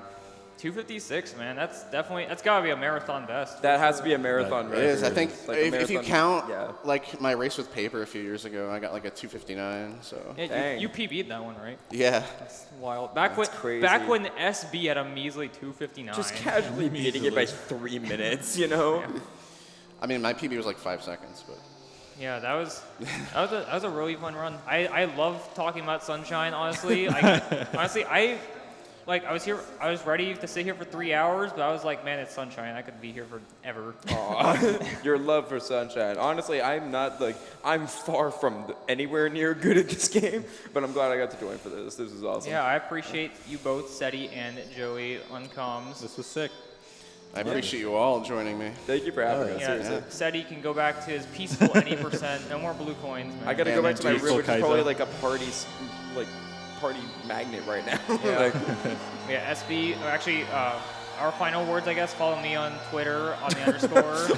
Speaker 1: 256, man. That's gotta be a marathon best.
Speaker 5: That has to be a marathon
Speaker 4: It
Speaker 5: record.
Speaker 4: is. I think
Speaker 5: Like a
Speaker 4: if you
Speaker 5: marathon-
Speaker 4: count
Speaker 5: yeah.
Speaker 4: like my race with paper a few years ago, I got like a 259. So
Speaker 1: Yeah,
Speaker 5: Dang.
Speaker 1: you PB'd that one, right?
Speaker 4: yeah.
Speaker 1: That's wild. Back
Speaker 5: That's crazy.
Speaker 1: when SB had a measly 259.
Speaker 5: Just casually beating it by 3 minutes, you know?
Speaker 4: I mean, my PB was like 5 seconds, but
Speaker 1: Yeah, that was a really fun run. I love talking about Sunshine, honestly. I was ready to sit here for 3 hours, but I was like, man, it's Sunshine. I could be here forever.
Speaker 5: Aw, your love for Sunshine. Honestly, I'm far from anywhere near good at this game, but I'm glad I got to join for this. This is awesome.
Speaker 1: Yeah, I appreciate you both, Ceddy and Joey, on comms.
Speaker 2: This was sick.
Speaker 4: I appreciate you all joining me.
Speaker 5: Thank you for having us.
Speaker 1: Yeah,
Speaker 5: Seriously.
Speaker 1: Ceddy can go back to his peaceful any percent. No more blue coins, man.
Speaker 5: I gotta
Speaker 4: Yeah,
Speaker 5: go back to my
Speaker 4: man,
Speaker 5: room, which is
Speaker 2: Kaizo.
Speaker 5: probably like a party magnet right now.
Speaker 1: Yeah.
Speaker 5: Like,
Speaker 1: Yeah, SB. Actually, our final words, I guess. Follow me on Twitter on the underscore.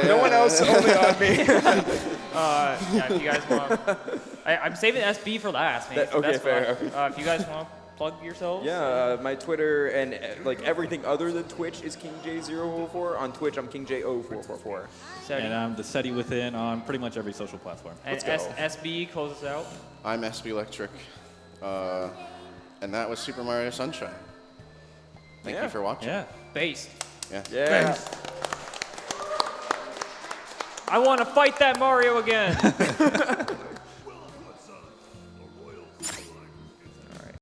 Speaker 5: no one else, only on me.
Speaker 1: Yeah, if you guys want, I'm saving SB for last, man.
Speaker 5: Okay,
Speaker 1: That's
Speaker 5: fair.
Speaker 1: fine. If you guys want to plug yourselves.
Speaker 5: Yeah, my Twitter and like everything other than Twitch is KingJ044. On Twitch, I'm KingJ0444.
Speaker 1: Ceddy.
Speaker 2: And I'm TheCeddyWithin on pretty much every social platform.
Speaker 1: And
Speaker 5: Let's go.
Speaker 1: SB closes out.
Speaker 4: I'm SB Electric, and that was Super Mario Sunshine. Thank
Speaker 5: Yeah.
Speaker 4: you for watching.
Speaker 2: Yeah.
Speaker 1: Based.
Speaker 4: Yeah.
Speaker 5: Yeah.
Speaker 1: I want to fight that Mario again.